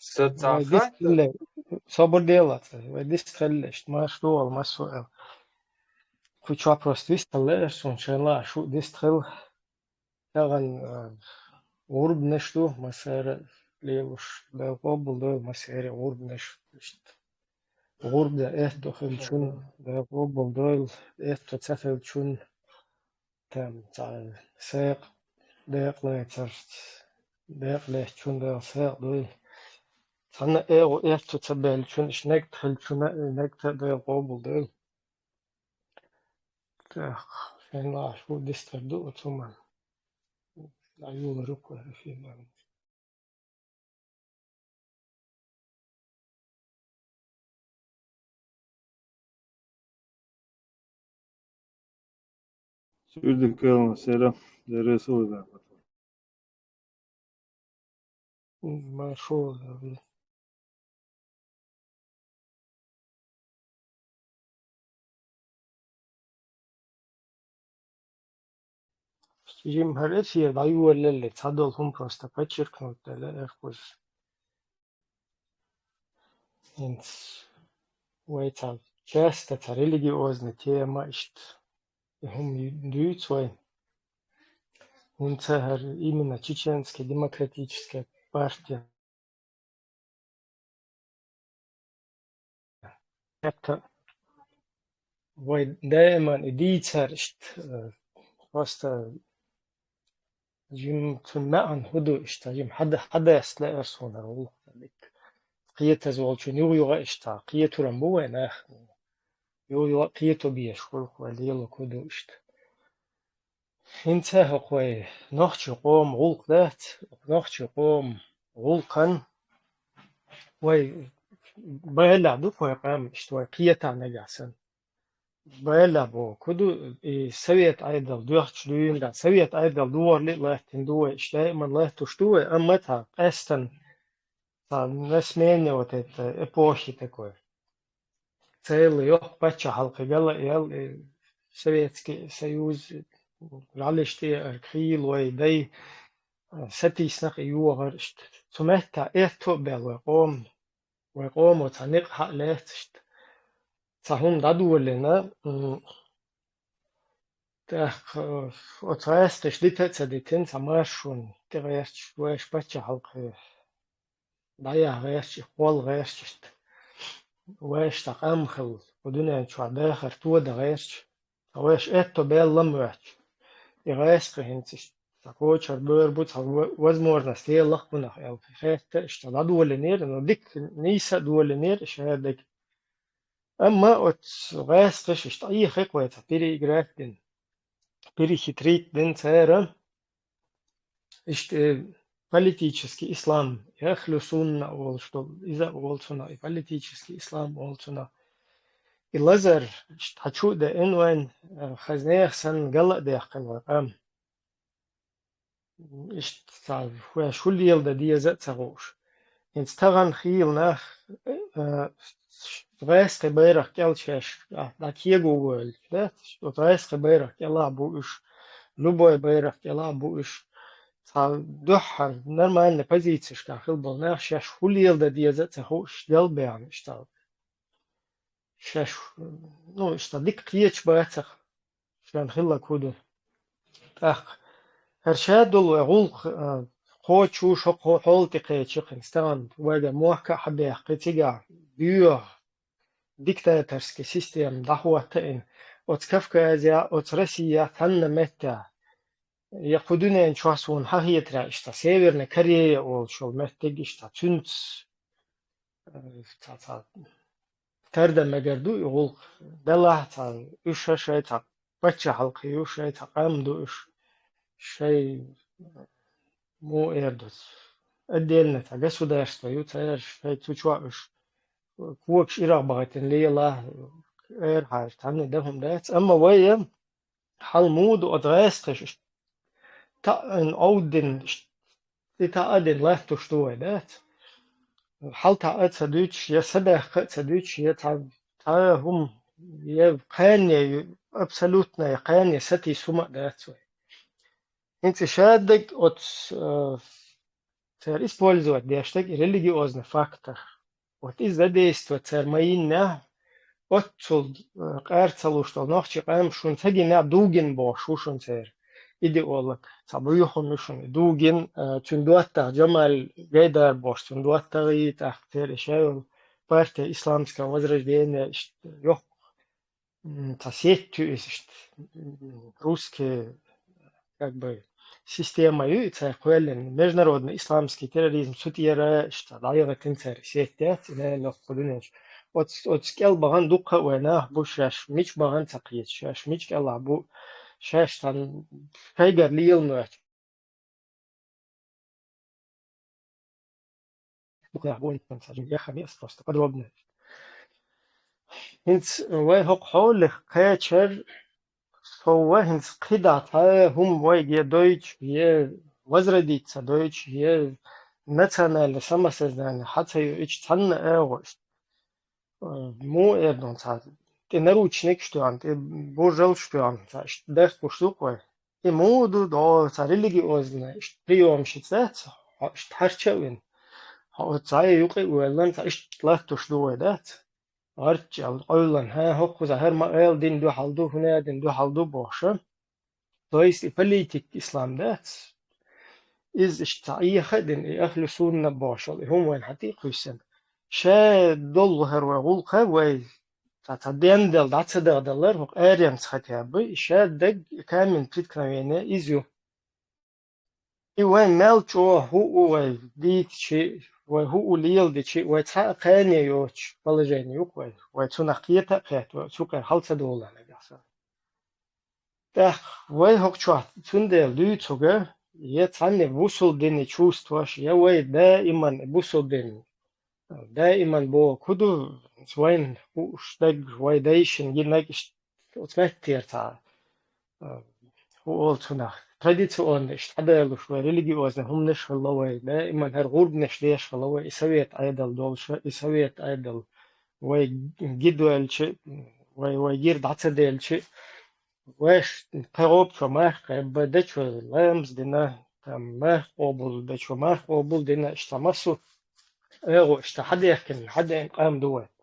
vai dis ثقافات tille sabor dielat, vai dis tillest ma stol ma suel. Kuch apros dis tillers un shela shu dis till tagan urb neshtu masere lelush da qobul do masere urb neshtu. Urb da ehto khilchun da qobul do ehto tsakhilchun tam tal seq deqleter deqlechun da seq do sana ehto tabelchun shnek khilchun nek da qobul do shela shu dis do tsuman ayul rukwa fi man. Sürdük selam. Deresi oluyor. Ma shu Jim Harris je ayul tsadol просто подчеркнуть erkus ins weiter часто та религиозная тема ist дюйцой унцер именно чеченская демократическая партия. Это دائما ديتر ist просто جيم تمعن هدو ist جيم حدا يسلا إرسونا والله قية زوالشون يو إشتا قية رمبوه ناخ يو قية بيش خلق وليلا كدو إشت انت هقوي نخش قوم غلق ذات نخش قوم غلقا وي بيلا دو فوي قام اشتوي قية نجاسن بيلا بو كدو سويت ايدل دوخش دوين دا سويت ايدل دور لهتن دوه اشتاي من لهتو شتوه اما تا قستن та насмение вот это эпохи такой. Целый ёх пача халкыгала ял Советский Союз ралишти архил وي داي ستيسنق يوغرشت سمعتا إيرتو بل وقوم وتنق حقلتشت تهم دادو لنا تخ وترستش لتتسدتين سماشون تغيرش ويش بچه حلقه دايا غيرش قول غيرشت ويش تقام خل ودنا شو داخر تو دا غيرش ويش إيرتو بل لمرش يغيرش هنتش такой будет возможность я лахмана я это что надо ленер но дик нейса дуэленер еще дик أما غاستش ist أي خطوة переиграть den перехитрить den царя ist политический ислам яхлю сунна ол что из-за олсуна и политический ислам олсуна и лазер хочу да инвайн хазнех сан гала да яхкан ist هو شو يلدا دي زتسغوش ins taran khil nach Veste beirach kelčeš tak iegūgoļ, bet veste beirach kelā būš, любой beirach kelā būš. Tā duhar нормально позиция, хилбал нах шаш хулил да диязет хош делбян штал. Шаш ну что дик киеч бацах шан хилла куду. Так هرشادل وغلق خوشو شق حول تقيتشق انستان وجا موكا حبيح قتيجا بيو ديكتاتورسكي سيستم دحوتين وتكفكا ازيا وترسيا ثن متى يقودون ان شواسون حهيترا اشتا سيفرنا كاريا والشول متى اشتا تونس تردم مجردو يغلق دلها تا اشا شاي تا بچه حلقي اشا تا قامدو اش شاي مو ايردوس اديلنا تا государство يوتر شاي تشواش كوكش إيرا بغتن ليلا إير حاج تاني دهم دات أما ويا حالمود وأدريستش تا إن أودن تا أدن لا تشتوه دات حال تا أتصدقش يا سبح أتصدقش يا تا هم يا قانية أبسلوتنا يا قانية ستي سمع دات انت شادك أت использовать дештаг религиозный фактор. Вот из-за действия майинна отцул кэрцалу что нохчи кэм шун тагина дугин бо шушун цер идеолог табуюхун шун дугин чундуатта джамал гайдар бош чундуатта и тахтер шайл партия исламского возрождения ёх тасеттю русские как бы система и церковен международный исламский терроризм сутьера что дайга тинцер сеттят не лохудунеш от скел баган дукка вена бу шаш мич баган цакиет шаш мич кала бу шаш тан кайгар лиелнуат букля бу интансажин я хамес просто подробно инц вай хок холх качер هو هنس قدرت هم ويجي دويتش هي возродиться دويتش هي национально самосознание حتى يعيش تن أغوش مو إردن صار تنرучник что ты божел что صار ده пошукой и моду до صار религиозно приемщица харчевин вот صار يقي ولا صار لا تشدوه ده أرجع أولاً ها هو ظاهر ما قال دين دو حالدو هنا دين دو حالدو باشه تويس البوليتيك إسلام ده إز اشتعيه دين أهل سنة باشه هم وين حتى قيسن شا دول هر وغلقة وي تعتدين دل دعت دلر هو أريان سختيابي شا دق كامل تكنوينه إزيو وين مالجو هو ديت شيء وهو ليل دي شيء وتحققني يوش بلجاني يوكوي وتنقيته قيت وتوقع حالة دولة نجاسة ده وين هو شو تندل ليتوجه يتعني وصل ديني чувствуешь я وين دائما وصل ديني دائما بو كدو وين وشتاق ويدايشن ينك وتمتير تا هو تنخ تрадиционный штаделу что религиозно هم نش الله دائما هالغرب نش ليش الله يسويت عيدل دولش يسويت عيدل ويجدول شيء ويجير دعتدل شيء ويش قرب فما قرب دش لامز دينا ما قبول دش ما قبول دينا اشتمسوا ايغو اشتحد يحكي حد قام دوت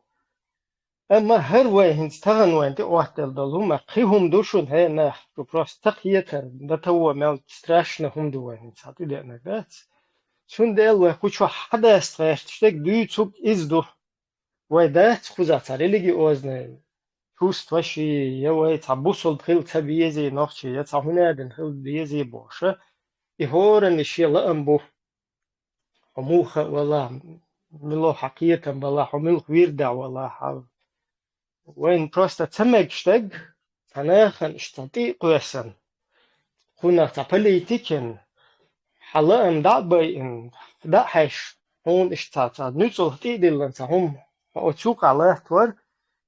أما هر وين استغن وين تقوت الظلمة قيهم دوشون هنا بروست تقيتر ده تو مال страшно هم دو وين ساتو ده نقدت شون ده الوه كوشو حدا استغش تشتك دو تسوق إزدو ويدات خوزات ريليجي أوزن توست وشي يوه تعبوصل بخيل تبيزي نخشي يتعهنا دن خيل بيزي بوشة يهورن الشي لأنبو حموخة ولا ملو حقيقة بلا حمل ويردع ولا حال وين просто تمجشتج تناخن اشتطي قوسن هنا تبليتيكن حلقن دعبين دعش هون اشتاط نوصل تيدلن هم وتشوق على تور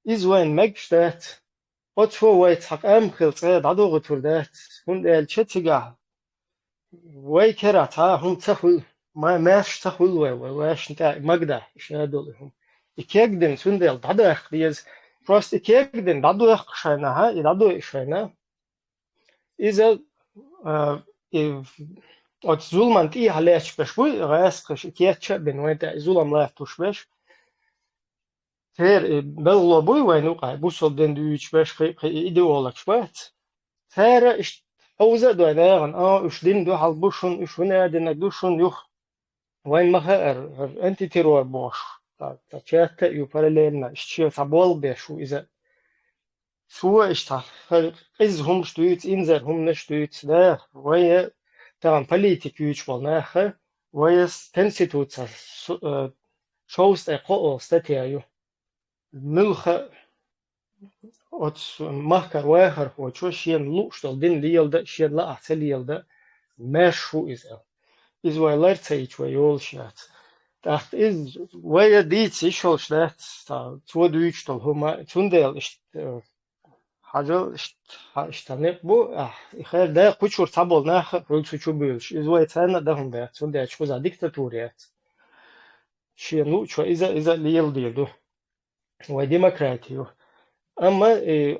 إز وين مجشتات وتشو ويت حق أمخل صيد عدو غتوردات هون الشتجع وي كراتها هم تخل ما ماش تخل واش نتا مقدة شادولهم يكيقدن سندل دعدخ ديز Просто кегден даду эхшайна ха и даду эхшайна иза от зулман ти халеч бешбу гасқш кеча бенвета зулам ла тушбеш тер беллобуй вайну қай бусол ден дүйч беш идеолог шпат тер иш ауза дойнаган үш дин ду халбушун үш нәден душун юх вайн махар антитеррор бош تشات يبارللنا اشتشي تبول بشو إذا سوى اشتغل إز هم شتويت إنزر هم نشتويت ده ويا ترى بوليتيك يجبل ناخر ويا تنسيتوت شوست أقوى ستيايو ملخ أت مهكر واخر هو شو شين لوشتل دين ليل ده شين لا أحسن ليل ده مشو إذا ويلر تيجي ويول شات dacht is ويا ديت شو شلت تو دويشتل هما تندل حاجة اشتنق بو خير ده كوشور تابل ناخ رولسو شو بيلش is ويا تانا ده هم ده تندل شو زا ديكتاتوريات شينو شو إذا ليل ديلو ويا ديمقراطيو أما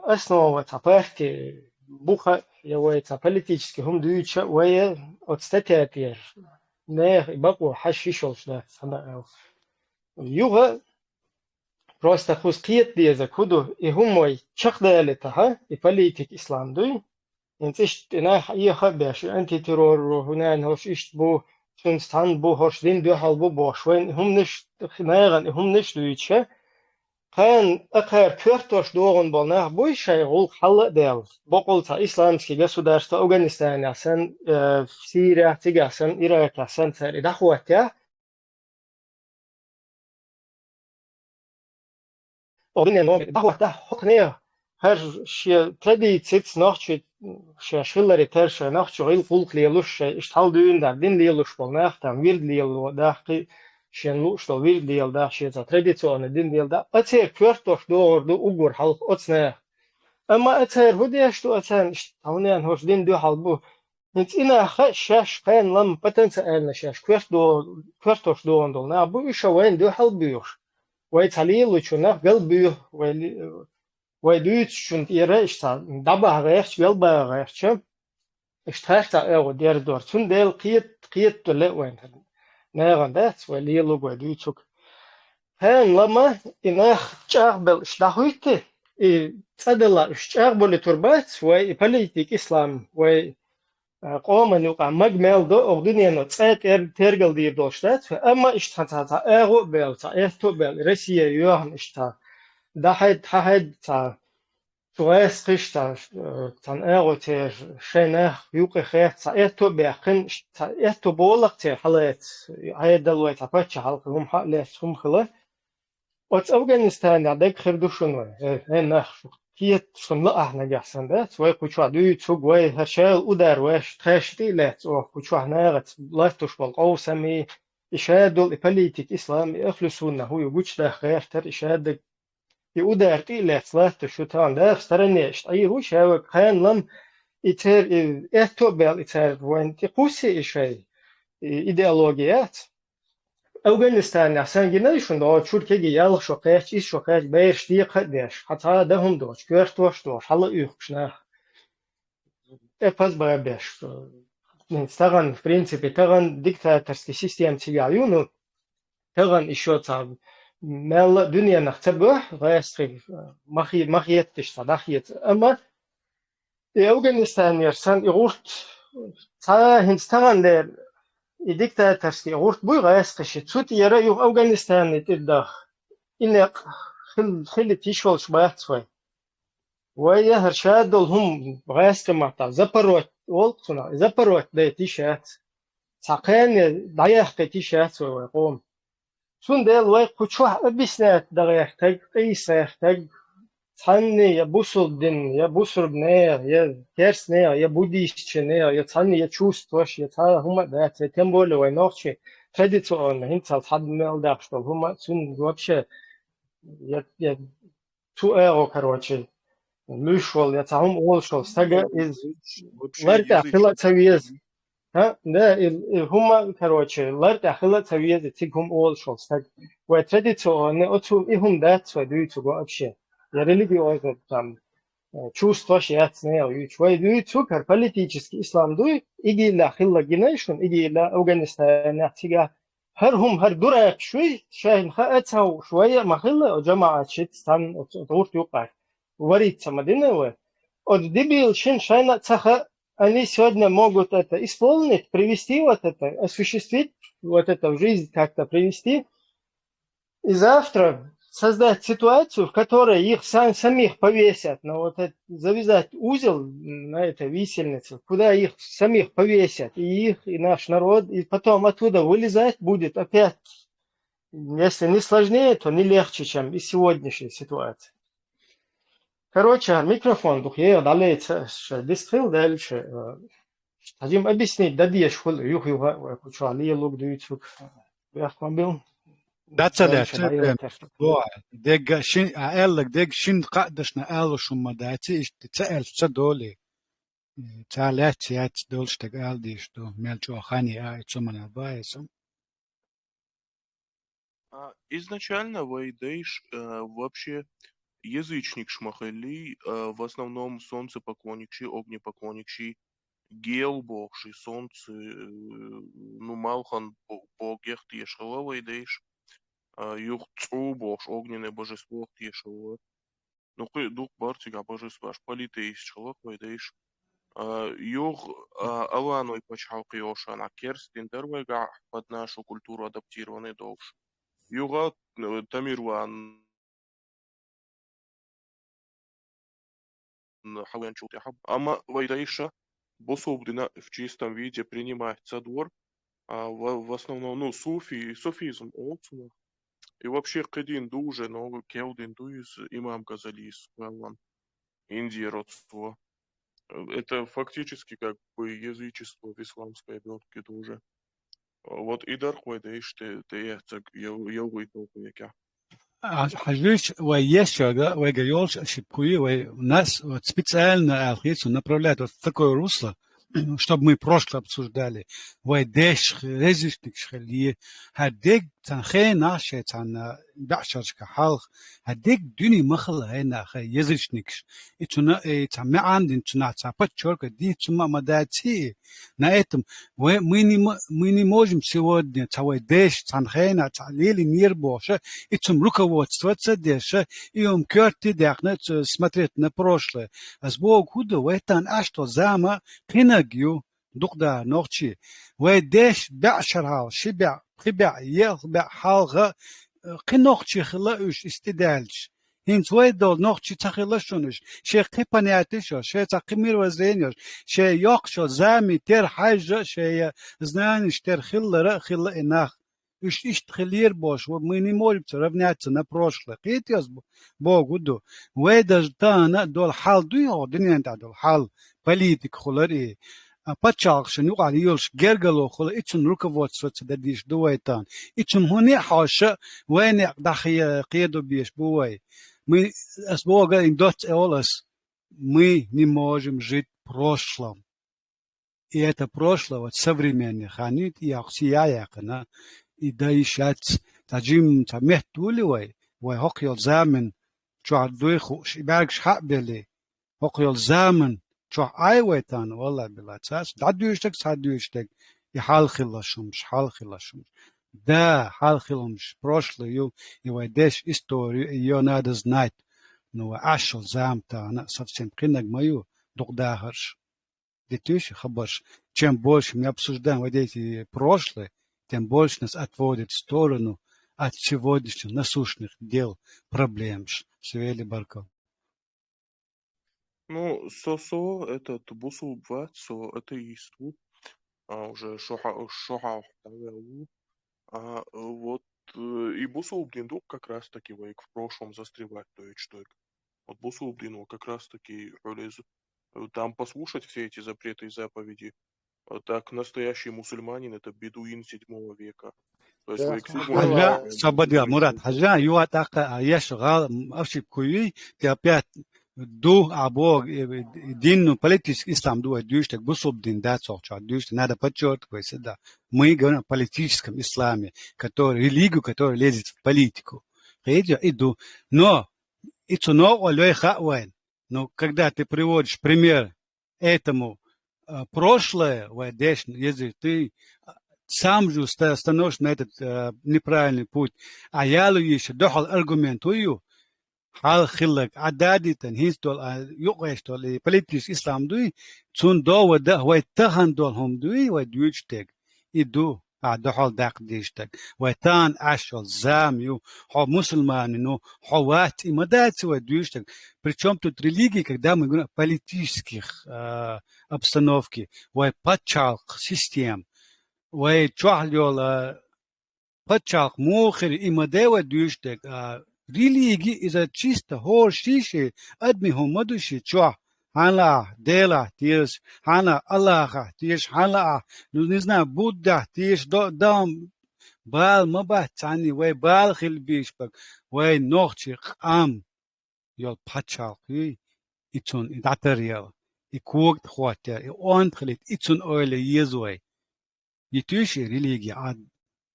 основа партии буха я ويا политически هم دويشة ويا отстатياتير не баку хашишол шда сана юга просто хускиет деза куду и хумой чахдалета ха и политик ислам дуй инцишт ина я хабяш антитеррор هنا هوش إيش بو تونستان بو هوش دين دو حال بو شوين هم نش خناغن هم نش دويتشه كان أكثر كرتوش دورن بالناخ بوي شيء غول حل ديل بقولتا إسلامسكي государство أفغانستان أسن سوريا تيجا أسن إيراك أسن سر إدخواتيا أبين نوم إدخواتيا حقنيه هر شيء تراديتس نوعشي شيء شغلري ترش نوعشي غيل فولك ليلوش إشتغل دون دا دين ليلوش بالناخ تام ويرد ليلو داخل شيء لوش تو ويرد ليل دا شيء تراديسيون دين ليل دا أتير كرتوش دور دو أوغور حلق أتناه أما أتير هديش تو أتان هونيان هوش دين دو حلبو نت إنا شاش قين لم بتنسألنا شاش كرتوش دون دول نا بو إيشوين دو حلبيوش ويتاليلو شناه قلبيو ويدوت شنت إيره إشتا دبا غيرش قلبا غيرش إشتاحتا أو دير دور تون ديل قيت تلا وين ناغن دات وليلو ويدوتوك هان لما إناخ تشاغبل إشتاحويته تصدلا إشتاغبل تربات وي بوليتيك إسلام وي قوم نوقع مجمل دو أغدنيا نو ترجل دير دوشتات أما إشتاحتا أغو بيل تا إفتو بيل روسيا يوهن إشتا دحد تا سويس قشتا تان أغو تير شيناخ يوقي خير تا إفتو بيقن تا إفتو بولق تير حالات هاي دلوي تا باتش حلق هم حالات هم خلا وات أفغانستان عدك خردو شنو ناخ كيت شن لا احنا جحسن ده وي كوچوا دوي تشوق وي هشال ودار وش تخشتي لات او كوچوا ناغت لافتوش بالقو سمي إشادول بوليتيك إسلام إخلصونا هو يوجد ده خير تر إشاد يودار تي لات لافتوش تان ده سترنيش أي هو شاوك خان لم يتر إتوبل يتر وين تقوسي إشي إيديولوجيات أفغانستان أحسن جناي شون دو Türkiye yalıq şoqeç iş şoqeç beş diye qadış hatta da hum do görtoş do halı uyuqşna epaz baya beş Instagram в принципе таган диктаторский систем тигаю ну таган еще там мел dünya нахтабу гайстри махиеттиш садахиет ama Afganistan yersan iğurt ta Hindistan der diktatorski urt bu gayesqi tut yara yo'q Afganistan tida inaq khili tishol shbayat swoy ويا هرشاد هم غاست ماتا زبروت والقنا زبروت ده تيشات ساقين ضيق تيشات ويقوم شون ده الواي قشوح بسنات دغيق تاج قيسة تاج ثاني يا بوصل دين يا بوصل بنير يا كيرس نير يا بوديش نير يا ثاني يا تشوست توش يا ثا هم ده تمبول وينوخشي تراديسيون هنت حد مال داشتل هم شون вообще я 2 евро короче مشوال يا تعهم أول شو استجا إز Вообще لارت أخلا язычник. تسويز ها ده هم كروتشي لارت أخلا تسويز تيجهم أول شو استج وترديتو أن أتو إهم دات ودويتو قابشة يا ريليجي أيضا там чувство ясное уж ودويتو كpoliтический إسلام دوي إجي لا خلا جنايشون إجي لا أفغانستان تيجا هر دورك شوي شاين خاتها شوية ما خلا جماعة شتستان دورت يوقع вариться Мадинова, от дебил Шиншайна Цаха, они сегодня могут это исполнить, привести вот это, осуществить вот это в жизнь как-то привести, и завтра создать ситуацию, в которой их самих повесят, на вот это, завязать узел на этой висельнице, куда их самих повесят, и их, и наш народ, и потом оттуда вылезать будет опять, если не сложнее, то не легче, чем и сегодняшняя ситуация. Короче, микрофон духе далее дистрил дальше. Хотим объяснить, да диеш хул юх юха кучу алия лук дуйцук. Бях мобил. Дацалят дег шин аэллак дег шин qadashna alushum madati ist tsal tsadoli tsalat yat dolshtag aldish do melcho khani a tsumana baesum. Изначально Вайдейш вообще язычник шмахали, в основном солнцепоклонникши, огнепоклонникши, гел бог, и солнце, ну, малхан бог ех тиешхала вейдейш, юх цу бог, огненное божество тиешхала. Ну, дух бартига божество, аж политеис шхала вейдейш. Юг аланой пачхалки ошана керстин дервега под нашу культуру адаптированный долж. Юга тамирван حاول نشوف حب أما вайдаиша бособдина в чистом виде принимается двор, в основном, ну, суфизм, олцуна. И вообще кедин дуже, но келдин дуиз имам Газалис, валан, Индия родство. Это фактически как бы язычество в исламской обертке тоже. Вот и дархвайдаиш те яцак елгуй толкуяка. Хажлюч вещага, вайгаёлш, шипкуи, нас вот специально алхицу направляют вот в такое русло, чтобы мы прошлое обсуждали. Вайдеш, резишник шхали, хадег танхе наше тан башашка халх, хадег дюни махал хайна хай язычникш. И туна там андин туна цапат чорка ди тума мадати. На этом мы не можем сегодня цавайдеш танхена цалили мир Боже и zum руководствоваться дальше и керти дяхнуть смотреть на прошлое. А с Бог худо в этом что зама кинагю духда ночи. ويدش بعشرها شبع خبع يخبع حالغا قنوخشي خلاوش استدالش هنز ويدول نوخشي تخلاشونش شي قيبانياتشو شي تقمير وزرينيوش شي يوقشو زامي تير حاجة شي знаниш تير خلرا خلا إناخ إيش تخلير бош мы не можем равняться на прошлое. Китяс Богу до. ويدج تانا دول حال دويو دنيا دول حال политик خلري Пачалшин югали юлш гергалу хол итсун руководствоваться дадиш дуайтан. Итсун хуни хаша вене дахи кеду биш буай. Мы с Бога индот эолас мы не можем жить в прошлом. И это прошлое вот современное ханит и ахсияякна и даишац таджим тамехтуливай вай хокьол замен чуадуйху шибарг шхабели хокьол замен شو أيوة والله بالأساس دادوشتك يحال خلاشمش да حال خلاشمش прошлое его деш историю ее надо знать но ашо замта она совсем кинаг мою догдахарш детюш хабаш чем больше мы обсуждаем вот эти прошлые тем больше нас отводит в сторону от сегодняшних насущных дел проблем свели барков. Ну, этот бусу бват, это исту, уже шоха, вот, и бусу блиндук как раз таки вейк в прошлом застревать, то есть что вот бусу блину как раз таки там послушать все эти запреты и заповеди, так настоящий мусульманин это бедуин 7 века. То есть вейк حاجة صبدي مراد حاجة يواتاك يشغال أشيب كوي تيابيات دو أبوه دين политический ислам дует дюштек бусоб дин да цохча дюштек надо подчеркивать да мы говорим о политическом исламе который религию который лезет в политику иду но ицуно олеха уэн но когда ты приводишь пример этому прошлое если ты сам же становишься на этот неправильный путь а я еще дохал аргументую حال خلق عدادي تنهيز دول يقوش دول politics إسلام دوي تون دو وده هو يتهن دول هم دوي ودويجتك يدو عدو حال داق ديشتك ويتان عشو زاميو حو مسلمانينو حوات имадати ودويجتك причем тут религии когда мы говорим о политических обстановке ويباتشالق систем ويتشوحليول باتشالق موخر имаде ودويجتك Религия из-за чисто хоршиши, адмиху мадуши, чуа, хана, дела, тиш, хана, Аллаха, тиш, хана, ну не знаю, Будда, тиш, дам, бал, маба, цани, вей, бал, хилбишпак, вей, нохчи, ам, йол, пачал, и цун, и датариел, и кугт хватер, и онтхлит, и цун ойле езуэй. И тиши религия, ад.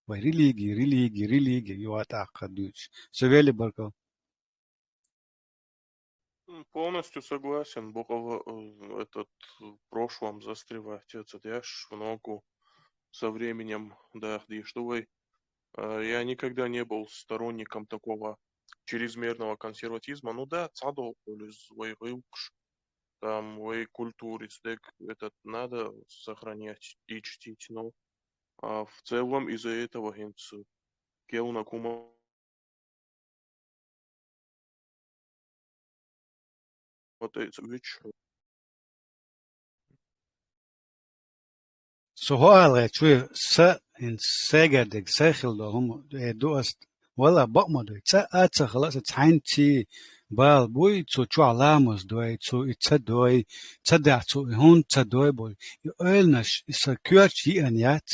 религии, юата кадуч. Севели барко. Полностью согласен. Бог этот в прошлом застревать. Это дашь много со временем, да, диштовой. Я никогда не был сторонником такого чрезмерного консерватизма. Ну да, цадо, свой рылкш, там, в культуре, этот надо сохранять и чтить, но в целом из-за этого генц келна кума вот это веч. سؤال شوي إن سجدك ساخل هم دوست ولا بقمدو أتس خلاص تحنتي بال بوي شو علامز دوي شو دوي تدع شو هون دوي بوي يقولناش سكيرش يانيات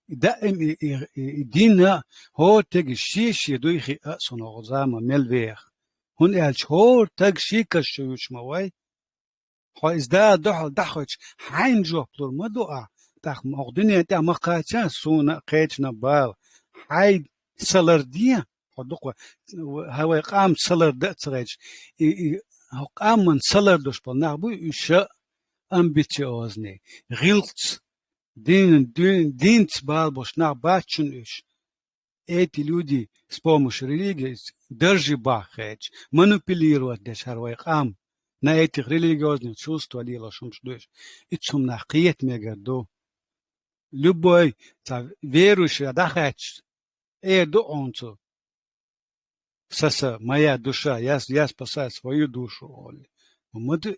دائم دينا هو تج شيش يدوي خي أصلا غزامة ملويخ هون قالش هو تج شيكش شو يشموي هو إزداد دخلش حين جوبلور ما دوقع تاخ مقدني تا مقاتا سونا قيتنا بال حي سلرديا حدقوا هوا قام سلر دتريج هو قام من سلر دوش بالنعبو يشا امبيتيوزني غيلت دين بال бош на бачуниш эти люди с помощью религии держи бахеч манипулировать дешарвай قام на этих религиозных чувствах лила шумшдуш и цум нахиет мегадо любой верующий отдахач до онцу саса моя душа я спасаю свою душу муду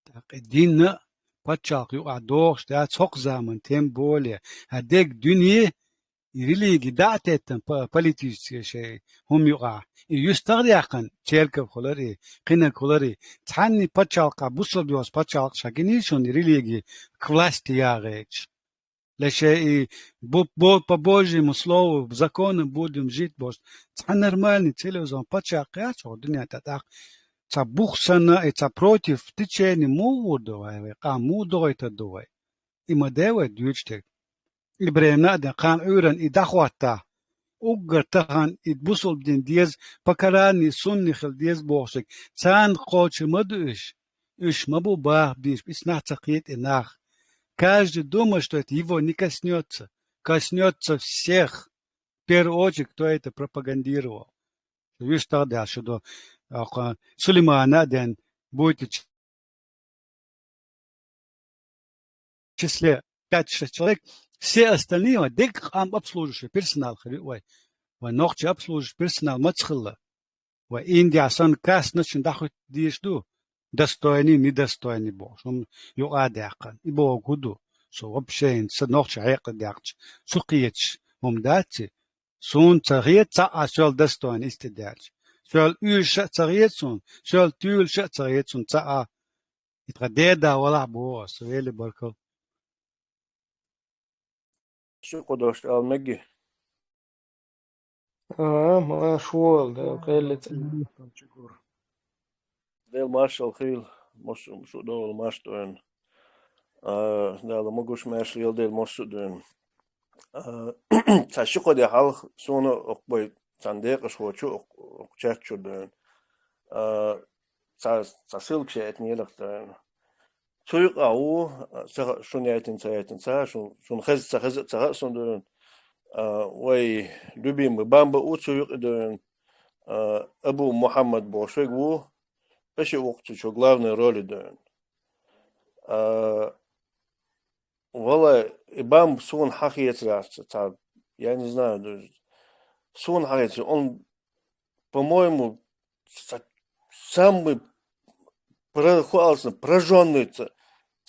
так дин пачак юадох что цок zaman тем более адек дунье религии датетен политические шей هم يقع يستغرقن церковь холари кина холари цанни пачалка бусобиос пачалк шагинишон религии к власти яреч леше по Божьему слову законам будем жить бос ца нормальный целозон пачалка чо дуня так ца бухсана и ца против течения мудовай мудовай тадовай и мадевай дючтек إبراهيم ده قام أوران إدخواتا أوجرتهان إدبوسل بدين ديز بكراني سني خل ديز بوشك سان قوتش مدوش إيش مبو باه بيش بيسنا تقيت إناخ каждый думает, что это его не коснется. Коснется всех. В первую очередь, кто это пропагандировал. Видишь, тогда, что Сулеймана ден будет в числе 5-6 человек, все остальные, дек обслуживающий персонал, ногче обслуживающий персонал, мацхилла. Индия сан кас начин дахут диешду. Достойный, недостойный Бог. Он юадяхан. И Бог гуду. So вообще, ногче айкадяч. Сукиеч. Дати. Сун цариет ца асел достойный истидяч. Сел юша цариет сун. Сел тюльша цариет сун ца. Итрадеда вала Бог. Свели баркал. شقداش المجي ما شوال ده قلت ديل مارشال خيل مش دول ماشتوين ده مجوش ماشل ديل ماشتوين تشقد يا حال سونا أقبل تندق شو أقشت شو دين تسيل شيء نيلك دين سويق أو شون يأتين سا شون خز سون دين وي لبي مبامب أو سويق دين أبو محمد بوشيق وو بشي وقت شو главной роли дэн. Вала ибам сун хахиец раз, я не знаю, сун хахиец, он, по-моему, самый прожженный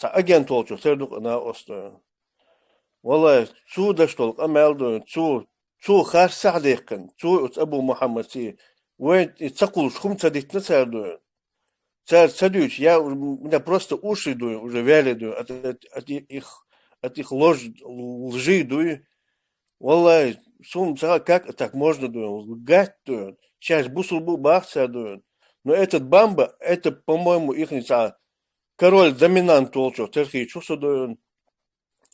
агент волчу, сердук на острове. Вала цуда что, амелду, цу хаш сахдейкан, цу Абу Мухаммад си, вен и цакул шхум цадикна сердуен. Царюч, у меня просто уши дую, уже вяли дую, от их лжи дую. Валлай, сум, как так можно дую, лгать дую. Сейчас бусулбу бахца дую. Но этот бамба, это, по-моему, их король доминант толчок, терхи чувство дую.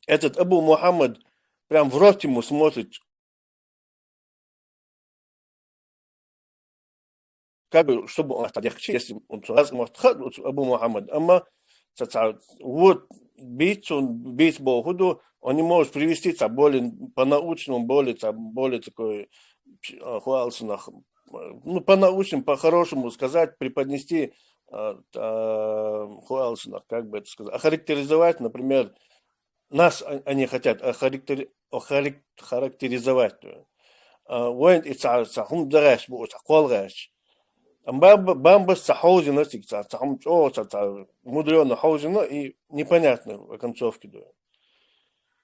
Этот Абу Мухаммад прям в рот ему смотрит. как бы, чтобы он легче, если он раз может Абу Мухаммад, amma вот бить Богу, он не может привести более по-научному, более такой хвалсенах, ну, по-научному, по-хорошему сказать, преподнести хвалсенах, как бы это сказать, охарактеризовать, например, нас они хотят охарактеризовать. وين تسعهم درش بو تقول غش бам бas сахаузина тикца сахам о мудрено хаузина и непонятно в концовке.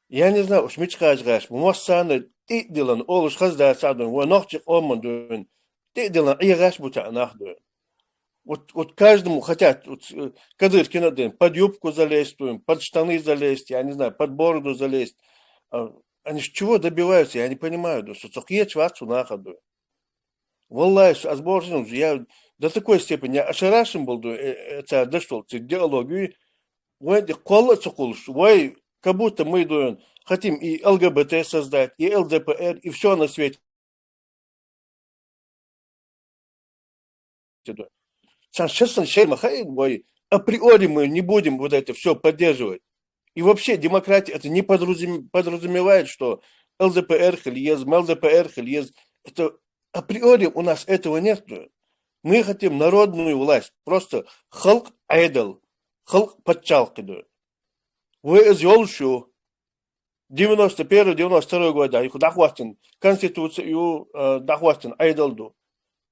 Я не знаю, уж мечкаешь гаш, муассана ты дилан олуш хазда садун, во нохчик оман дуэн, ты дилан и гаш бута нахдуэн. Вот каждому хотят, кадырки надо, под юбку залезть, под штаны залезть, я не знаю, под бороду залезть. Они ж чего добиваются, я не понимаю, что цокье чвацу находу. Валлай, азборжен, я до такой степени ошарашен был, это дошел, диалогию, вой колла цокулш, вой, как будто мы хотим и ЛГБТ создать, и ЛДПР, и все на свете. Сейчас априори мы не будем вот это все поддерживать. И вообще демократия это не подразумевает, что ЛДПР, хельез, ЛДПР, хельез. Это априори у нас этого нет. Мы хотим народную власть. Просто халк айдл, халк подчалкиду. Вы из Йолшу 91-92 года, их дахвастин, конституцию дахвастин айдлду.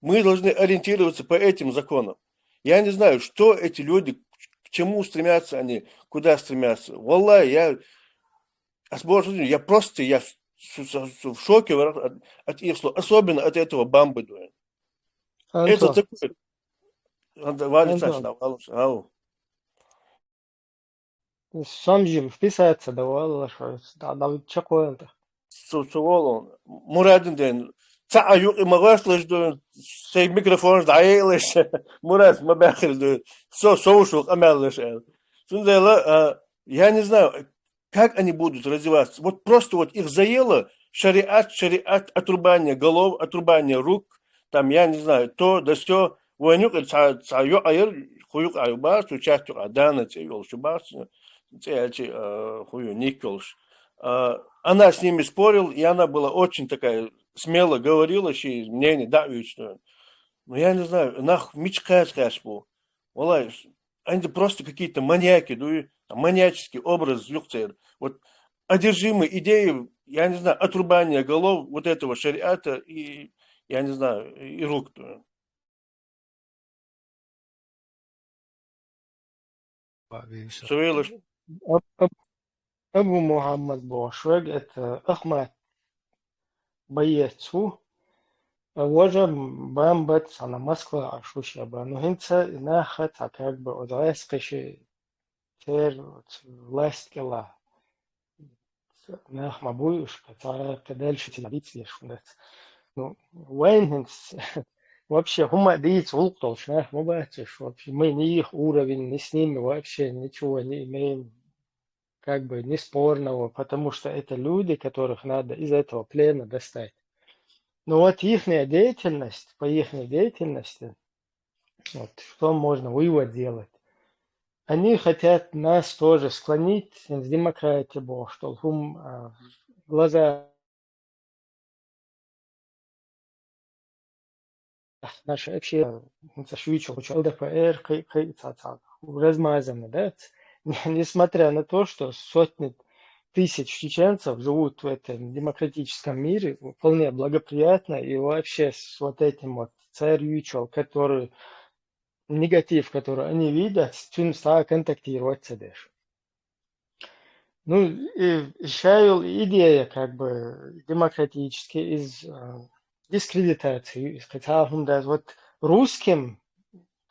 Мы должны ориентироваться по этим законам. Я не знаю, что эти люди, к чему стремятся они, куда стремятся. Валлай, я в шоке от их слов, особенно от этого бамбы. Это такой... Сам же вписаться давал, что да, чакоэлда. Murad'ın den تعيق ما غاسلش دون سي ميكروفون دعيلش مراد ما باخر دون соушал амялыш. Я не знаю, как они будут развиваться. Вот просто вот их заело шариат, отрубание голов, отрубание рук, там, я не знаю, то, да все. Войнюк, цаю айр, хуюк айбас, участок адана, елшубас, хую николш. Она с ними спорила, и она была очень такая смело говорила, что мнение давичное. Но я не знаю, нах мечкает кашпу. Они просто какие-то маньяки, маньяческий образ юхцер. Вот одержимы идеей, я не знаю, отрубания голов вот этого шариата и, я не знаю, и рук. Абу Мухаммад Бошвег это Ахмад Боецу, уже бамбат на Москва ашушаба. Но хинца нахат как бы одрайскиши тер власть кела. Нах мабуюш, которая дальше телевизия шунет. Ну, вайнхинц вообще хума дить улктолш, нах мабатиш. Вообще мы не их уровень, не с ними вообще ничего не имеем. Как бы неспорного, потому что это люди, которых надо из этого плена достать. Но вот их деятельность, по их деятельности, вот, что можно вывод делать? Они хотят нас тоже склонить с демократией, что в глаза наши вообще ЛДПР размазаны, да? Несмотря на то, что сотни тысяч чеченцев живут в этом демократическом мире вполне благоприятно, и вообще с вот этим вот царь-ючел, который негатив, который они видят, с чем стал контактировать цедеш. Ну, и еще идея как бы демократическая из дискредитации, хотя вот русским,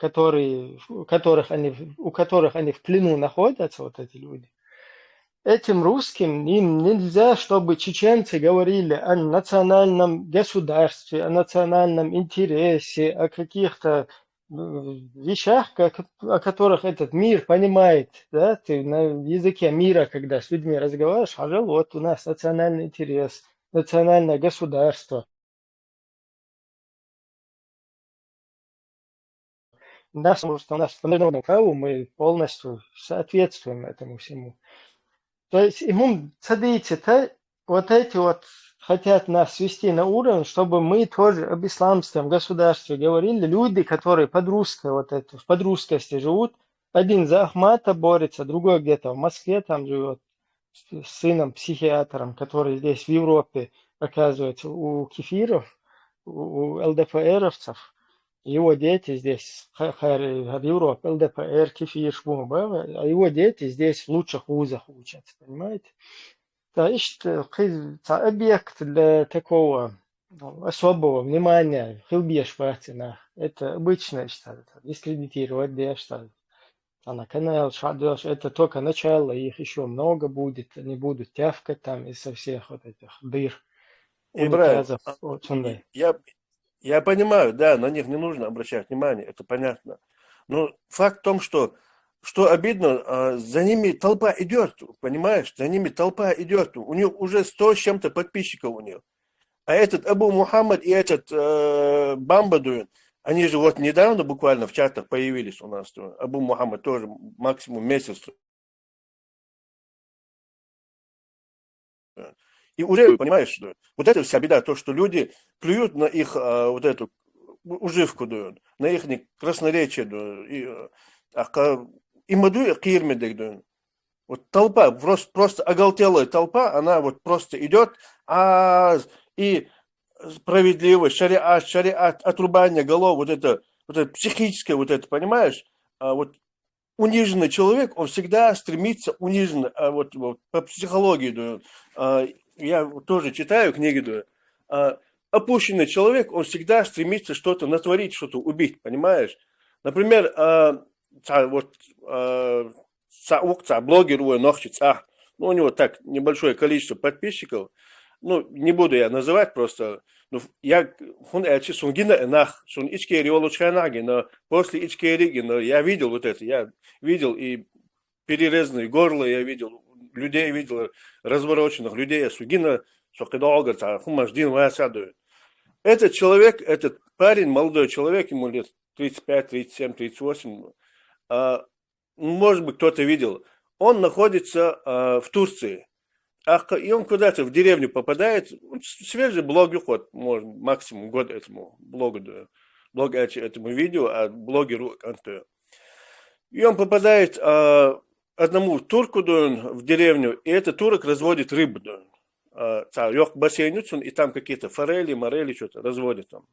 у которых они в плену находятся, вот эти люди, этим русским им нельзя, чтобы чеченцы говорили о национальном государстве, о национальном интересе, о каких-то вещах, о которых этот мир понимает. Да? Ты на языке мира, когда с людьми разговариваешь, вот у нас национальный интерес, национальное государство. народном праву мы полностью соответствуем этому всему. То есть ему садится, вот эти вот хотят нас свести на уровень, чтобы мы тоже об исламском государстве говорили. Люди, которые под русской, вот это, под русскости живут, один за Ахмата борется, другой где-то в Москве там живет с сыном психиатром, который здесь в Европе, оказывается, у кефиров, у ЛДПРовцев. Его дети здесь, в Европе, ЛДПР, кефир, швуба, а его дети здесь в лучших вузах учатся, понимаете? То есть объект для такого особого внимания, это обычно дискредитировать, на канал, это только начало, их еще много будет, они будут тявкать там из-со всех вот этих дыр, Ибрагим, унитазов. я понимаю, да, на них не нужно обращать внимание, это понятно. Но факт в том, что обидно, за ними толпа идет, понимаешь? За ними толпа идет. У них уже 100 с чем-то подписчиков у них. А этот Абу Мухаммад и этот Бамбадуин, они же вот недавно буквально в чатах появились у нас. Абу Мухаммад тоже максимум месяц. И уже, понимаешь, что вот это вся беда, то, что люди плюют на их вот эту уживку, на их красноречие, и мадуя кирмедек, вот толпа, просто оголтелая толпа, она вот просто идет, и справедливость, шариат, отрубание голов, вот это психическое, вот это, понимаешь, вот униженный человек, он всегда стремится униженно, вот по психологии, я тоже читаю книги, опущенный человек, он всегда стремится что-то натворить, что-то убить, понимаешь? Например, блогер у него так небольшое количество подписчиков, не буду я называть просто, но после Ичкерии, я видел вот это, я видел и перерезанные горла, я видел людей, видел развороченных людей, этот человек, этот парень, молодой человек, ему лет 35, 37, 38, может быть, кто-то видел, он находится в Турции, и он куда-то в деревню попадает, свежий блог ход, может, максимум год этому блогу, этому видео, блогеру Антону. И он попадает одному турку в деревню, и этот турок разводит рыбу. Бассейн, и там какие-то форели, морели, что-то разводят там.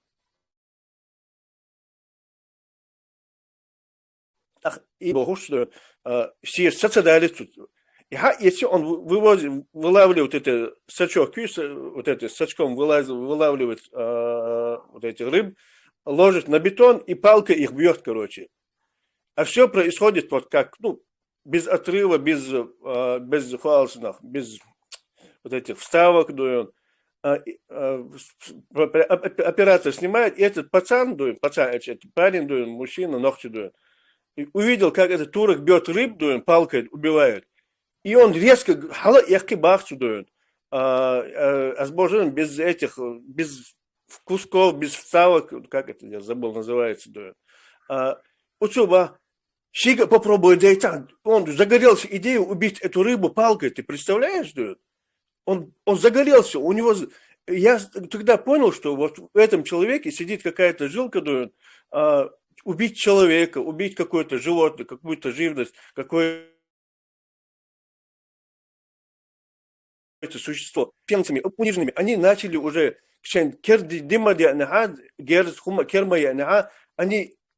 И все сацедали тут. Если он вылавливает это сачок, вот это сачком вылавливает вот эти рыб, ложит на бетон и палкой их бьет, короче. А все происходит вот как, без отрыва, без фалсов, без вот этих вставок, оператор снимает, и этот парень, мужчина, ногти, и увидел, как этот турок бьет рыбу, палкой убивает. И он резко, без кусков, без вставок, как это, я забыл, называется, Шига попробует, он загорелся идеей убить эту рыбу палкой, ты представляешь, Он загорелся, у него, я тогда понял, что вот в этом человеке сидит какая-то жилка, убить человека, убить какое-то животное, какую-то живность, какое-то существо, пенцами, униженными, они начали уже,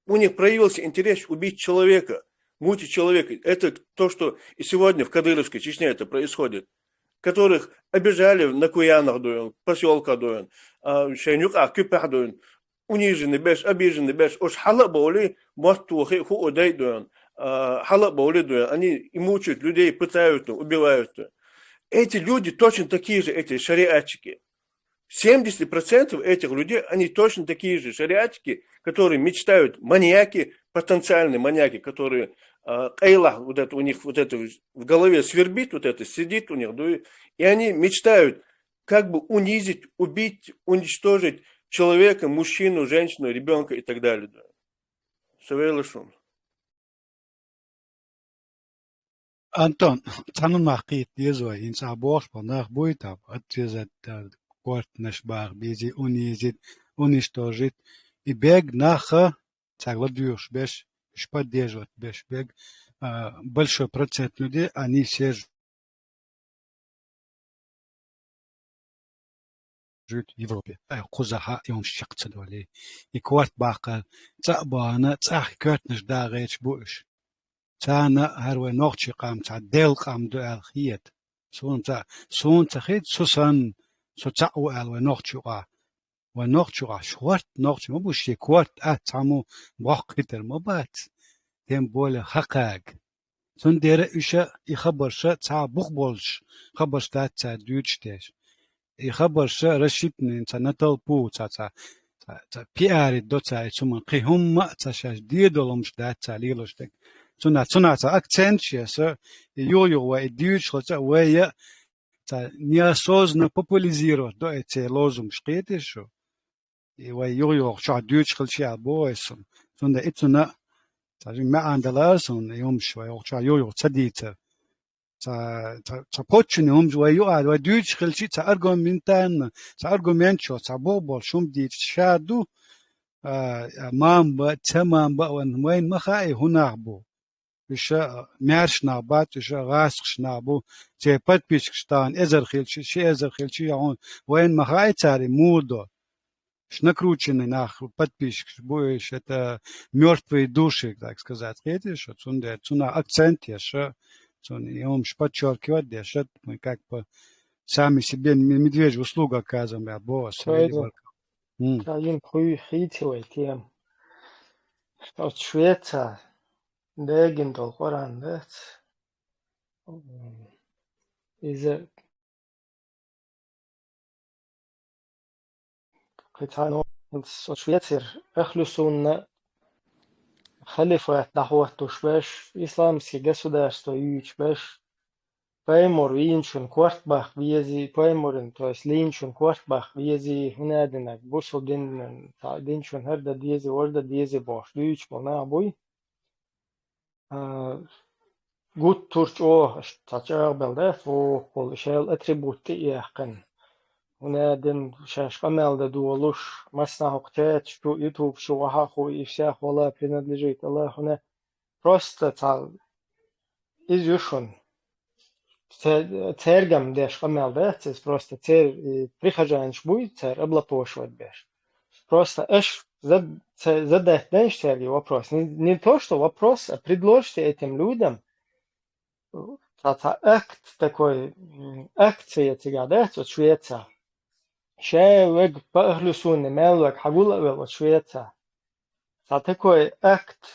у них проявился интерес убить человека, мучить человека. Это то, что и сегодня в Кадыровской Чечне это происходит. Которых обижали на Куянах, поселка, униженный, обиженный, уж хала боли, они и мучают людей, пытают, убивают. Эти люди точно такие же, эти шариатчики. 70% этих людей, они точно такие же шариатчики, которые мечтают, маньяки, потенциальные маньяки, которые вот это у них вот это в голове свербит, вот это сидит у них, и они мечтают как бы унизить, убить, уничтожить человека, мужчину, женщину, ребенка и так далее. سويلشون Anton, tanun maqit diyezoi insa bosh panach buitab atjezat kort nashbag bizi unizit unistojit и бег наха цагладюш беш поддерживать беш бег большой процент людей они все живут в Европе кузаха им шакцадвали и кварт бака цабана цах кертнаш дагеч буш تانا هرو نوچی قام تا دل قام دو الخیت سون تا خیت سوسن سو تعو الو نوچی قا و نوچی قا شورت نوچی ما بوشی کوارت تامو باقیتر ما بات تیم بول حقاق سون دیره ایشه ای خبرشه تا بخ بولش خبرش تا دوچتش ای خبرشه رشید نین تا نتال بو تا پیاری دو تا ایچومن قیهم ما تا شش دیدولمش تا لیلوش دک Цуна акцентчия, йо-йо, и дьючхоца, уэя, неосознанно популяризировать, да, эти лозунг шкеты, что, и йо-йо, что дьючхолчия бойсон, цунда и цуна, скажем, андаласон, и умшва, что йо-йо, цадица, почни умшва, йо, дьючхолчи, аргумент, что, бобол, шум дич, шаду, мамба, цемамба, вайн махай, хунахбу. Еще мерш набат, еще расх набу, те подписчик штан, эзерхильчи, он воен махай цари мудо, накрученный нах подписчик, будешь это мертвые души, так сказать, видишь, цуна акцент еще, и он подчеркивает, что мы как бы сами себе медвежью услугу оказываем, а босс. Им хитивай тем, что Швеция Degin dol qoran det. إذا قطعنا Швеция أخلصون خليفة دعوة باش إسلامские государства юч баш Паймор Винчун Квартбах вези Пайморен, то есть Линчун Квартбах вези Хунадинак Бусл Динчун Херда Диези Орда Диези Бош Юч Полна Буй Gut turch taçar belde o kol şel atributi yakın. Ona den şaş kamelde duoluş masna hoktet şu YouTube şu waha ho ifşa hola принадлежит Allah ona просто tal изюшун. Цергам деш камelde це просто цер прихожанч буй цер облапошвать беш. Просто эш задать дальше вопрос. Не то, что вопрос, а предложите этим людям акт такой, акция тягадет от Швеция. Шеек пахлюсуны мелвак хагулавел от Швеция. Такой акт,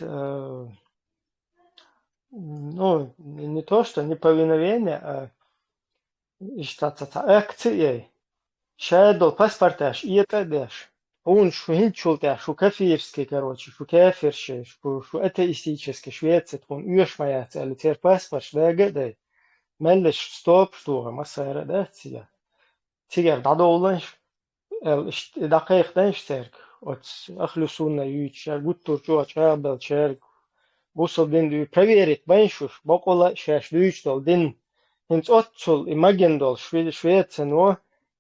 ну, не то, что неповиновение, а акцией. Шедол паспортаж и это дешь. Он шухинчултя, шу кафирский, короче, шу кафирший, шу атеистический, швеция, он уешмаяц, але тер паспорт, да гадай. Меллеш стоп, что масайра, да, тига. Тигер дадоланш, дакайх данштерк, от ахлюсуна юча, гуттурчу, ачабел, черк, бусол дин, проверить, баншуш, бокола, шаш, дючтол, дин, инц отцул, имагендол, Швеция, но,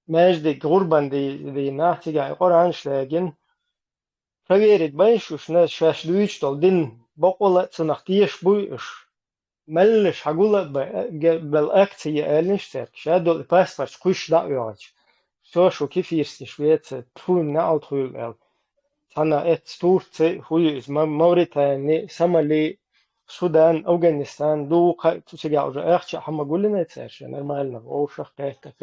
между гурбан ди нахтига оранжлеген проверить баншуш на шаш дучтол дин бокола цнахтиеш буйш меллеш хагула бел акции элнштер шадол паспорт куш да яч шо кефирски Швеция тун на алтрул эл тана эт стурце хуй из Мавритания Сомали Судан Афганистан ду тусига уже ахча хамагулина цеш нормально оушах кайта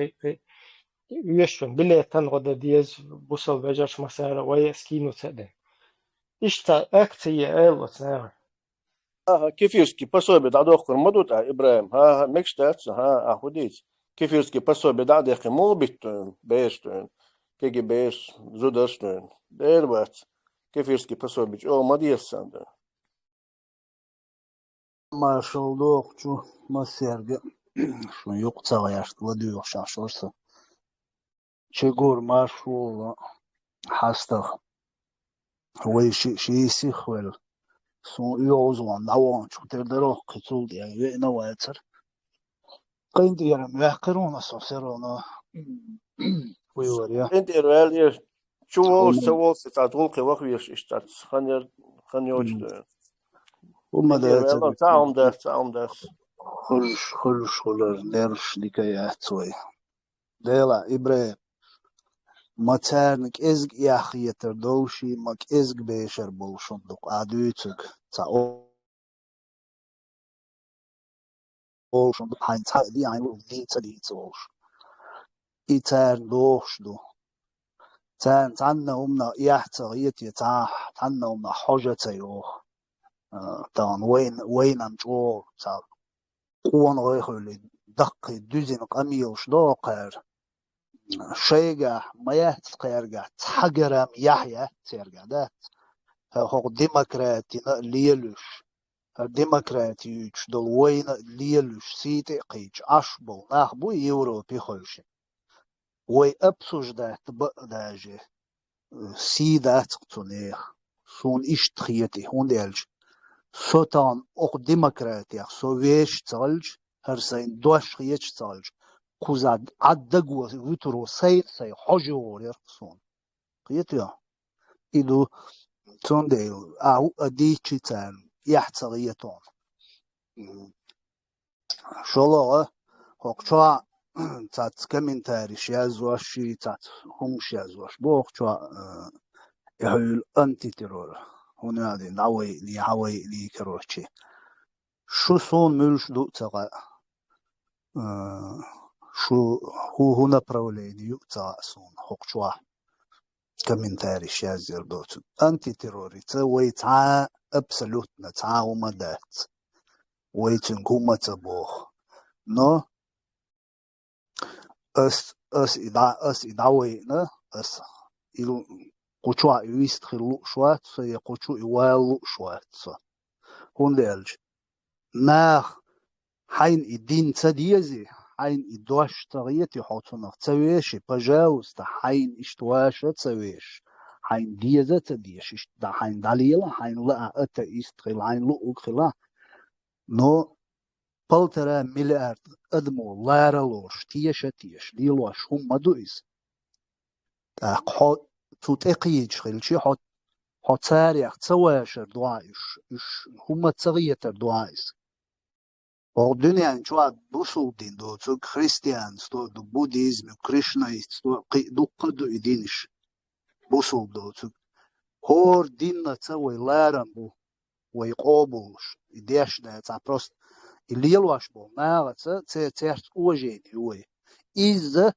Уешен, билетан года диез бусал вежаш масара вая скину цеден. Ишта акция элвас нэр. كيفيرسكي пособие дадохкор мадут Ибраим мекштац ахудиц كيفيرسكي пособие дадехи мобит бестен КГБ зудастен дербат كيفيرسكي пособие о мадиесан да Marshall dokçu maserge şu yok çağaştıla diyor şaşırsa Чегор Marshall hasta هو شيء سيخوال سون يوزوان دعوان شو تردرو قتول دي وينا واتر قين ديرم يحقرون أسوسيرونا ويوريا انت الريال شو سووا ستاتول كواخيش اشتات خنيوش وما انت ده الريال تعم ده خلش نرش ديكايات سوي ديلا إبراهيم ما تارنك إزق ياخي يتردوشي ماك إزق بيشر بولشندق عدويتك تا بولشندق حين تا دي عين ديتا ديتوش إتارن دوش دو تعنا أمنا يحتغيتي تعنا أمنا حاجة يوخ تان وين أمجور تا قوان غيخولي دقي دوزين قميوش دوقر شيغا ما يحتقيرغا تحقرم يحيى تيرغا ده هو ديمقراطي ليلوش ديمقراطي يوش دول وين ليلوش سيتي قيج أشبل نخبو يوروبي خلشي وي أبسوش ده تبقداجي سيدا تقتنيخ سون إشتخيتي هون ديالج سوتان أق ديمقراطيا سوفيش تالج هرسين دوش خيش تالج كوزاد عدقوا ويترو سي حجور يرقصون قيتيا إدو تون ديل أو أديتشي تان يحتغيتون شلوغة هوقشوا تات كمنتاريش يازواشي تات همش يازواش بوقشوا يهول أنتي تيرور هنا دي نعوي لي كروتشي شو صون ملش دو تغا شو هو هنا براولين يقطع صون هوقشوا كمنتاريش يازير دوت أنتي تيروري تاوي تا أبسلوتنا تا ومدات ويتن كوما تبوخ نو أس إدعوينا أس إلو قوشوا يويست خلو شوات سي قوشوا يوالو شوات هون ديالج ناخ حين الدين تديزي حين إدواش تغيتي حوتنا تسويش بجاوز حين إشتواش تسويش حين ديزة تديش دا حين دليلا حين لا أتا إستخل حين لؤ خلا نو بلترا مليارد أدمو لارلوش تيش ليلوش هم مدويز حو تتقيج خلشي حو تاريخ تسواشر دوايش هم تسغيتر دوايز والدنيا ان شوات بوسو دين دو تو كريستيانز دو بوديزم كريشنايست دو قدو يدينش بوسو دو تو هور ديننا تسوي لارم بو ويقوبوش يديش ده تا بروست اللي يلواش بو ناغا تيرت اوجيني وي إذا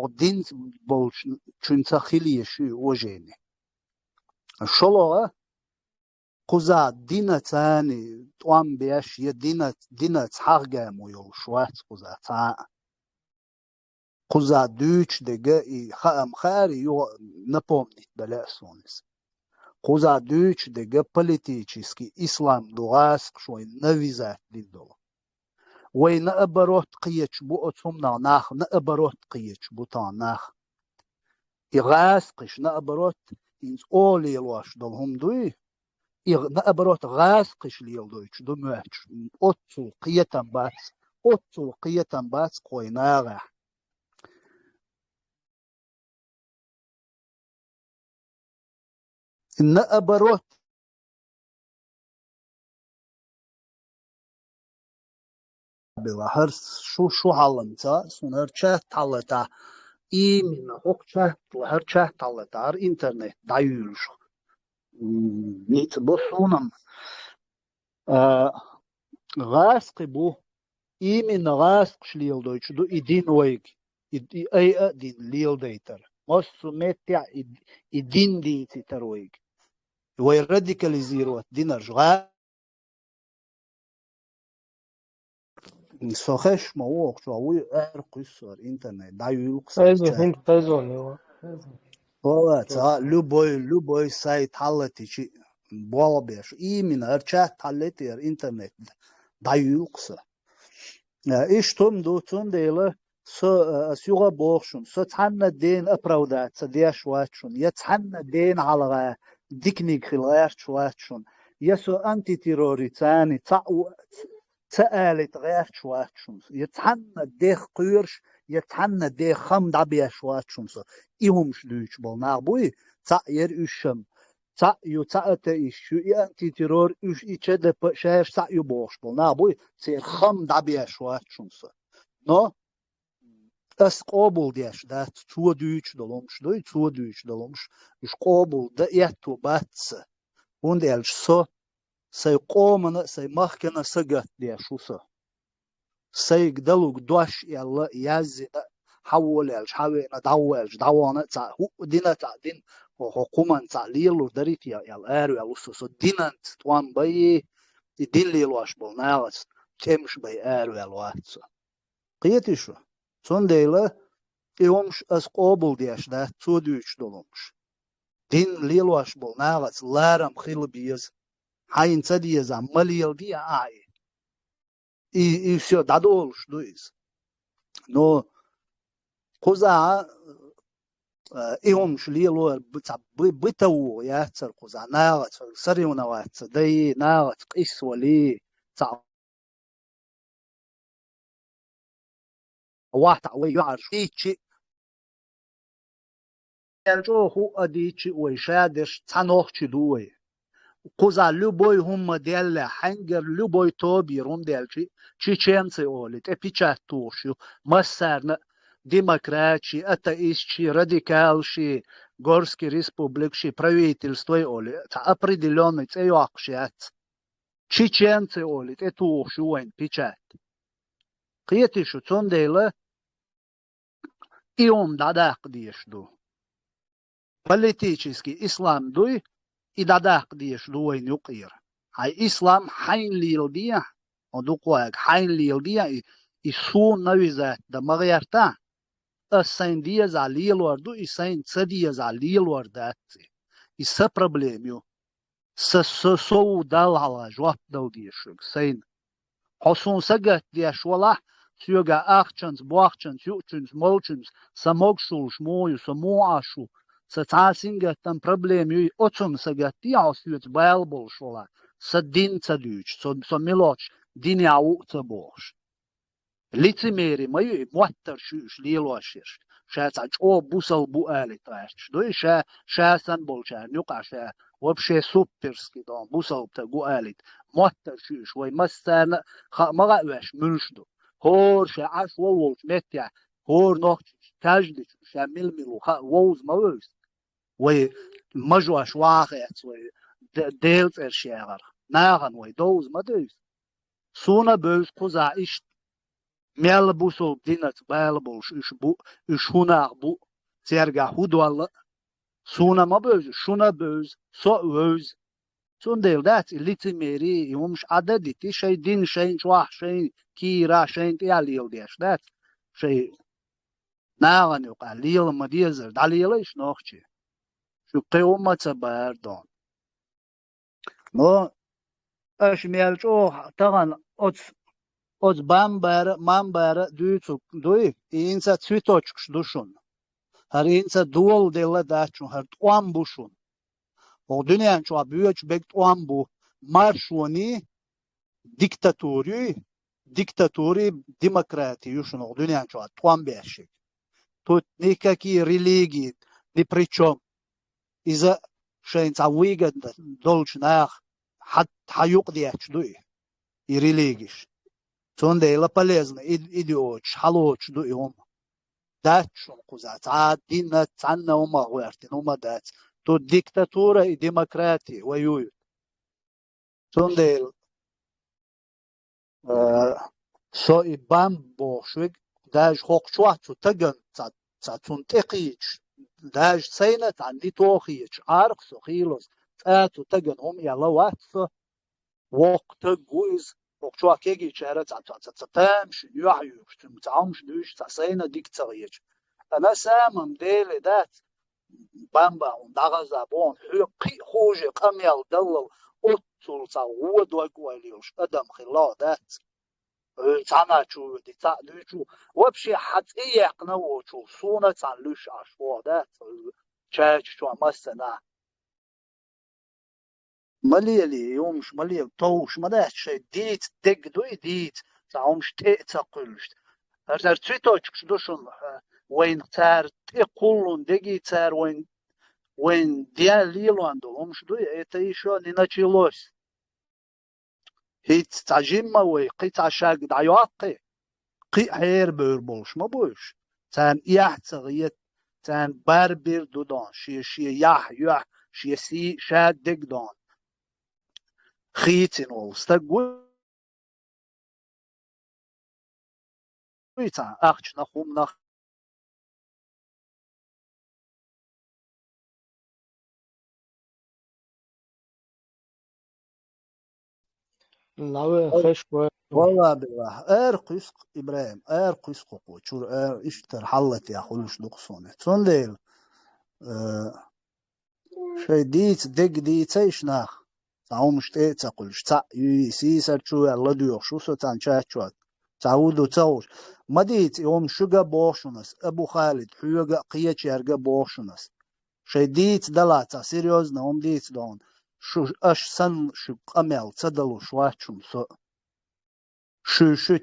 دين بولش چونتا خيلي شو اوجيني شلوغا قوزا دينا تاني توام بيش دينا تحرقا مويو شوات قوزا تا قوزا دوش دقا خام خاري يو نبومني بلا سونس قوزا دوش دقا политический إسلام دوغاسق شوي نويزات دين دو وي نأبروت قيش بو أتومنا ناخ نأبروت قيش بو تاناخ إغاسقش نأبروت إنز أولي الواش دولهم دوي نأبروت غاسقش ليل دويش دو مهج أتو قيتن باس قويناغا نأبروت بلا هرس شو حالمتا سونر چات حالتا إيمين هوك چات لهر چات حالتا هر إنترنت دايولش نيت بوسونم غاسق بو إيمين غاسق شليل دويش دو إدين ويك أي دين ليل ديتر مصر متع إدين ديتي ترويك ويراديكاليزيروات دينرج سخش موق شوي قصر إنترنت دايولكس فايزو هند فايزوني والله تا لو بوي سايت حالتي شي بولا بيش إيمين أرشات حالتي إنترنت دايولكس إيش توم دو تون ديلا سيغا بوخشون تحنا دين أبراودات دياش واتشون يتحنا دين على ديكنيك الغير شواتشون يسو أنتي تيروري تاني تقالت غير شواتشمس يتحنى ديخ قيرش يتحنى ديخ خم دبيا شواتشمس إيهمش دوش بولنا بوي تأير إشم تأيو تأتي إشو أنتي تيرور إش إيشد بشاش تأيو بوش بولنا بوي تير خم دبيا شواتشمس نو أس قابل ديش ده تو دوش دلومش دوي تو دوش دلومش إش قابل ده يتو باتس هوند إلش سو سي قومنا سي مخكنا سجت ديشوسا سي قدلوك دوش يلا يزي حول إلش حوينا داوالش داوانا تا هو دينا تا دين وحكومة تا ليلو دريت يلا إيرو يلا سوسو دينانت توان بي دين ليلو أشبال ناغس تمش بي إيرو يلا واتسا قيتي شو سون ديلا يومش أس قابل ديش ده تو دوش دولومش دين ليلو أشبال ناغس لارم خيل بيز حين تدي زم مليل دي آي إي سو دادولش دويز نو قزا إيهم شليلو بتو يا تر قزا ناغت سريونا وات دي ناغت قيس ولي تع واحد وي يعرف إيشي الجو هو أديشي ويشادش تنوخش دوي قزا لبوي هم ديال حنجر لبوي توبي رون ديالشي تشينسي اوليت ابيتشاتوشيو مسارنا ديمقراطشي атеистши радикалши горский республикши правительство оли та определенный цеюакшиат чеченцы олит этуши уэн печат қиетишу цондейла иом дадак диешду политический ислам дуй и дадак диеш дуэн юқир хай ислам хайн лилдия одукуаг хайн лилдия и сун навизат да магярта Sem dias ali lordo e sem dias ali lordate e se problemio se sou dal hala joap dal dieshug sem hosun sagat dieshwala suga achchans boachchans yuchns molchns samogshul shmoyu samoashu se tasinga tam problemio otum sagat diasuts balbol shola se din tsaduch so miloch diniau tsabosh лицемерие мое муаттер шуш лилошиш шаца о бусал буали таш до шасан болча нюкаша вообще суперский дом бусал та гуалит муаттер шуш вой массан мага ваш муншду хор ша аш волш метя хор нохч каждый ша милмилу воз мавус вой мажуаш واقعت وي ديلت ارشيغر ناغن وي دوز مدوز سونا بوز قزا ish ميال بوسو دينت بالبوش إش هنا بو ترجع هدوال سونا ما بوز شونا بوز سو بوز سون ديل دات الليتميري يومش عددي تي شي دين شي شواح شي كيرا شي تياليل ديش دات شي ناغن يقع ليل ما ديزر داليل إيش نوخشي شو قيومة باردون نو أش ميال جو تغن Od bambara düçük duy insa цветочкш duşun. Har insa duol della daçun har tuam buşun. O dünyan şu büyük bek tuam bu marşoni diktaturi demokrati yuşun o dünyan şu tuam beşik. Тут никакие религии ни при чем. Из-за шейнца выгодно должна хаюк дуй и религиш. Сондейла полезно идиоч халоч до иом дачун кузат дина цанна ума вертин ума дат то диктатура и демократия воюют сондейл со и бамбошвиг даж хокчуату таган цун текич даж цейнат анди тохич арх сохилос цату таган ум яла ватсо وقت گویز وقتها کیگی چهره تامش یعیوش تامش دوش تساینا دیکتریج انا سامم دیل دات بامبا اون داغ زبون حقی خوش قمیل دلل اتول تا ود وگویلیوش ادم خلا دات تانا چو دی تا دوچو وبشي حتى يقنو چو سونه تلوش اشوا دات چاچ چو مسنا مليلي يومش مليل طوش مدات شيء ديت دق دوي ديت تعومش تقلش هر تريتوش دوشون وين تار تقولون دقي تار وين ديال ليلو عندهم مش دوي ايتايشو نيناتشيلوس هيت تعجيم ما وي قيت عشاق دعيوقي قي حير بيربولش ما بوش تان يح تغيت تان باربير دودان شي يح شي سي شاد دق دون خيتين استقوي تان اخش نخوم نخ لاوي خش والله بالله قسق ابراهيم قسق شو اشتر حلت يا خلوش نقصونه تون ديل شي ديت دق ديتيش ناخ تعوم شتي تقولش تاع يسيسر شو يلا ديوخ شو ستان شات تعودوا توش ما ديت يوم شقا بوشنس ابو خالد حيوغا قيا يرقا بوشنس شي ديت دلاتا سيريوز نوم ديت دون شو اش سن شو قمل تدلو شواتشم سو شو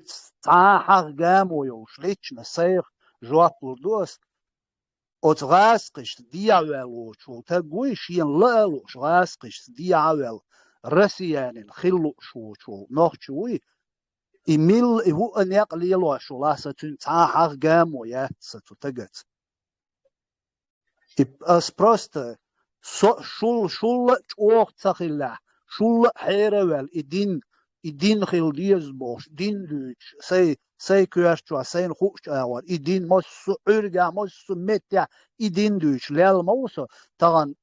تاع حق قامو يوش ليش نسير جواب بردوس غاسقش ديعوالو شو تقويش ينلالوش غاسقش ديعوال رسيان خلو شو نوخشوي إيميل هو أن يقلي له شو لا ستون تاحق قامو يا ستو تقت أس بروست شول أوق تخيلا شول حيروال إدين خيل ديز بوش دين دوش سي كوارشوا سين خوش أول إدين مس عرجا مس متى إدين دوش لال موسى طبعا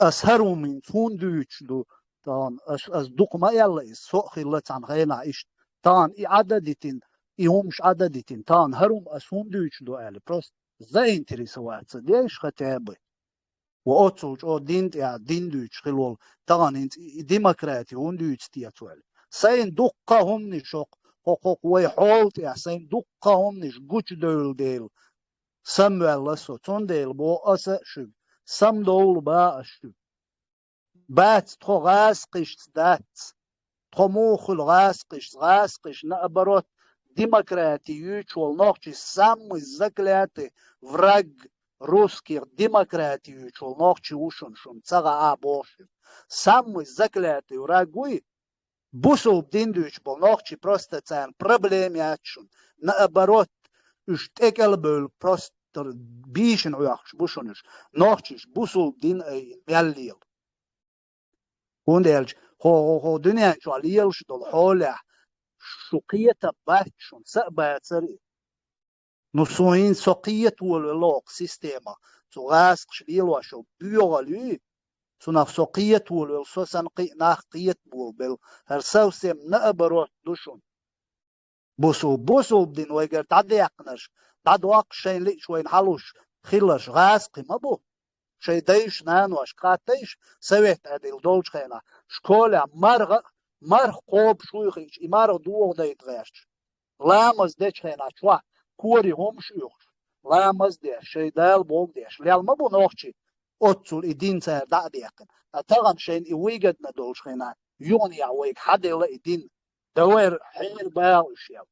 أسهروا من فون دوش دو طبعا أس دوق ما يلا سوق خيلت عن غينا إيش طبعا عددتين يومش عددتين طبعا هروم أسون دوش دو ألي بروست زي انتريسوات ديش ختابي وأوتوج أو دين دوش خلول طبعا انت ديمقراطي هون دوش تياتوال سين دقهم نشوق حقوق ويحولت يا سين دقهم نش جوش ديل سموال لسو تون ديل بو أسا شو سم دول با أشو بات تخو غاسقش دات تخو موخل غاسقش نأبروت ديمقراطي يوچول نوخشي سم زكلاتي враг русских демократий يوچول نوخشي وشون شون تسغا آبوشن سم زكلاتي врагуй بوسو بدين دوش بول نوخشي просто цан проблем ячун наоборот اشتكل بول просто بيشن عياخش بوشونش نوخشيش بوسو بدين مياليل هونديلج هو دنيا شو عليلش دول حوله شقية باتشون سأبات سري نصوين سقية واللوق سيستيما سو غاسق شليل وشو بيوغلي سو ناف سقية والسو سنقي ناخ قية بول بل هرساو سيم نأبروت دوشون بوسو بدين ويقر تعدي يقنش تعد واق شين ليش وين حلوش خلش غاسقي ما بو شي ديش نانوش قاتيش سويت عديل دولش خينا شكولا مرغ قوب شويخيش إمارغ دوغ ديت غيرش لامز ديش خينا شوا كوري هم شويخش لامز ديش شي دال بوغ ديش ليال ما بو نوخشي أتسول إدين سير دا ديقن أتغن شين إويقد ندولش خينا يوني عويق حد إلا إدين دوير حير باوش يو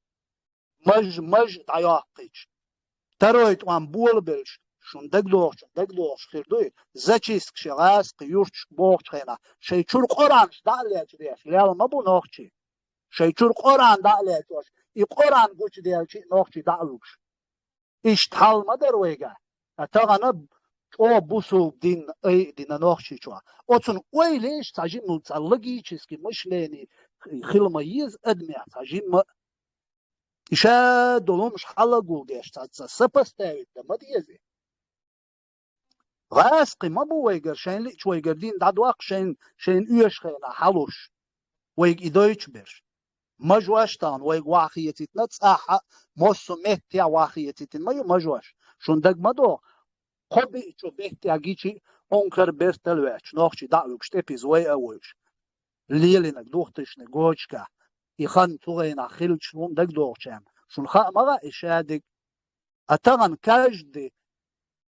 مج دعياقيش ترويت وان بول بلش شون دقدوش خير دوي زچيسك شغاس قيورش بوغش خينا شي چور قرانش دعليش ديش ليال ما بو نوخشي شي چور قران دعليش اي قران گوش ديش نوخشي دعلوش ايش تحال ما درويگا اتغنب او بوسو دين اي دين نوخشي چوا اوتون اوي ليش تاجي ملتلقي چيسكي مشليني خلميز ادمي تاجي إشا دولومش حلقو ديش تاتسا سبستاويت ما ديزي غاسقي ما بو ويقر شين ليش ويقر دين دادواق شين ايش خينا حلوش ويق إدويش برش مجواشتان ويق واخيتي تنتصاحا موسو مهتيا واخيتي تن مجواش شون دق مدو قبي چو بهتيا جيشي اونكر برتلوش نوخشي دعوكش تبيز وي اوش ليلينك دوختشني گوشكا يخان توغينا خيلش نون دق دوغشام شون خا مغا إشادك أتغن كاجدي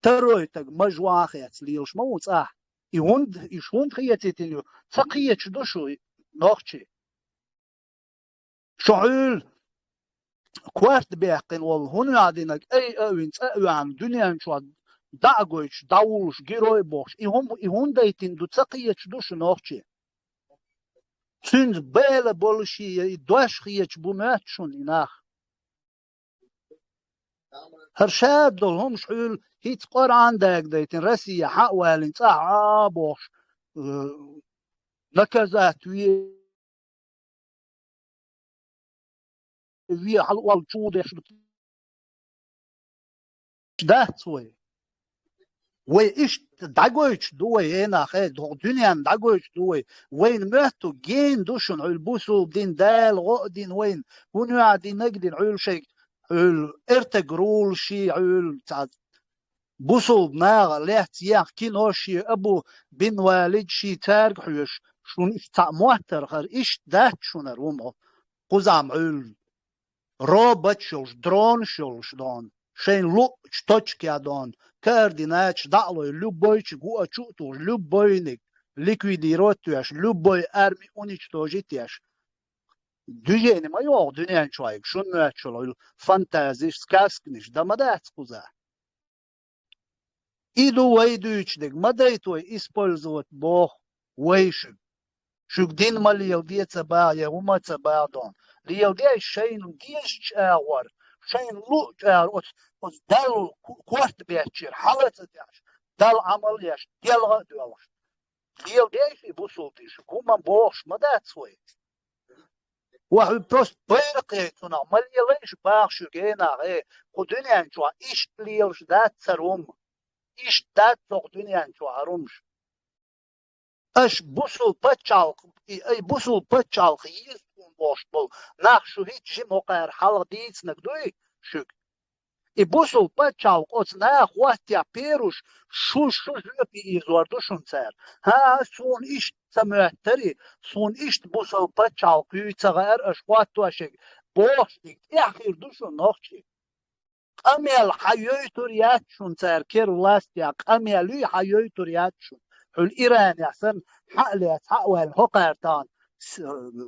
ترويتك مجواخيت ليلش موت يشوند خيتين تقية دوشو نوخشي شعول كوارت بيحقن والهن عادينك أي أوينس أوان دنيا شو دعوش داولش جيروي بوش إهم دايتين دو تقية دوشو نوخشي تنز بيلا بولشي دوش خيتش بومات شون إناخ هرشاد دول هم شعول هيت قرآن داك دايتين رسي حق والين صح بوش نكزات وي حلوال شودش دات وي وإيش دعوش دوي هنا خير دنيا دعوش دوي وين مهتو جين دوشن عيل بوسو بدين دال غقدين وين هونو عادين نقدين عيل شيء عيل ارتقرول شي عيل بوسو بناغ ليه تياق كين شي أبو بن والد شي تارق حيوش شون إيش موتر خير إيش دات شونر ومو قزام عيل روبوت شلش درون شلش دون شين لو شتوچ دون كارديناتش دعلو لوبويش جوا شوتو لوبوينك ليكويديروتياش لوبوي ارمي уничтожитяш دجيني ما يوغ دنيا شويك شنو اتشلو فانتازيش سكاسكنيش دا مدات قزا إيدو ويدوش دك مدايتوي использовать بوخ ويشك شوك دين مالي يلدي تبايا وما تبايا دون ليلدي شين ديش اور شين لو اوز دال كورت بيتشير حالة ديش دال عمل يش ديلغا دوش ليلدي بوسولتيش كوما بوش مدات سوي وحو بروست بيرقيتنا مالي ليش باخشو جينا غي خدوني انشوا ايش ليلش دات سروم ايش دات تقدوني انشوا هرومش اش بوسول بچالق اي بوسول بچالق يسون boş bol naxšu hiç moqar halq dic nagdui şük i bosol paçalq ots na xwatya peruş şu zöpi izordu şuncer ha son iş samöhteri son iş bosol paçalq yutsagar aşwattu aşık boş dik ahir duşun noxçi amel hayoyturiyat şuncer ker vlastya ameli hayoyturiyat şun hul İran yasan حقلت حقوال هقرتان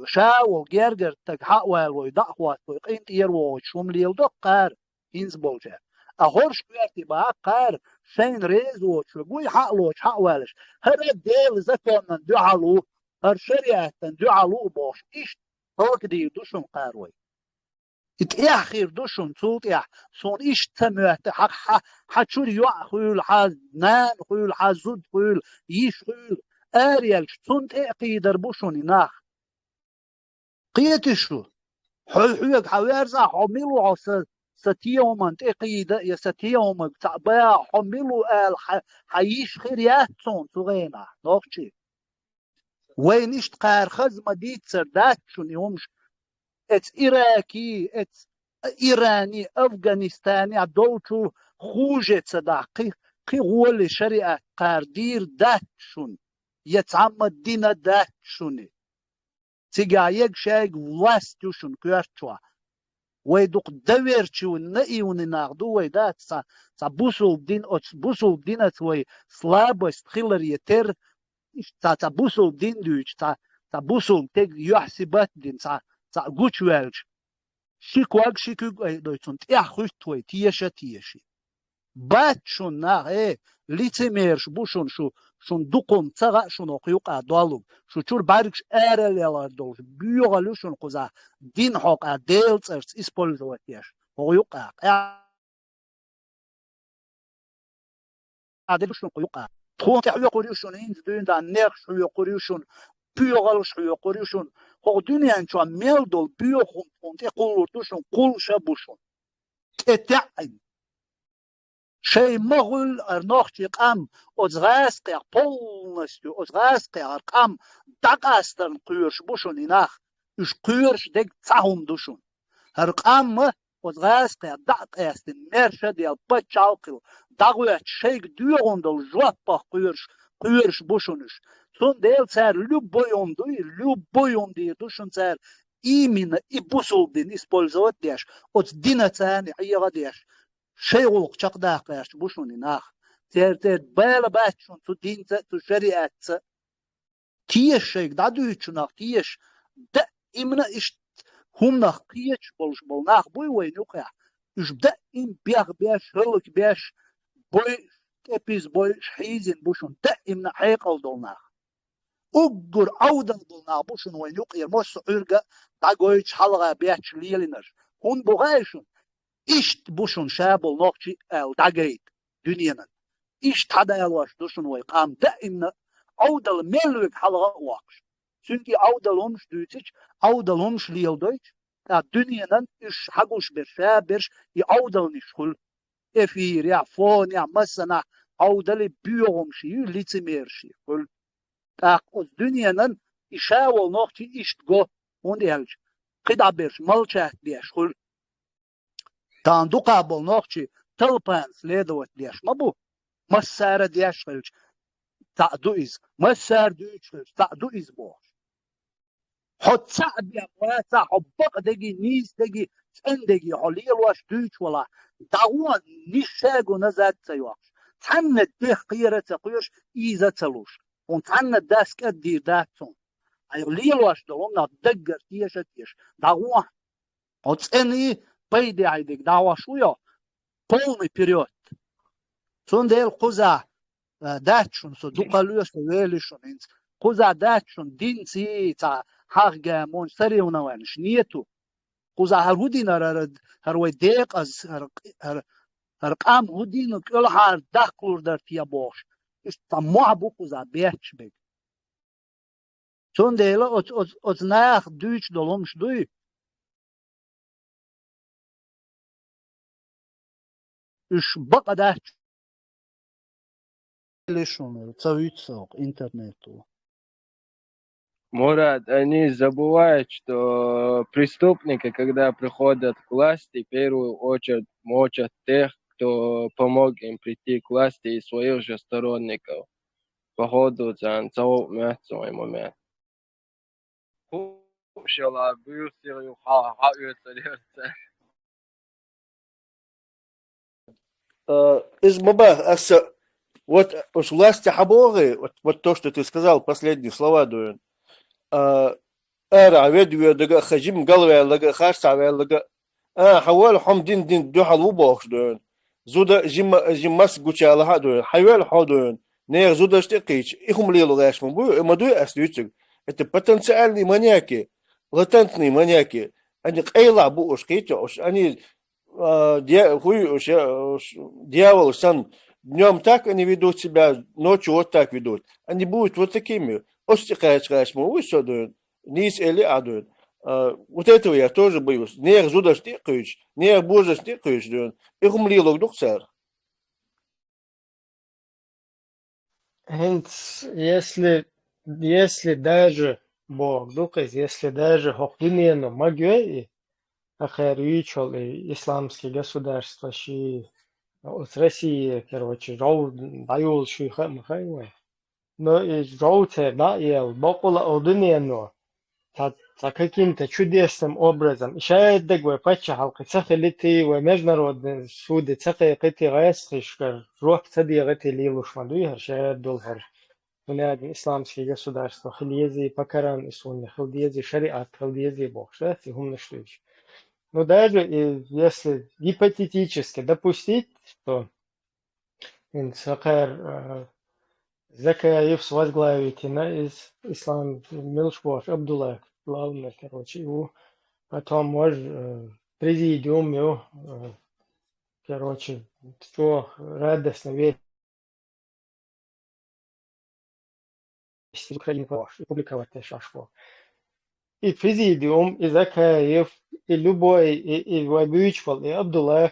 شاول جرجر تك حقوال ويدعوات ويقين تيرو شوم ليل دقار هينز بولجا أهورش بيرتي باقار شين ريزو شوي حقلوش حقوالش هر ديل زكون دعالو هر شريعة دعالو باش إيش هاك دي دوشون قاروي إتأخير دوشون صوت يح صون إيش تموت حتشور يأخذ حاز نان خيل حازود خيل يش خيل أريال صون تأقيدر بوشوني ناخ قيتشو حيوك حوارزا حملو عصا ستيومن تأقيدة يا ستيومن تعبا حملو آل حيش خيريات صون صغينا نوخشي وين إشت قار خزمة ديت سردات شون يومش ات إراكي ات إيراني أفغانستاني عدولتو خوجة صداقي قي غول شريعة قاردير دات شون يتعمد دينا دات شوني تيجايق شايق واستو شون كيرتوا ويدوق دويرتشو نئيون ناغدو ويدات سا بوسو بدين اوتس بوسو بدين اتوي سلابوست خيلر يتر تا بوسو بدين دوش تا بوسو تيج يحسبات دين تا قوش والج شيكواق شيكوق اي دويتون تيحوش توي تيشي بات شون ناغ ايه ليتميرش بوشون شون دوقون تغا شون اوقيوق ادوالو شو تشور باركش ارل يلا دوش بيوغالو شون قوزا دين حوق اديل ترس اسبولزوات ياش اوقيوق اديل شون قيوق تخون تحوي قريوشون هينز دوين دا نيرش حوي قريوشون بيوغالوش حوي قريوشون هو دنيا انشوا ميلدول بيوخون تي قولوشون قول شابوشون تتعين شيء مغل أرنوختي قام أزغاسقي بولنستو أزغاسقي أرقام دقاستن قيرش بوشون إناخ إش قيرش ديك تساهم دوشون أرقام أزغاسقي دقاستن مرشة ديال بچالقل دقويت شيء ديون دول جوابا قيرش بوشونش سون ديل سار لوبويون دي دوشون سار إيمين إبوسول دين إسبولزوات ديش أز دينا تاني حيغا ديش شيء غلق شق داقاش بوشوني ناخ تير بالا باتشون تو دين تو شريعة تيش شيك دادويتشو تيش دا إمنا إش هم تيش بول ناخ بوي وين يقع إش دا إم بيش هلك بيش بوي تبيز بوي حيزن بوشون دا إمنا حيقل دولناخ أجر أودن دولناخ بوشون وين يقع موس عرقة دا قويتش حلقة بيش ليلينر هون بغايشون إشت بوشون شابل نوكشي داقيت دنيانا إشت هذا يلواش دوشون ويقام دائما أودل ملوك حلقة واقش سنتي أودلهمش دوتش أودلهمش ليل دوتش دنيانا إش حقوش برش يأودل نشخل إفير يا فون يا مسنا أودل بيوغمشي ليتميرشي كل أز دنيانا إشاول نوكشي إشت جو وندي هلش قدا برش ملشات بيش خل تاندو قابل نوكشي تلبانس ليدوت ديش مبو مسار ديش خلش تعدو إز مسار ديش خلش تعدو إز بوش حد صعب يا بواسع حبق دقي نيس دقي سن دقي حليل واش ديش ولا دعوان نشاقو نزاد سيواش تحنى ديخ قيرة تقيرش إيزا تلوش ونتحنى داسك الدير داتون أي ليل واش دلونا دقر تيش دعوان وتسأني بيدي عيدك دعوة شوية полный период. Сондел куза датчун со дукалюс велишун инс куза датчун динци та харга мон сариунаванш нету. Куза харудина харвай дек аз харqam hudinu kul har daklur dar tia bosh. Is ta mohbu куза бечбек. Сондел от наах дуч доломш дуй إيش بقى ده ليش он цавицок интернету. Мурат, они забывают, что преступники, когда приходят к власти, в первую очередь мочат тех, кто помог им прийти к власти, и своих же сторонников. Походу, за целый момент. Из Маба, вот уж власти Хаборы, вот то, что ты сказал, последние слова, Дуэн. Ведве дага хажим галве лага хашаве лага حوال حم دين دوحة لوبوخ دون زودا جماس قوتشا لها دون حوال حودون نير زودا اشتقيش إخم ليلو غاش من بو ما دوي أسلوتك أنت بتنسألني منياكي غتنتني منياكي أني قيلا بو أشقيتش أني дьявол сан днем так они ведут себя, ночью вот так ведут. Они будут вот такими. Остикаешь, мы все дуют, низ или адуют. Вот этого я тоже боюсь. Не зуда стикаешь, не божа стикаешь, дуют. Их умлило дух царь. Если даже Бог дух, если даже хохвинену магию охеричал исламские государства, ши от России, короче, жау даюл ши хэмхайвай. Но и жау-те, да, и бокула одунену, та каким-то чудесным образом. Еще дегве пача халки цахелити, в международные суды цахекити гайстришкар, рух цадиети лилуш мадуйхар, ще долхар. Бунядин исламские государства, хилиези покаран и сунни, хилиези шариат, хилиези бог, что и гумнаштующий. Но даже если гипотетически допустить, что Инсакар Закаев возглавить из ислам Милшбош Абдулла, главный, короче, его потом может президиум его, короче, что радостно весть Украины публиковать шашку. И президиум, и Закаев, и любой, и Вайбючвал, и Абдуллах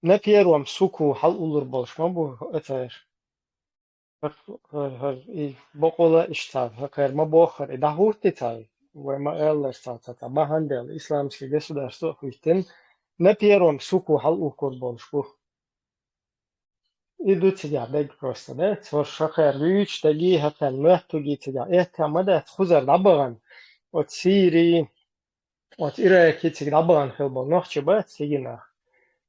на первом суку хал улур болш, мабу это и бокола иштав, хакер мабохар, и дахурти цай, вайма эллар цацата, бахандел, исламский государство, хуйтин на первом суку хал укур болш, идут тебя бег просто, да, свор шахер вич, таги хакер мехтуги тебя, это мада хузар дабаган, от Сирии, от Ирака, тебя дабаган хилбал, нах чебат, сигинах.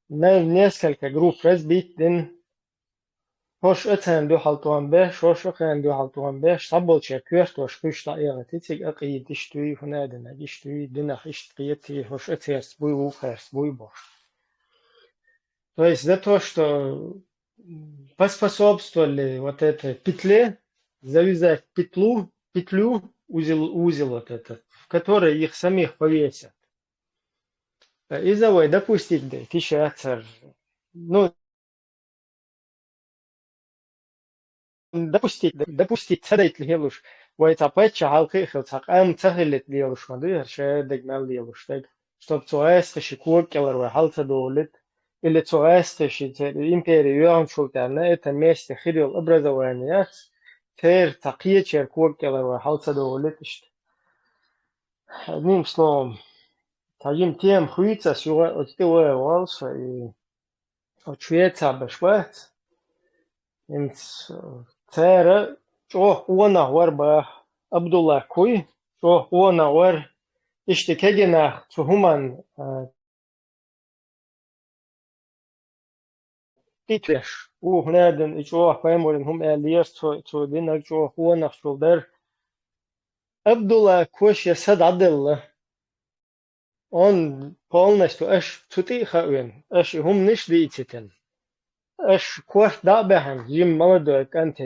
Несколько групп разбит, hoş öten du haltuan beş, hoş öten du haltuan beş, sabol çekiyor, hoş kuşta yaratı, akıyı diştüyü hunedine, diştüyü dinah iştiyeti, hoş öters, buy vukers, buy boş. То есть за то, что поспособствовали вот этой петле, завязать петлю, узел вот этот, в который их самих повесят. И завой допустить, да, тишаться, ну, допустить царить лелуш, ويتابعش حلقي خلصق أم تهلت ليلوش ما دير شادق مال ليلوش تك чтоб zuerst шикур келер و حالت دولت или zuerst империон шултарна это месте خيرил образование تير تقية شركور келер و حالت دولت اشت одним словом таким тем хуица сюга отстевая волса и отшвеца бешвец инс تير شو وانا وربا عبد الله كوي شو وانا ور اشتكينا فهمان تيتش وهنادن شو فهموا هم الياس تو دينا شو وانا شولدر عبد الله كوش يسد عدل он полностью аж тутиха уен аж هم نش ديتتن اش كوش دابهم جيم مولدو كانت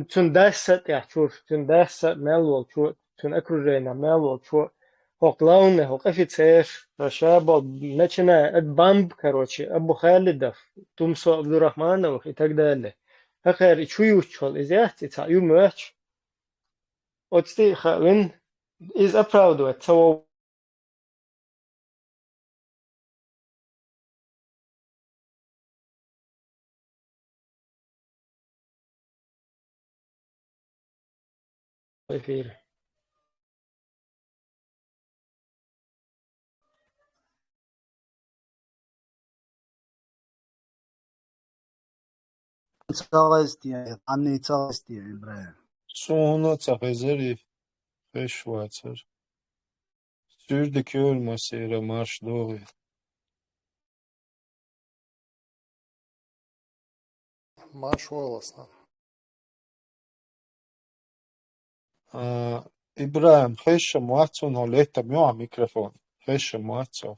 تن داسة يحشور تن داسة مالول شو تن اكروجينا مالول شو هوكلاون هوك офицер شابل начиная от бамб короче Абу Халидов Тумсо Абдурахмановых и так далее хакер чуючол изяхти цаю мөч отсти хавин из оправдывать того эфир. Цагастия, Анни цагастия, Ибраим. Sonra çapezeri beş vaçır. Sürdü kör masera marş doğru. Marš голосно. İbrahim, heşe muatson holeta mio mikrofon. Heşe muatson.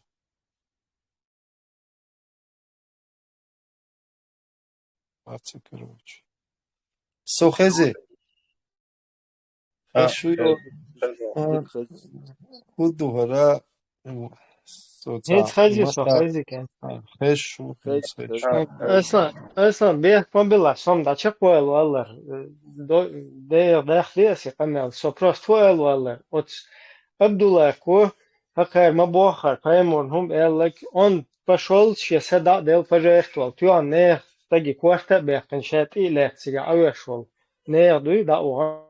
Muatson короче. Sohezi. Heşu Kuduvara Нет, сходи, что Masa ходи, кен. Heşu Aslan bir побила сом да чеквойл валлар. Дехлес камел сопрос твойл валлар. От Абдулла ко хакер мабохар паймон хум эллак он пошел сейчас да дел пожертвовал. Тю не таги кварта бехтен шат и лекция авешвал. Не дуй да он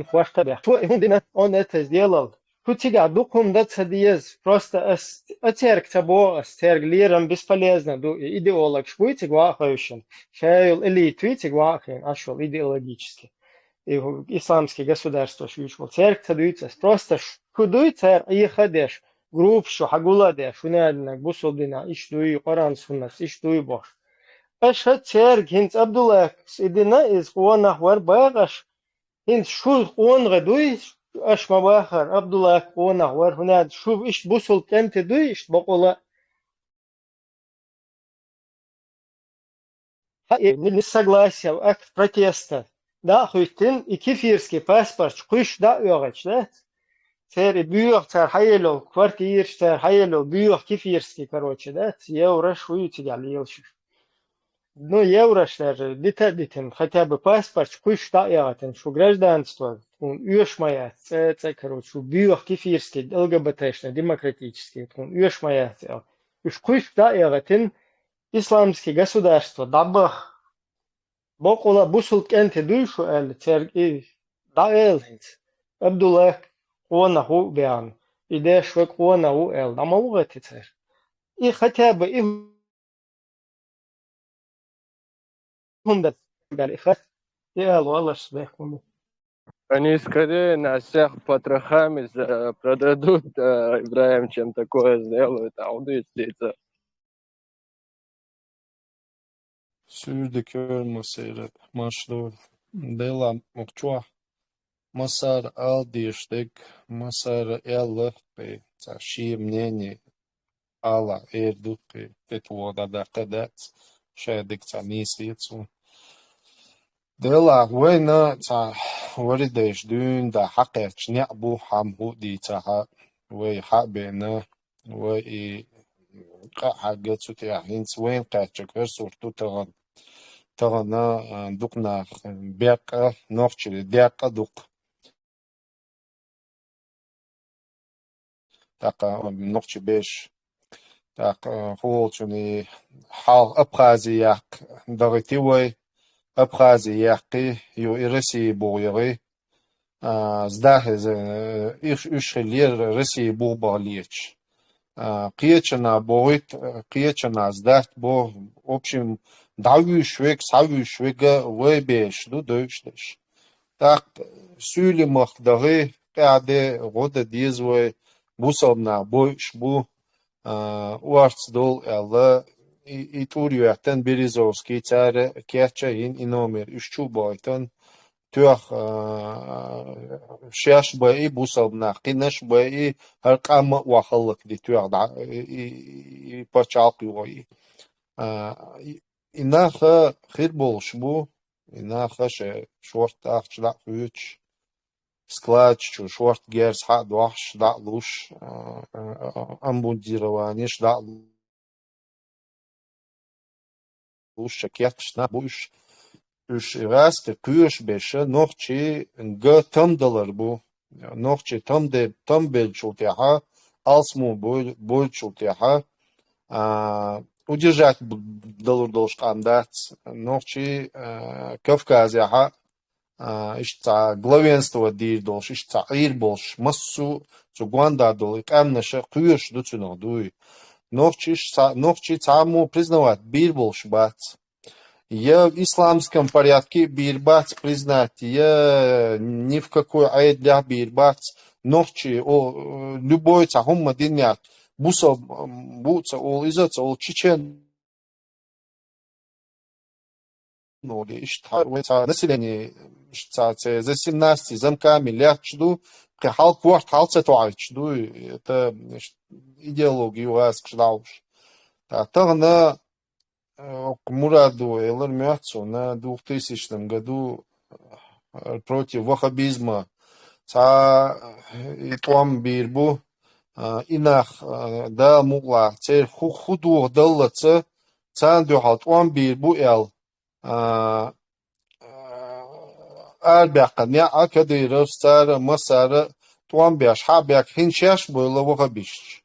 кварта бех. Он это сделал. Кутига духом да цадиез просто отерк табо астерг лирам бесполезно ду идеолог швуйте гвахающин шайл элитвите гвахин ашвал идеологически и исламские государства швучвал церк цадуйте просто кудуй цер и хадеш групп шо хагуладе шунадна бусулдина иштуй Коран суннас иштуй бош аша церк хинц Абдулла идина из хуана хвар багаш хинц шул хуан гадуй اش مباخر عبد الله كونا ور هنا شوف ايش بوصل كانت دوي ايش بقولا не согласия акт протеста да хуйтин и кефирский паспорт куш да öğreç да сер büyük сер hayelo квартир сер hayelo büyük кефирский короче да евро шуйте галил ну евро шер дитем хотя бы паспорт куш да öğretin şu гражданство он уешмая це короче büyük кефирский ЛГБТшный демократический он уешмая уж куш да öğretin исламские государства дабах бокола бусул кенте душу эл церги да элхинс Абдулlah куана ху бян иде шве куана ху эл да малугати цер и хотя бы и хундат дали хат я والله сбехун Они скорее нас всех потрохами продадут, Ибраим, чем такое сделают, а удастся. Sürdü kör masayı maçlı delam mokçua masar al diştik masar elle pe şi мнение ala erdu pe tetvoda da kadat şedik ta nisiyetsu dela wena ta warideş dün da haqqeç ne bu hamhu di ta ve habena ve حاجات يعني وين قاعد surtu تغنا دقنا بيقة نوخش ديقة دق تاق نوخش بيش تاق هو شني حال أبخازياق دغتيوي أبخازياقي يو إرسي بوغيغي زداه إيش خلير رسي بوغباليش قيتشنا بوغيت قيتشنا زداه بو общем давюшвек савюшвега вебеш ду дойштеш так сюлемах дагы каде года дизвой бусобна бойш бу уарц дол элла и турюятен березовский царе кяча ин номер 3 бойтон тюах шяш бай бусобна кинаш бай har qama wahallak di tюах да и пачалки ой إنها خير болш бу إنها شورت أخش لا فيوتش سكلاتش شورت جيرس حق دوحش لا لوش أمبوديروانيش لا لوش شكيتش نا بوش üş rast kuyuş beşe nohçi gö tam dalar bu nohçi tam bel çultiha alsmu boy çultiha удержать должкандат нохчи Кавказяха ишца главенство дир долш ишца ир болш массу цугванда дол камнаша кuyuш дуцуно дуй нохчи цаму признавать бир болш бац я в исламском порядке бир бац признать я ни в какой ает для бир бац нохчи любой цахумма динят Бусов, буца, ол изаца, ол чечен, ну, население, за 17 замками, лячду, прихал кварт, халца туайчду, это идеология у вас кшдауш. Тогда Мураду Элэр Мяцу на 2000 году против ваххабизма, и там бирбу, إنخ دا مغلا تير خودو دلتة تان دو حالت وان بير بو إل أربعة نيا أكدي رفستار مسار توان بيش حابيك هنشاش بو لوغا بيش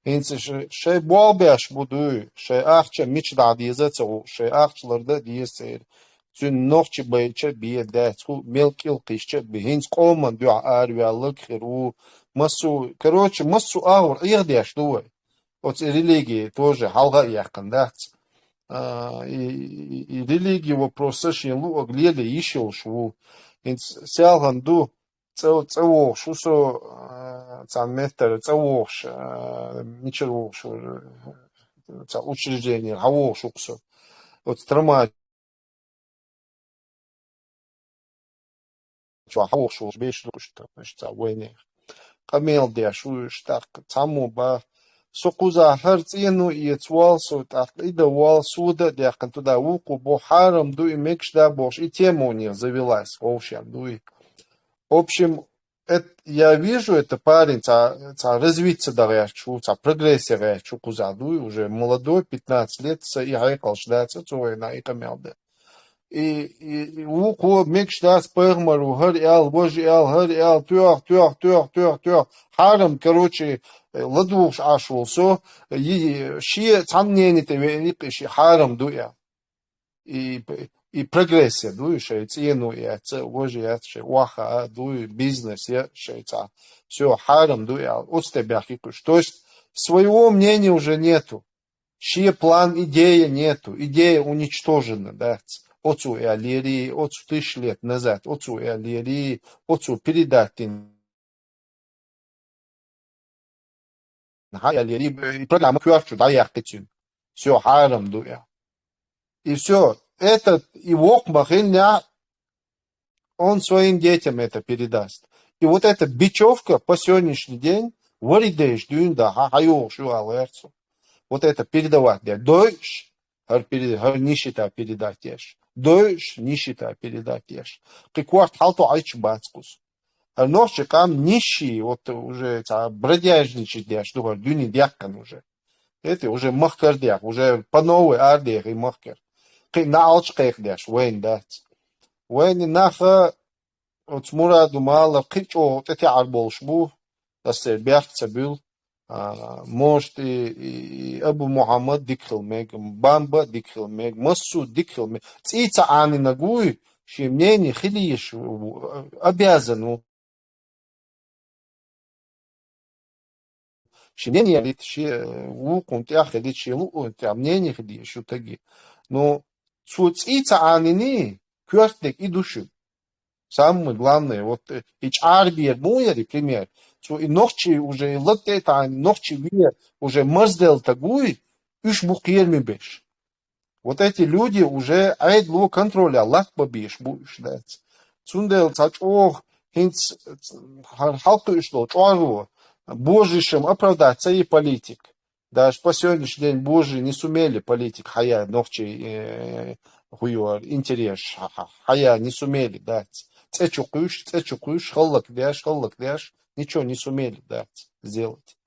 هنس شي بوال بيش بودو شي أخشى ميش دا ديزة شي أخشلرده ديزة Tün nohçi bayıça bir de tu melkil kışça bir hins kolman diyor arviyalık херу массу короче массу аур ихдяш дуй вот религии тоже халга якында и религии вопросы шилу оглели ишил шу инс сялганду цево шусо цаметр цево ничего шу учреждение хаво шуксо вот страма حوش شوش بيش لوشتا مشتا ويني قميل ديا شوش تاق تامو با سقوزا هرتينو يتوالسو تاق إذا والسودا ديا قنتو دا وقو бо حارم дуй мекш да бош и тема у них завелась вообще дуй. В общем, я вижу, это парень, развиться да чу, прогрессия чу куза дуй, уже молодой, 15 лет, и айкал ждаться, цой на и камел да. И вуку мекштас пэрмару хэр ял божи ял хэр ял тюах харам короче ладуш ашулсо и ши цамнените велик ши харам дуя и прогрессия дуй ши цену я ц божи я ши ваха дуй бизнес я ши ца все харам дуя от тебя хикуш то есть своего мнения уже нету ши план идея нету идея уничтожена да Отцу Алири, отцу 1000 лет назад, отцу Алири, отцу передатин. Алири программа кюарчу да яхтетин. Все харам дуя. И все. Это его махиня, он своим детям это передаст. И вот эта бечевка по сегодняшний день, варидеш, дюнда, хаю, шуалерцу. Вот это передавать. Дойш, нищета передать ешь. Дойш, нищета передать ешь. Кикварт халту айч бацкус. Ночи кам нищий, вот уже бродяжничать дяш, думаю, дюни дяккан уже. Это уже махкар дяк, уже по новой ардех и махкар. На алчкех дяш, вейн дать. Вейн наха, вот смура думала, кичо, вот эти арболш бу, дастер бях цабил. Может и Абу Мухаммад дикхил мег, Бамба дикхил мег, Масуд дикхил мег. Цица ани нагуй, что мнение хилиш обязан. Что мнение лит, что вукун тях лит, что лукун тях мнение хилиш, что таги. Но цица ани не, квартик и души. Самое главное, вот и чарбир муяри, пример. И ночи уже латета, ночи вир уже маздел тагуй, уж бухерми беш. Вот эти люди уже айд ло контроля, лак бабиш будешь дать. Цундел цач ох, хинц халку ишло, чуару, божишем оправдать цей политик. Даже по сегодняшний день божи не сумели политик хая ночи хуюар интерес хая не сумели дать. Цечукуш, холлак дяш, ничего не сумели дать, сделать.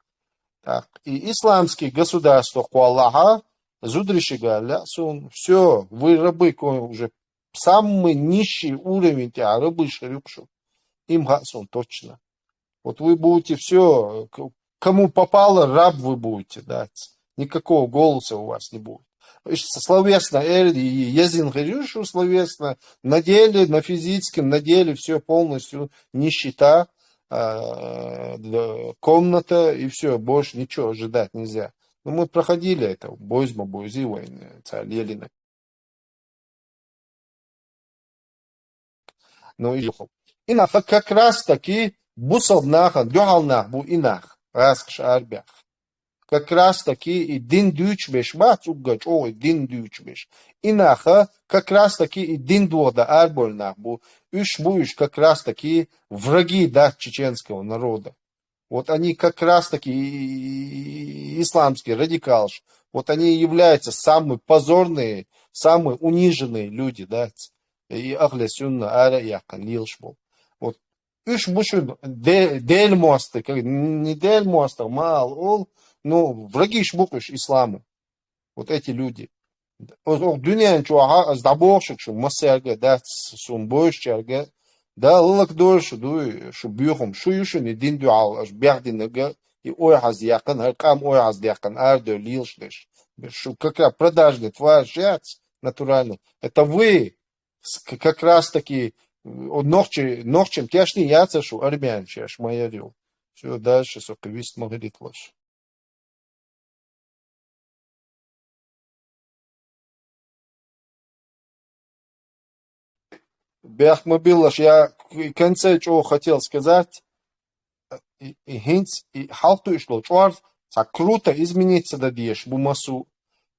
Так, и исламские государства у Аллаха, зудришига, лясун, все, вы рабы, уже самый низший уровень тебя, рабы шарюкшу, им гасун точно. Вот вы будете все, кому попало, раб вы будете дать, никакого голоса у вас не будет. Словесно, язин говорю, словесно, на деле, на физическом, на деле все полностью нищета, комната и все, больше ничего ожидать нельзя. Но мы проходили это, бойзма, бойзи, войны, царь Лелина. Ну и инах как раз таки бусалнахан, дюхалнах, бу инах, раскш арбях. Как раз таки и дин дючбеш, мацугач, ой, дин дючбеш. Инаха, как раз таки и дин двода арбольнах бу, уж как раз таки враги, да, чеченского народа. Вот они как раз таки исламские радикалши, вот они являются самые позорные, самые униженные люди, да, и ахля сюнна ара яхан лилшбол. Вот уж бушун дель моста, не дель моста, мал, ол, ну, враги шбукаш исламу. Вот эти люди. Дуньян чуаха сдабошек, что массерга, да, сумбойшчерга, да, лак дольше, дуй, что бьюхом, что еще не дин дуал, аж бягдинага, и ойхаз якан, харкам ойхаз якан, ардо лилшлеш. Что как раз продажный твой жец, натурально. Это вы, как раз таки, ногчем тяжни яца, что армянче, аж майорил. Все, дальше, соковист могли лошь. Бяхмобилаш, я в конце чего хотел сказать, и хинц, и халту и шло, чуар, круто измениться дадешь, бумасу,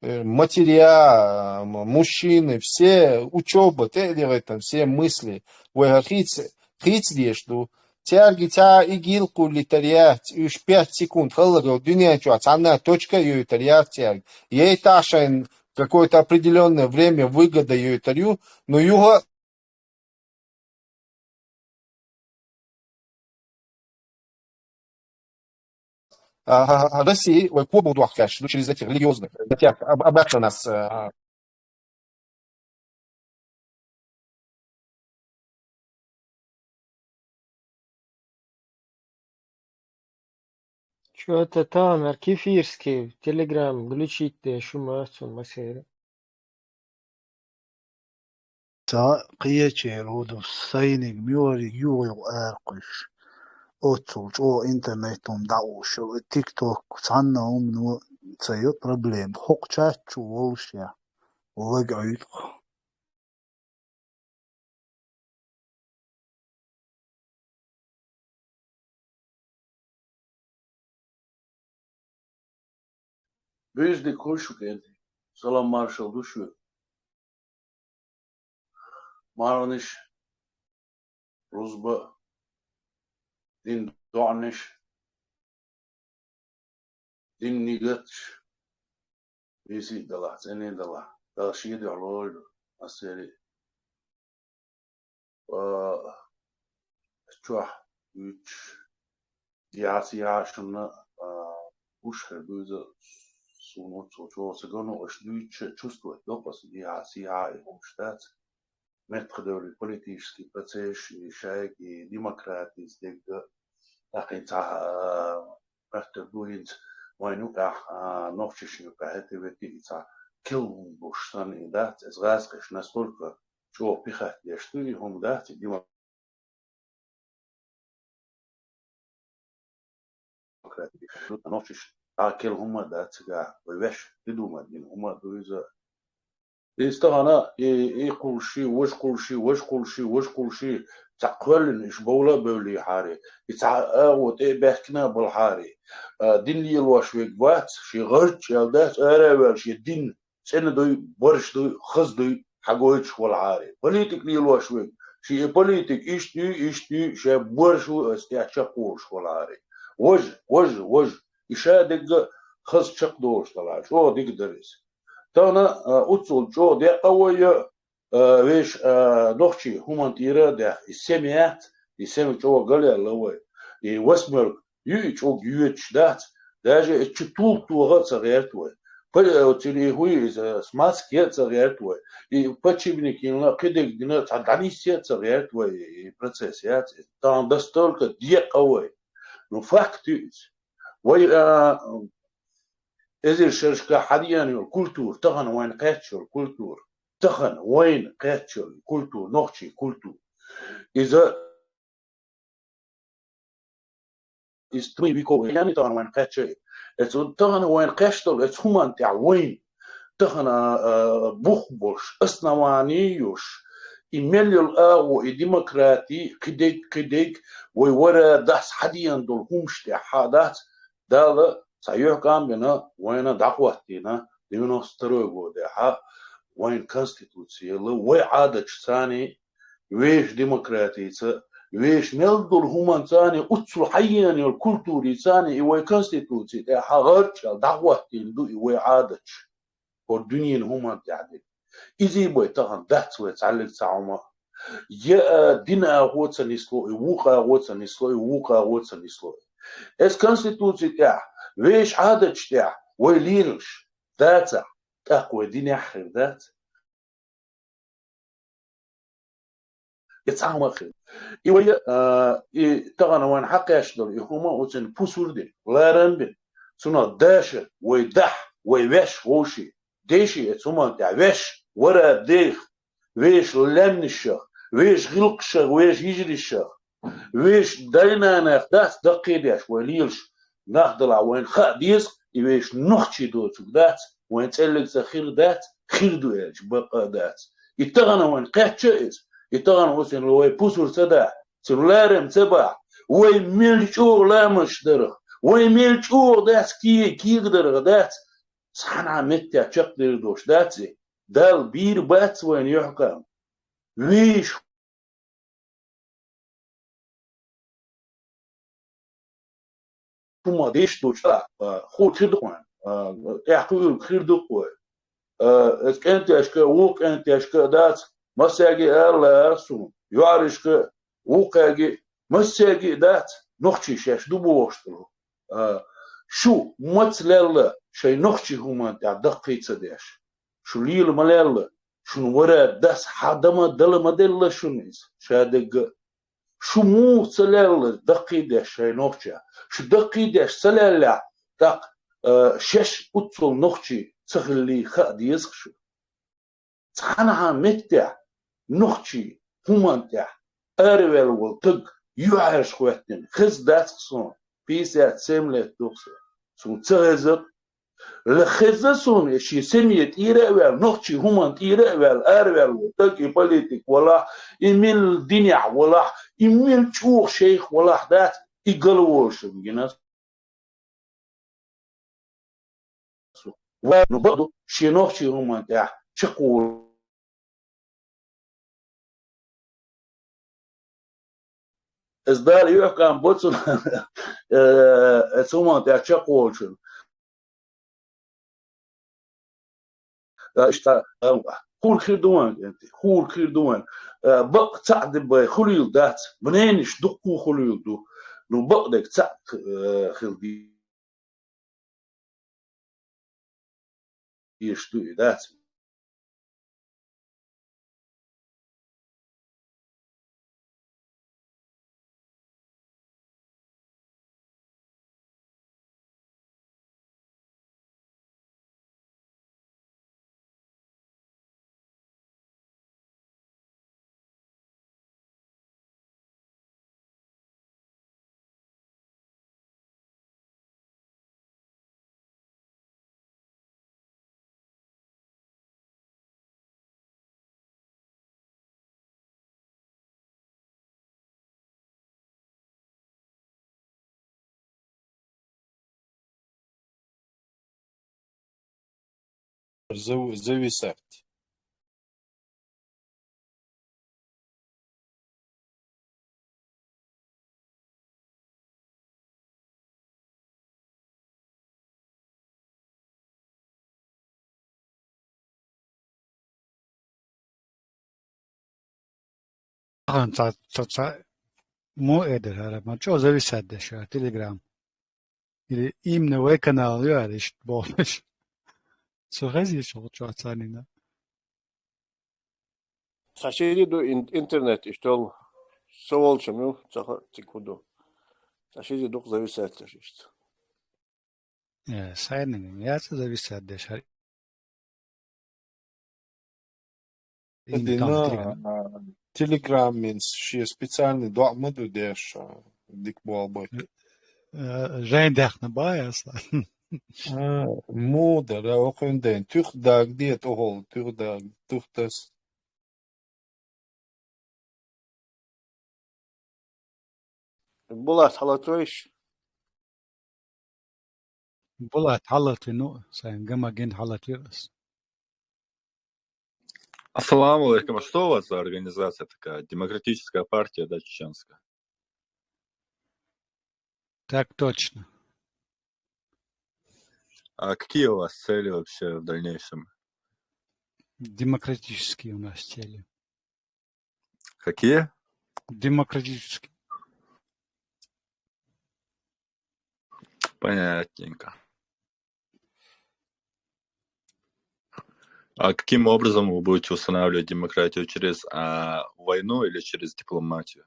материя, мужчины, все учеба, там, все мысли, хиц дешь, тярги тя игилку литариат, уж 5 секунд, халлагал, дюня чуар, цана точка ее итариат тярг, ей ташайн какое-то определенное время выгода ее итарю, но юга России, ой, Кубу дуахкаш, ну, через этих религиозных, обратно нас. شو أنت تامر كيف يرسكي تليجرام glitchit شو ما أصلا مسيرة تا قيتشي رودو ساينيك ميوري يوغيو آرقش أوتسولج أو إنترنتهم دعوش تيك توك تصنعوا منو تسيو بروبليم حق تشاتشو وولشيا ووقعيد Vezi de koşu geldi. Salam marşal düşüyor. مارنش رزبة دين دعنش دين نيجتش بيسي دلع سنين دلع دلشيد علول أسيري شوح يوش ياسي عشنا وش هالبوزة سونو تشو سجنو أش دوتش чувствует допас ياسي عاي ومشتات متقدر политический процесс и шайки демократии стег لكن تاع متقدرين وينو نوفشيشنو كهتبتي تاع كل بوشتان إدات إزغاز كش نستولك شو بيخت يشتري هم دات ديمقراطي نوفشيش كل هم دات جا ويش تدوم الدين هم دويزا استغنا يقول شيء وش كل شيء وش كل شيء وش كل شيء تقبل إيش بولا بولي حاري يتعاود بحكنا بالحاري دين لي الوشويك بات شي غرج يالدات أرابل شي دين سنة دوي برش دوي خز دوي حقويتش والحاري بوليتك لي الوشويك شي بوليتك إيش تي شي برشو استيعشقوش والحاري وج إشادق خز شق دورش طلع شو ديك درس تانا أتصل جو ده قوية ويش نخشي همان تيرا ده السميات جو قليل اللوي يوسمر جو يوتش ده جا اتشطول توغا صغيرتوه تلي هوي سماسكيات صغيرتوه باتشي بنكين لا كده دينا تعدانيسيات صغيرتوه بروسيسيات تان دستور دي قوي نفاكتوت وي إذا شركة حاليا الكولتور تغن وين قاتشو الكولتور تغن وين قاتشو الكولتور نوختي كولتور إذا استوي بيكو يعني تغن وين قاتشو تغن وين قاتشو هما نتاع وين تغن بوخبوش أسنوانيوش إيميليو الأغو ديمقراطي كديك ويورا داس حاليا دول همش تاع حادات دالا سيحكم بنا وين دعوتنا دينو ستروغو ده وين كونستيتوسي وين عادة ثاني ويش ديمقراطية ويش ملدول هما ثاني أتصل حيان الكولتوري ثاني وين كونستيتوسي ده غيرش دعوتين دو وين عادة والدنيا هما تعدل إذا بوي تغن دهت ويتعلق تعوما يا دينا غوتس نسلو ووقا غوتس نسلو اس كونستيتوسي ده ويش عادة تاع ويليرش ذاتا تقوى دين آخر ذات يتعامل آخر إيوه تغنى وين حق يشتغل يهما وتن بوسور دي لا رنبن سنا داشر ويدح ويوش غوشي ديشي يتسمى تاع ويش ورا ديخ ويش لمنشة ويش غلقشة ويش يجريشة ويش داينا ناخدات دقيداش ويليرش ناخدلا وين خاديس يويش نختي دوت ذات وين تسلك زخير ذات خير دويش بقى ذات يتغنى وين قاتشيز يتغنى وين لو بوسور سدا سلارم تبع وين ملشو لا مش درغ وين ملشو ذات كي درغ ذات صحنا متى تشقدر دوش ذات دال بير بات وين يحكم ويش ثم ديش دوش خود خدوان يحكوا خير دوقوي أنت أشكى ووك أنت أشكى دات مساجي الله سون يعرشك ووكاجي مساجي دات نختي شاش دوبوشتلو شو متلل شيء نختي هما تاع دقيقة داش شو ليل ملل شو ورا داس حدما دل مدل شنيز شادق شو مو سلال دقيقة شيء نختي شو دقيقة سلال دق شش أتصل نختي تخلي خد يسخشو تحنها متع نختي هما نتاع أروال والتق يعرش خواتن خز دات صون بيسات سملة دوخسة سون تغزق لخزسون شي سمية إيرأوال نختي هما إيرأوال أروال والتق يبوليتك ولا إميل الدنيا ولا إميل تشوخ شيخ ولا دات يقلوش بجناس ونبضو شي نختي هما نتاع شقول сдали юкам боцун суман те чаколчун اشتا خول خير دوان انت خول خير دوان بق تعد بخليل دات منينش دقو خليل دو لو بقدك تعد خيل دي يشتو دات Зависать. Mu eder, ma čo zavisat deša, Telegram. Или именно в канал, ja, ist bolnisch. So rezi schon Chanina. Сашиди до интернет и что совол чему цаха тикуду. Сашиди до зависает что. Ja, seinen, ja, zavisat deša. Дина Telegram means ще специальный доамаду деш дик болбой. Жайдах на баяса. Moeder, ook een ding. Terugdag dit al, terugdag, terugtas. Булат халатвиш. Булат халатвину, сайн гамаген халатвирас. Ассаламу алейкум. А что у вас за организация такая? Демократическая партия, да, чеченская? Так точно. А какие у вас цели вообще в дальнейшем? Демократические у нас цели. Какие? Демократические. Понятненько. А каким образом вы будете устанавливать демократию? Через войну или через дипломатию?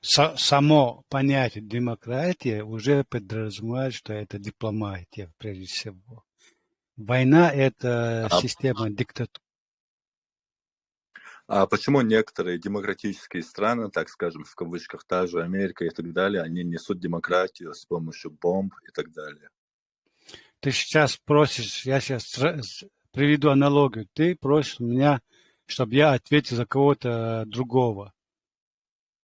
Само понятие демократия уже подразумевает, что это дипломатия, прежде всего. Война – это система диктатуры. А почему некоторые демократические страны, так скажем, в кавычках, та же Америка и так далее, они несут демократию с помощью бомб и так далее? Ты сейчас просишь, я сейчас приведу аналогию, ты просишь меня, чтобы я ответил за кого-то другого.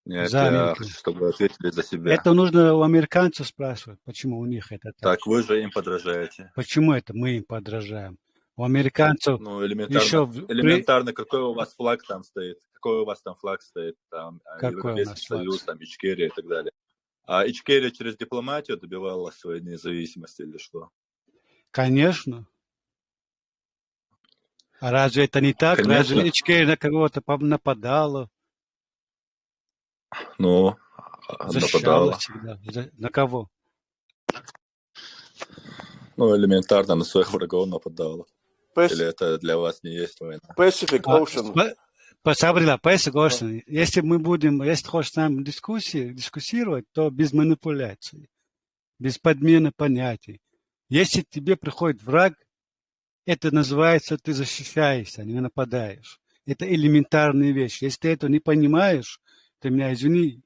Нет, я хочу, чтобы вы ответили за себя. Это нужно у американцев спрашивать, почему у них это так. Так, вы же им подражаете. Почему это мы им подражаем? У американцев элементарно, какой у вас флаг там стоит, какой у вас там флаг стоит, там Европейский Союз, там Ичкерия и так далее. А Ичкерия через дипломатию добивалась своей независимости или что? Конечно. А разве это не так? Конечно. Разве Ичкерия на кого-то нападала? Ну, защищала нападала. всегда. На кого? Ну, элементарно на своих врагов нападала. Или это для вас не есть война? Pacific Ocean. Pacific Ocean. Если ты хочешь с нами дискуссировать, то без манипуляций, без подмены понятий. Если тебе приходит враг, это называется, ты защищаешься, не нападаешь. Это элементарная вещь. Если ты это не понимаешь, ты меня извини,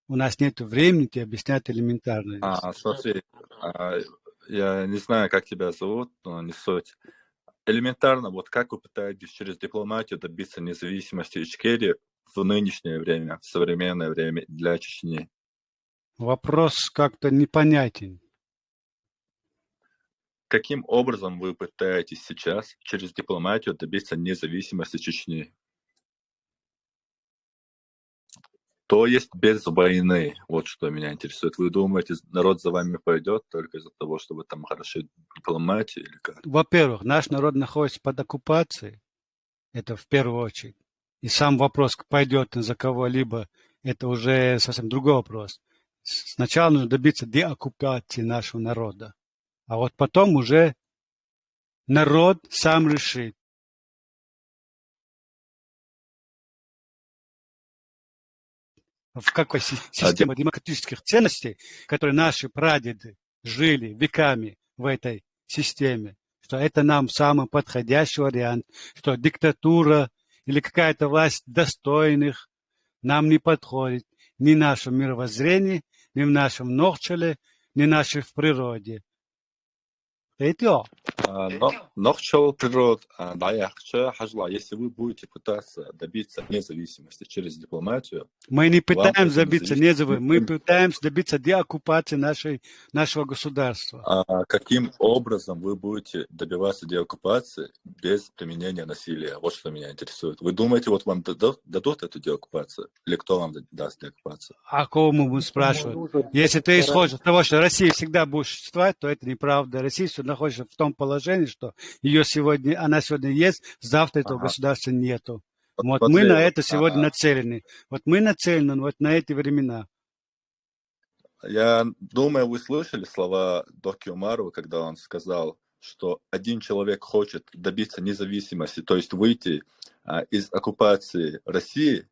у нас нет времени тебе объяснять элементарные вещи. Смотри, я не знаю, как тебя зовут, но не суть. Элементарно, вот как вы пытаетесь через дипломатию добиться независимости Ичкерии в нынешнее время, в современное время для Чечни? Вопрос как-то непонятен. Каким образом вы пытаетесь сейчас через дипломатию добиться независимости Чечни? То есть без войны. Вот что меня интересует. Вы думаете, народ за вами пойдет только из-за того, что вы там хороши дипломатии или как? Во-первых, наш народ находится под оккупацией. Это в первую очередь. И сам вопрос, пойдет за кого-либо, это уже совсем другой вопрос. Сначала нужно добиться деоккупации нашего народа. А вот потом уже народ сам решит. В какой системе демократических ценностей, которые наши прадеды жили веками в этой системе, что это нам самый подходящий вариант, что диктатура или какая-то власть достойных нам не подходит ни в нашем мировоззрении, ни в нашем нохчеле, ни в нашей в природе. Это Нохчел природ, если вы будете пытаться добиться независимости через дипломатию, мы не пытаемся добиться независимости, мы пытаемся добиться деоккупации нашего государства. А каким образом вы будете добиваться деоккупации без применения насилия? Вот что меня интересует. Вы думаете, вот вам дадут эту деоккупацию? Или кто вам даст деоккупацию? А кому мы спрашиваем? Если ты исходишь от того, что Россия всегда будет существовать, то это неправда. Россия находится в том положении, что она сегодня есть, завтра этого государства нету. Вот мы на это сегодня нацелены. Вот мы нацелены вот на эти времена. Я думаю, вы слышали слова Доки Умарова, когда он сказал, что один человек хочет добиться независимости, то есть выйти из оккупации России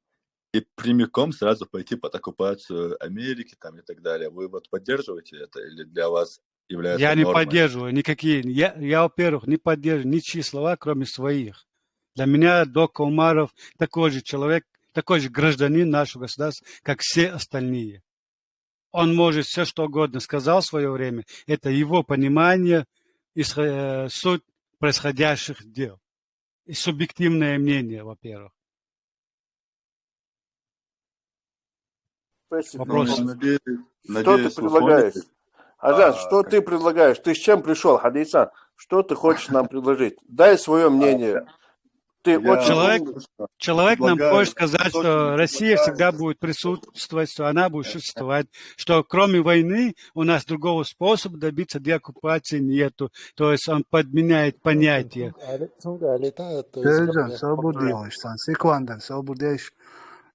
и прямиком сразу пойти под оккупацию Америки там, и так далее. Вы вот поддерживаете это или для вас является Я нормой? не поддерживаю никакие. Я, во-первых, не поддерживаю ничьи слова, кроме своих. Для меня Дока Умаров такой же человек, такой же гражданин нашего государства, как все остальные. Он может все, что угодно сказал в свое время. Это его понимание и суть происходящих дел. И субъективное мнение, во-первых. Вопрос. Что ты предлагаешь? Ажан, что ты предлагаешь? Ты с чем пришел, Хадисан? Что ты хочешь нам предложить? Дай свое мнение. Человек нам хочет сказать, что Россия всегда будет присутствовать, что она будет существовать, что кроме войны у нас другого способа добиться деоккупации нету. То есть он подменяет понятие.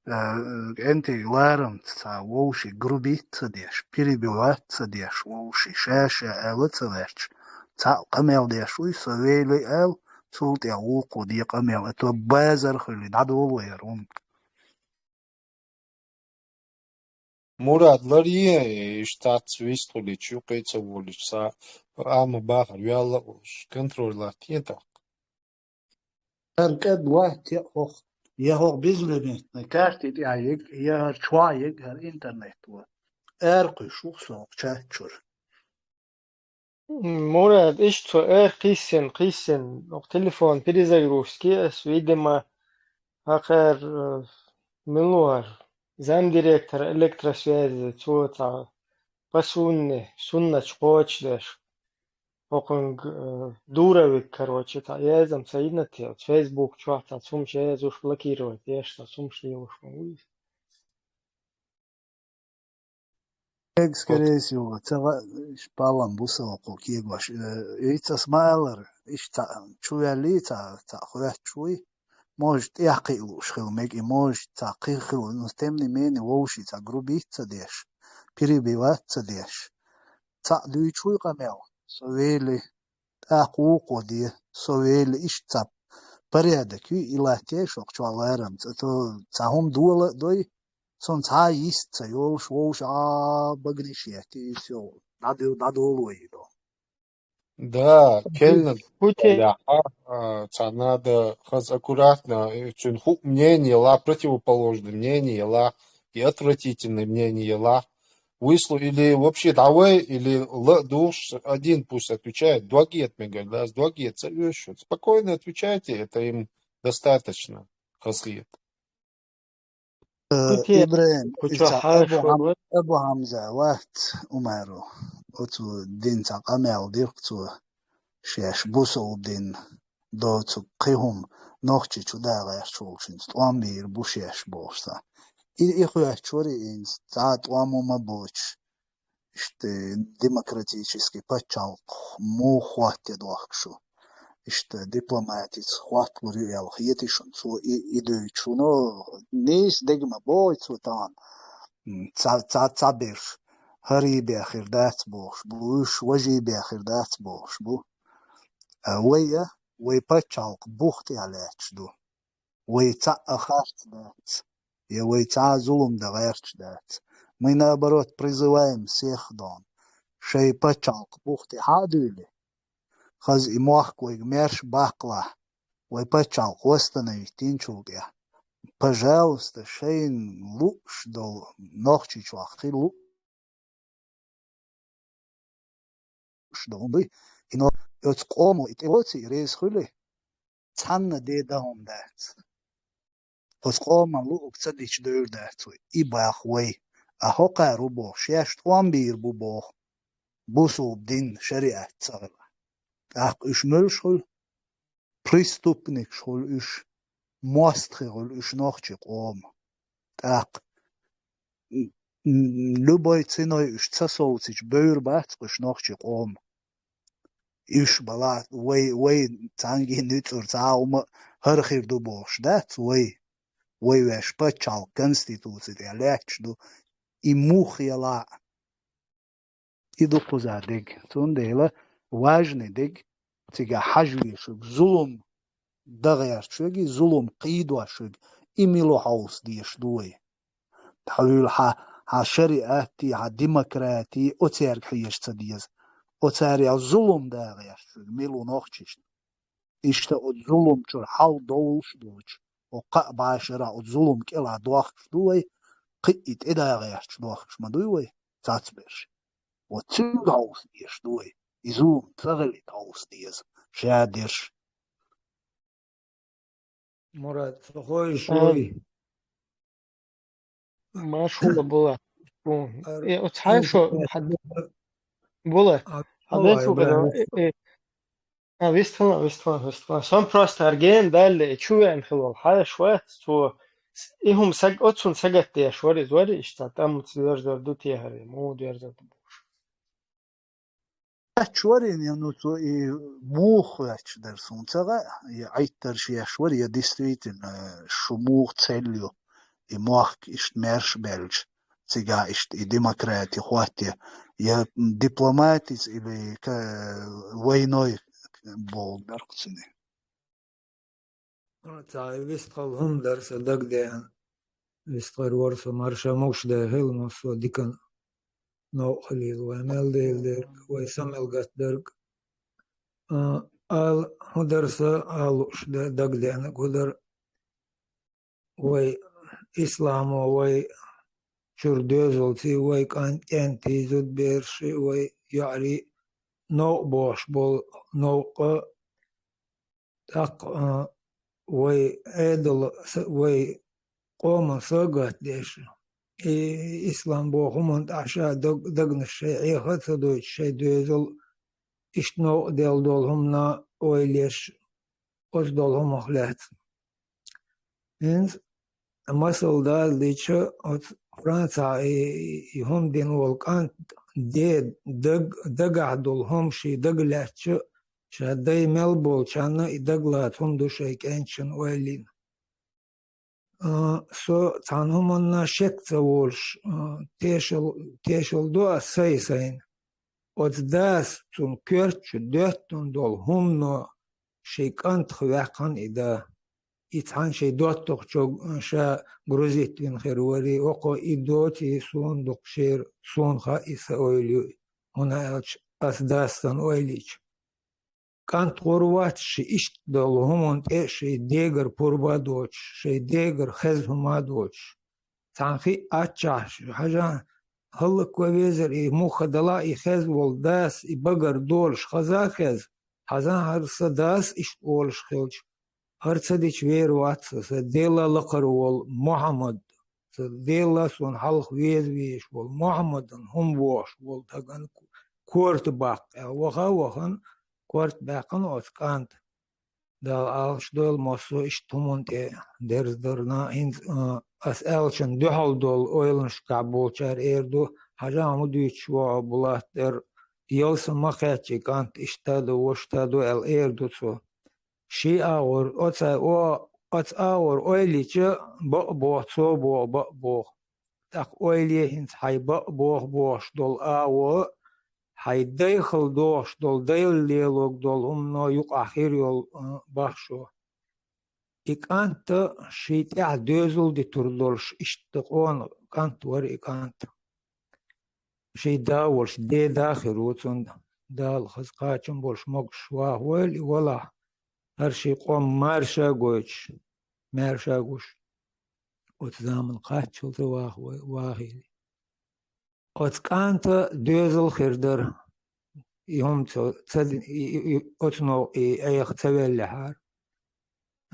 Энти ларам ца воуши грубица деш, перебиваться деш, воуши шаша элыцелерч, ца камел деш, уй совели эл, цулт я уку ди камел, это базар хили, надолу ярун. Мурат, ларье, штат свистули, чукается улица, ама бахар, вяла уж, контроль латьета. Эркед вахт я ох. يهو بيزلمي نكارتي دي عيق يهر شوايق هر انترنت و ارقي شو صوق تشاتشور Мурат, что قيسن تليفون перезагрузки, видимо, ахер милуар, замдиректор электросвязи, цуца, пасунни, сунна чпочдеш, окунг дуровик, короче, я зам соединил, Facebook, чуата, сумче, я уж блокировать, я что, сумче я уж могу. скорее всего, цела шпалам бусалку кигваш. Ица смайлер, ишта чуяли, ца хуя чуй, может яқилу шхил мег и может ца қихил, но тем не менее воуши ца грубиться деш, перебиваться деш. Ца дуйчуй камел, совели ақуку ди, совели ишца порядок, и латей шок чуалерам, то цахум дула дой. Сон ца есть, ёлш, воуш, багришет, и все. Надо уловить. Да, кельна, надо аккуратно, чунхук мнение, ла противоположное мнение, ла и отвратительное мнение, ла выслу, или вообще давай, или душ, один пусть отвечает, двагет, да, с двагет, спокойно отвечайте, это им достаточно, хаслит. إبراهيم أبو حمزة وقت أمره أتو دين تقامل ديركتو شيش بوسو دين دوتو قيهم نوختي تداغي شولشين تلامبير بوشيش بوستا إخوة شوري إنس ساعات وامو ما بوش демократический почалк му хватит дохшу дипломатис хват луриал хиетишун цу идуйчуно нис дегма бойцу тан ца беш هري بآخر دات بوش بوش وجي بآخر دات بوش بو وي почалк بوختي عليك دو وي ца أخرت دات يا وي ца ظلم да غيرت دات Мы, наоборот, призываем всех дон, шей почалк бухты хадули, хаз и махкой гмерш бакла, вой почалк восстановить тинчулгя. Пожалуйста, шейн луш дол нохчичвах, хи луш дол бы, и но от кому и теоци рез хули, цанна дедахом дат. От кому лук цадич дөр дат, и бах вой. أحقا ربو شيش توانبير ببو بوسو بدين شريعة صغيرة أحق إش ملشغل بريستوبنك شغل إش مواستخل إش نوخشي قوم أحق لباي تسينوي إش تساسوتيش بير بات إش نوخشي قوم إش بلات وي تانجي نتور تعاوم هرخير دبوش دات وي ويش باتشال конституции ديالكش دو имухила иду кузадег тундела важный дег тига хажвишуг зулум дагяршуги зулум қидвашуг имило хаус дишдуй тхулул ха шариати ха демократии оцерг хиешцадиз оцеря зулум дагяршуг мило нохчиш ишта от зулум чур хал доуш дуч о қа башара от зулум кела дуахшдуй قيت إذا غيرت شلوخش مدوي تعتبر وتسوق عوس ديش دوي يزوم تغلي عوس ديز شادش مراد خوي شوي ما شو بولا وتحاول شو حد بولا حد شو كده виствала. Сам просто арген дали чуем хилол хая швет то ihum sag otsun sagat ya shwari zwari ishta tam tsilar zardu ti hari mo der zardu شورين يعني تو موخ درسون ترى عيتر شيء شوري действительно шумух целью и мох ist мерш белж сега ist и демократия хватит я дипломатис или войной бол даркцыны تعال ويستقل هم درس دق ده ويستقر ورث مرشا موش ده هل مصو ديكن نو خليل وعمل ده ويسمل قت درق آل هو درس آلوش ده دق ده أنا قدر وي إسلام وي شردوزلتي وي كان تيزود بيرشي وي يعني نو بوش بول نو تق وي عدل وي قوم صقت ديش إسلام بوهم عشاء دقن الشيعي خذوا الشيء دوزل إشنو ديل دولهم نا ويليش أش دولهم أخلات إنس مسألة دال ديشة فرنسا هم دين والكان دي دق دولهم شي دقلاتش شادي ملبول شانا إدقلاتهم دوشي كانشن ويلين سو تانهم أنا شك تولش تيشل دو سايسين أتداس تون كرتش دوتون دول هم نو شيكانت خواقان إدا إتحان شي دوتوخ شا غروزيت بين خيروري وقو إدوتي سون دقشير سون خائسة أويليو هنا أسداستان أويليش كانت غروات شي إشت دولهم أنت شي ديگر پربا دوش شي ديگر خزهما دوش تانخي أتشاش حاجة هلك وويزر إي مخدلا إي خز والداس إي بقر دولش خزا خز حزان هرسا داس إشت أولش خلش هرسا ديش ويروات سديلا لقر وال محمد سديلا سون حلق ويز وال محمد هم ووش وال تغن كورت باق وخا وخن كورت باقن أتكانت دال آلش دول مصو اشتمون ته درز درنا هند أس آلشن دحل دول أويلنش كعبول شار إيردو حاجة عمودي شوا بلاه در يلس ما خاتي كانت اشتادو واشتادو ال إيردو سو شي آور أتس آور أويلي چه بو سو بو تاق أويلي هند حي بوش دول آور حي داخل دوش دول دايل ليلوك دول هم نو يق أخير يول بخشو إك أنت شيت دوزل دي تردولش اشتقون كانت ور إك أنت شي داولش دي داخل وتون دال خزقاتشن بولش مقش واهول ولا هر شي قوم مارشا قوش وتزامن قاتشل واهي أتكانت دوزل خردر يوم تصد أتنو أيخ تبل لحار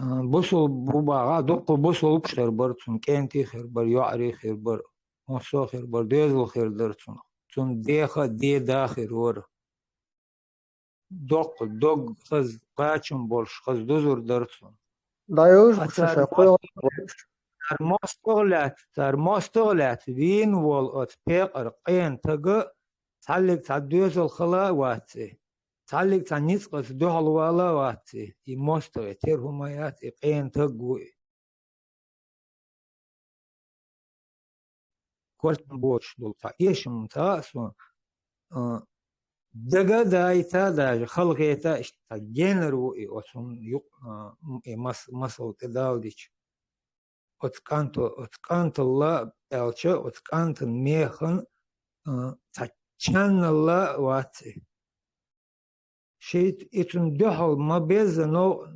بوصل بوباغا دق بوصل بشر برتون كنتي خربر يعري خربر مصو خربر دوزل خردر تون ديخا دي داخل ور دق خز قاچم بولش خز دوزر درتون دايوش بخشش قوي تر مستغلات وين وول أت بيقر قين تجا تعلق تعدوز الخلا واتي تعلق تنيس قص دوحل ولا واتي يمستغ تيرهم آيات قين تجوي كورت بوش دول فايش متاسون دجا دايتا داج خلقيتا اشتجنرو أتون يق مسل تداوديش أتكانت الله ألشة أتكانت ميخن تشان الله واتي شيء إتون دحل ما بيزنو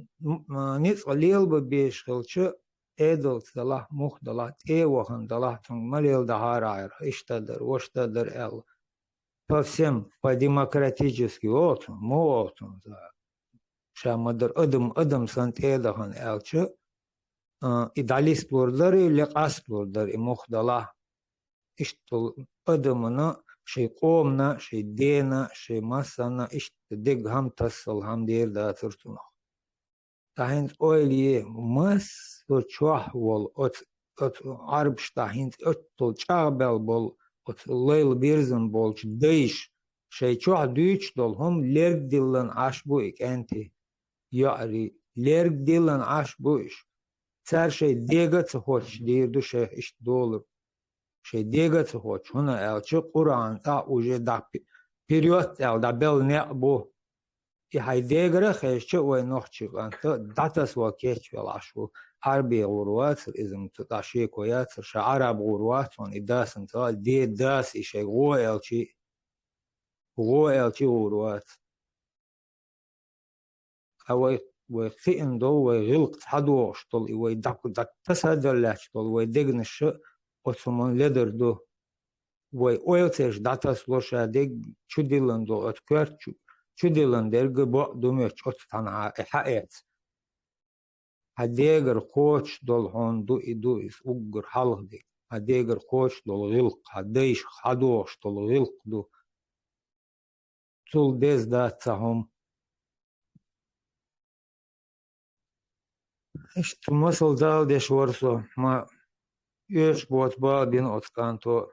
نيت قليل ببيش خلشة إدل دلاه مخ دلاه تيوهن دلاه تون مليل دهار عير إشتدر واشتدر أل فسم по-демократически отун мотун شامدر أدم سنت إدهن ألشة إداليست بوردر لقاس بوردر مخدلا إشتل أدمنا شي قومنا شي دينا شي مسنا إشت دق هم تصل هم دير داترتنا تاهنت أولي مس وشوح وال أت عربش تاهنت أتل شعبل بول أت ليل بيرزن بولش ديش شي شوح دويش دول هم ليرك دلن عشبوك أنتي يعري ليرك دلن عشبوش سر شيء ديجا تخوش دير دو شيء إيش دولار شيء ديجا تخوش هنا ألشة قرآن تا وجه دا بريوت أل دا بيل نقبو هاي ديجا خيش وينوخش أنت داتس وكيش والعشو عربي غروات إذا متتعشي كويات شا عرب غروات وان إداس انت دي داس إشي غو ألشي غروات أوي وخين دول وغلق حدوش دول ويدق تسادر لاش دول ويدقنش أتمن لدر دو ويأويتش داتس لوشا دق شديلن دول أتكرت شديلن درج بق دومش أتتنع حقيت هديجر خوش دول هون دو إس أجر حلق دي هديجر خوش دول غلق هديش حدوش دول غلق دو تول ديز داتهم إشت مسل دال ديش ورسو ما يش بوت بادين أتكانتو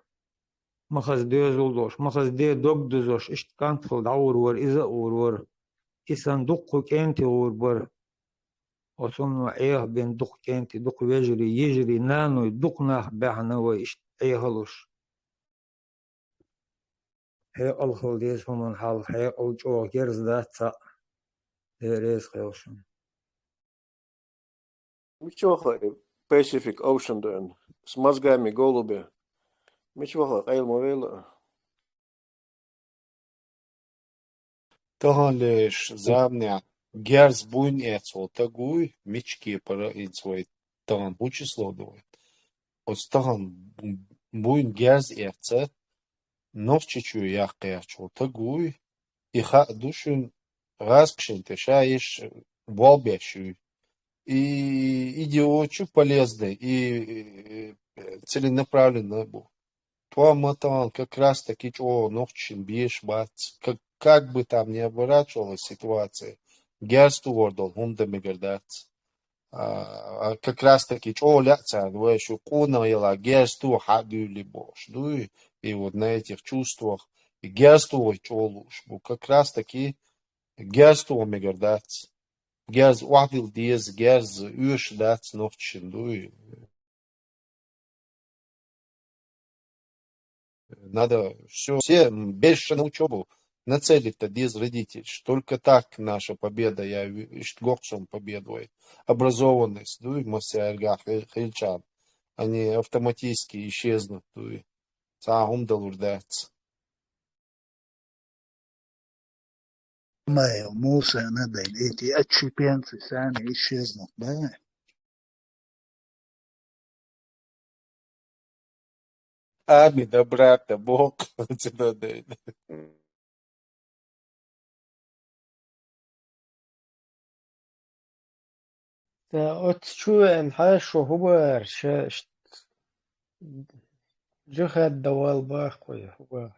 مخز ديزول دوش مخز دي دوغ دوزوش إشت كانتل داور ور إذا ور إسان دقو كنتي ور أصنو إيه بين دق كنتي دق يجري نانو دقنا بحنا وإشت إيهلوش هي الخل ديز همون حال هي الجو جرز داتا ريز خيوشن Michocha Pacific Ocean dön. Smazgami golube. Michocha qaylmo vela. Таханлеш замня герз буйн эцо тагуй мички пара инцвой таган бу число дует. Остаган буйн герз эце новчичу яқячо тагуй иха душун раскшин тешаиш волбешу. И идиотчу полезный, и целенаправленно был. Твой матан как раз таки ногчин бьешь бац. Как бы там ни оборачивалась ситуация, герсту ордол хунда мигердат. Как раз таки чоляца, что куна ела герсту хабюли бош, и вот на этих чувствах и герсту чолуш, как раз таки герсту мигердат. Герз уахвил диез, герз уш дат нохчин, надо все больше на учебу нацелить-то без родителей. Только так наша победа, я гоксом победует. Образованность, и мастерга хильчан, они автоматически исчезнут, сам далурдается. ما موسى ندين إيتي أتشيبينتي ثاني إيشيزنك باي Ами, да брата, Бог, тебя дай. شو محاش وهو جخ الدوال باقوي هو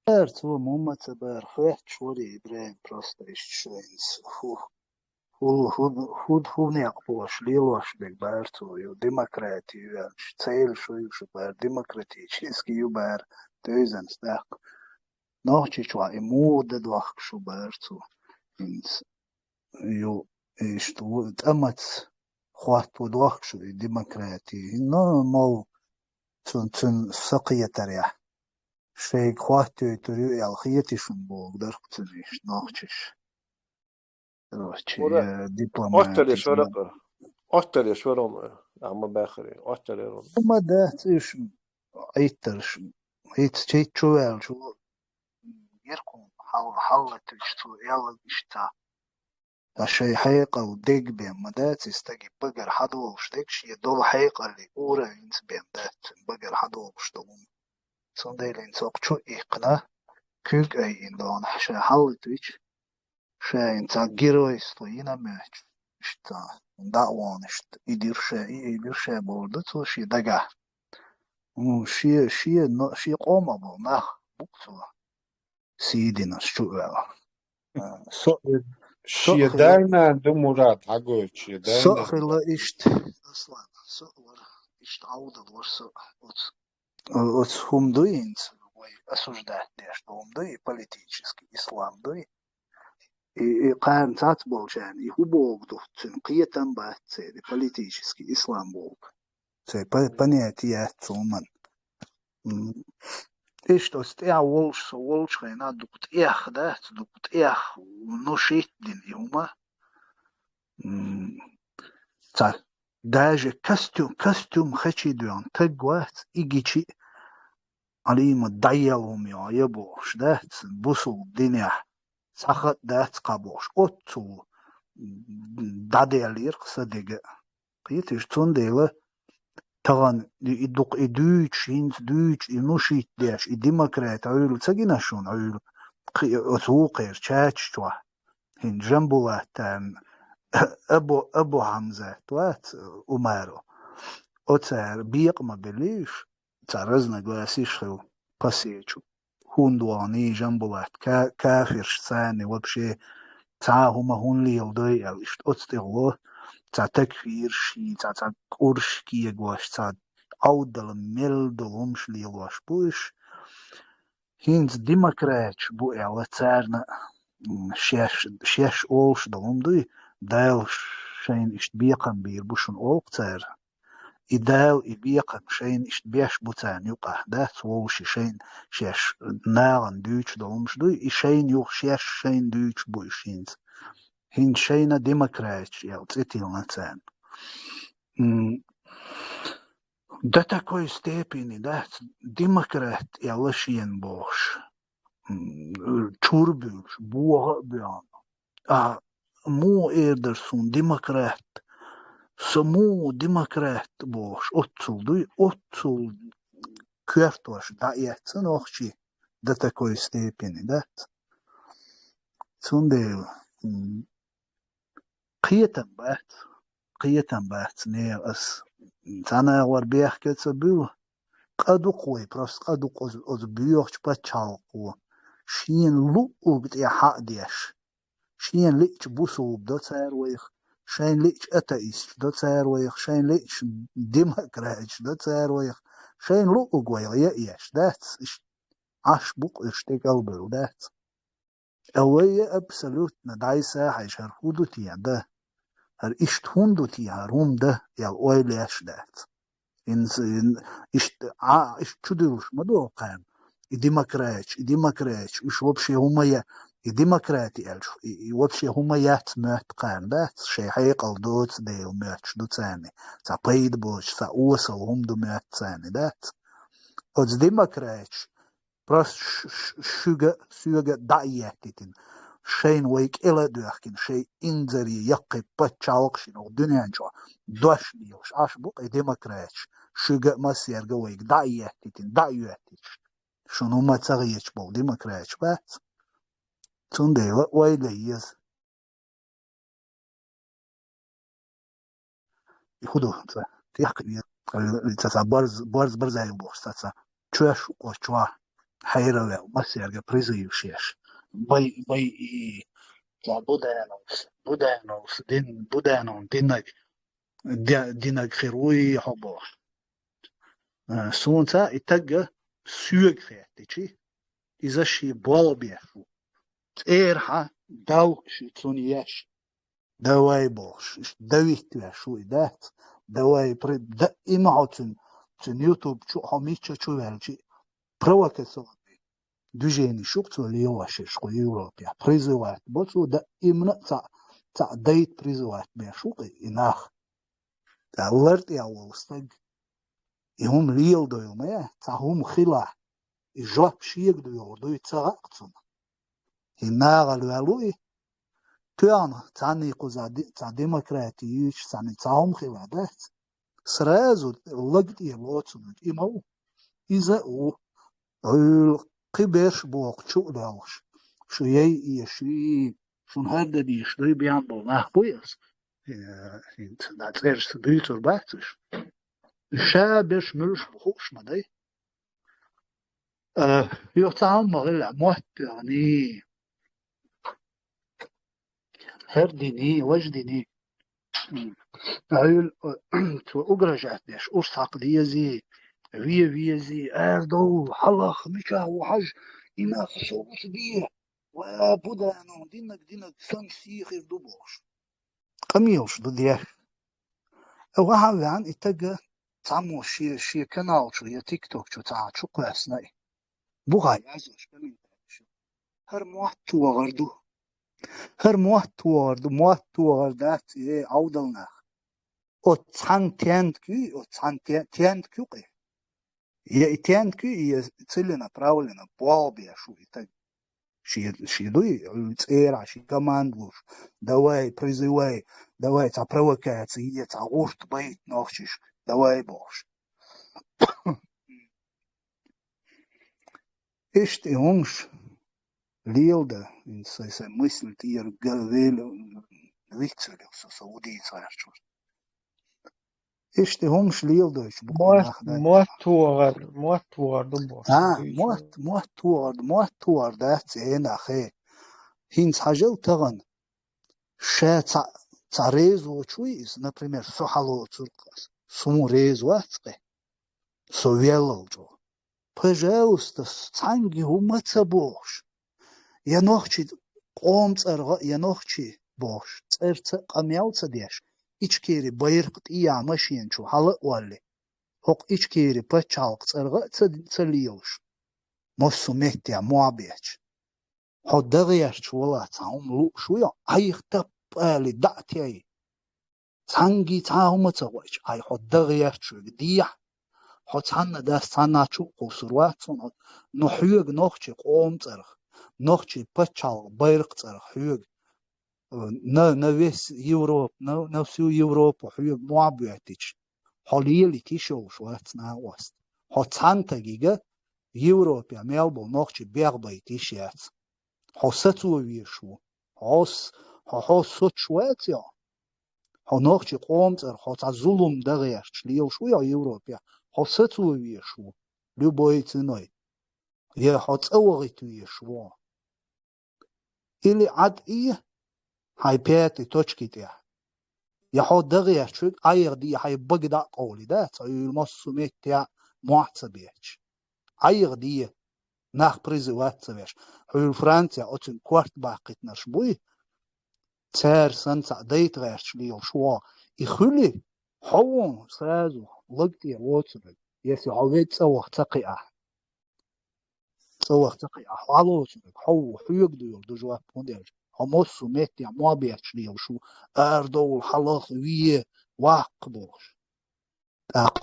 بارتو مومة بار خيحت شوري إبراهيم بروستا إيشتشوينس هو نيقبوش ليلوش بيك بارتو يو ديمقراطي يو تسيل شو بار ديمقراطي شيسكي يو بار تويزن ستاق نوحشي شوا إمودة دوخ شو بارتو إنس يو إيشتو تأمت خوات دوخ شو ديمقراطي نو تن سقية تريح شيء خواتو تريو الخيتي شنبوغ درقتنيش نوحشيش روحشي ورا دبلوماتي أشتري شورم عم باخري أشتري وما دات إيش عيترش هيت شيء شوال شو يركون حلت إشتو يلا إشتا الشيء حقيقة وديك بين ما دات يستجيب بقر حدو وشتكش يدول حقيقة اللي أورا ينس بين دات بقر حدو وشتوم صنديلين سوق شو إيقنا كيك أي إندون شيء حلت إيش شيء إنت جيرويس تو ينامش إشتا دعوان إشت يدير شيء بوردتو شي دقة شي قوما بوناخ بوكسو سيدنا شوال شيداينا دو مراد حقوي شيداينا سأخلا إشت أصلا سأور إشت عودة ورسو от хумдуинц осуждать что хумдуи политический ислам дуи и قارنцат болчан и хубог дуцин қиетан баатсе политический ислам болг це понятие цуман и что стя волш хена дукт эх да дукт эх ну шитдин юма ца даже костюм хачи дуан тагват игичи عليم ضيعهم يا يبوش ده بوسو الدنيا سخت ده قبوش أتو داديالير صدق قيتش تنديله تغن يدق إدوش هنس دوش إنوشيت داش الديمقراط عيلو تسجينا شون عيلو أتوقير تشاتش توا هن جنبوات أبو حمزة توات أمارو أتسار بيق ما بليش تعرضنا جواسيشو قسيتشو هوندواني جنبولات كافر ثاني وبشي تعاهما هون لي يلدي او اشت اتستغلو تع تكفير شي تع قرش كي جواش تع اودل ملدلمش لي جواش بوش هينز ديمقراطش بو اعلا تارنا شيش اولش دلم دوي دايل شين اشت بيقن بير بوشن اولق تار إداو إبيقن شين إشتبيش بوتان يقع دات ووشي شين شيش ناغن دوش دولمش دوي إشين يوخ شيش شين دوش بوشينز هين شينا ديمقراطش يلتيتيل نتان داتا كوي ستيبيني دات ديمقراط يلشين بوش تشوربوش بوغ بيان مو إيردرسون ديمقراط سمو ديمقراط بوش أتول دوي أتول كيرتوش دايتسن أخشي داتا كوي ستيبيني دات سونديل قيتن بات نير أس تانا ور بيح كتسبو قدو قوي بروس قدو قوز بيوخش باتشالقو شين لؤوب يا حق ديش شين ليش بوسوب دو تسير ويخ شين ليش أتايس دو تسير ويخ شين ليش ديمقراطش دو تسير ويخ شين لؤوب ويخ يأيش داتس عش بوق اشتغل بلو دات أوية أبسلوتنا دايسا حيشهر هودوتي ده هر إشت هندوتي هروم ده يا أويليش دات إن إشت تدروش مدو قام ديمقراطش إش وبشي هما ديمقراطي ألش وبشي هما مات قام دات شي حيقل دوت ديو ماتش دو تاني تا بيد بوش تا أوسا وهم دو مات تاني دات أوز ديمقراطش بس سوغا دعياتين شين ويك إلا دوحكين شي إنزري يقي بتشالقشين أو دنيا جو دوش ديوش أشبق ديمقراطش شوغا مسيرغا ويك دعياتين شنو ما تغيش بو ديمقراطش بات تندي ويليز يخدو تيحكي تسا برز يبوش تسا تشوش وشوا حيرة مسيرغا بريزيوشيش باي بودانوس دينك خيروي حبوه سونتا اتجا سوق خياتي إذا شي بالبيشو تيرها داو شي تونياش دواي بوش دويت شو إدات دواي بريد دائما عطن يوتيوب شو حميتش شو هالشي بروكسو دوجيني شوكتو ليواشي شكو يوروبيا بريزوات بوتو دائما تا دايت بريزوات بيشوقي إناخ تا ورد يا وستق يهم ليل دو يومي تا هم خلا إجواب شيك دو يوردو يتساقتون إناغ الوالوي تيانا تاني قوزا تا ديمقراطيش تاني تاهم خلا دات سرازو لقد يلوتون إمو إذا قبيش بوق شو داوش شو يشي شو هذا دي شو بيان بالله بويس انت ناتريش بيتر باتش شابش ملش بخوش مدي يطعم مغلع موت يعني هرديني وجديني عيل تو أجرجات ديش أرساق ديزي فيزي أردو حلق مكا وحج إنا خصوبت بيه وبودانو دينك سنسيخ دوبوش قميوش دوديه وها عن اتجا تعمو شي كانال شو يا تيك توك شو تاع شو قاسناي بوغاي عزوش كمين هر موات وردات عودلنا او تسان تيانت كي يا تيانت كي تسلنا براولنا بوالبيا شو اتجا شي دوي تيرا شي كماندوش دواي بريزواي دواي تاع بروكاتي تاع غورت بيت نوخشش دواي بوش اشتي هونش ليلدا in se мысль тир гавел вицель саудий царчу اشتي هونش ليلدا ايش بقول موتور دبوش موتور دات انا اخي هينس حاجه تغن شا تاع ريزو تشويز например сохало цуркас суму резу ацкы совело джо пожалуйста цанги хумаца бош я нохчи قومцарга я нохчи бош церца qamyauца деш ичкери байрqt ия машинчу халы валли хоқ ичкери пачалq царга цалиош мосу меття муабеч ходдагыяч вала цаум лу шуя айхтап али датяй цанги цаумаца вач ай ходдагыяч дия хоцанна дастаначу қусурвацун нохюг нохчи قومцарг нохчи пачалq байрqцарг хюг на весь Европ на всю Европу хюг муабетич холиели тишош вацна ост хоцанта гига Европа мелбо нохчи бергбай тишяц хосацувишу хос сочватя хонохчи قومцар хоцазулум дагыяч лиошуя Европа хосацувишу любой ценой يحط أوغيتو يشوا إلي عد إيه هاي بيتي توشكيتي يحط دغيا شو أيغ دي هاي بقدا قولي ده تايو المصوميت تاع معتصبيش أيغ دي ناخ بريزي واتسبيش هو فرنسا أتن كوارت باقيت نشبوي تار سنتا ديت غيرش ليو شوا يخلي حوون سازو لقتي واتسبيش يسي عويت سوخ تقيا سوخ تقيا حالوتبيك حو حيوك ديو دو جواب موديل هموسو ميتي موابيش ليو شو أردو الحلاخ ويه واقبوش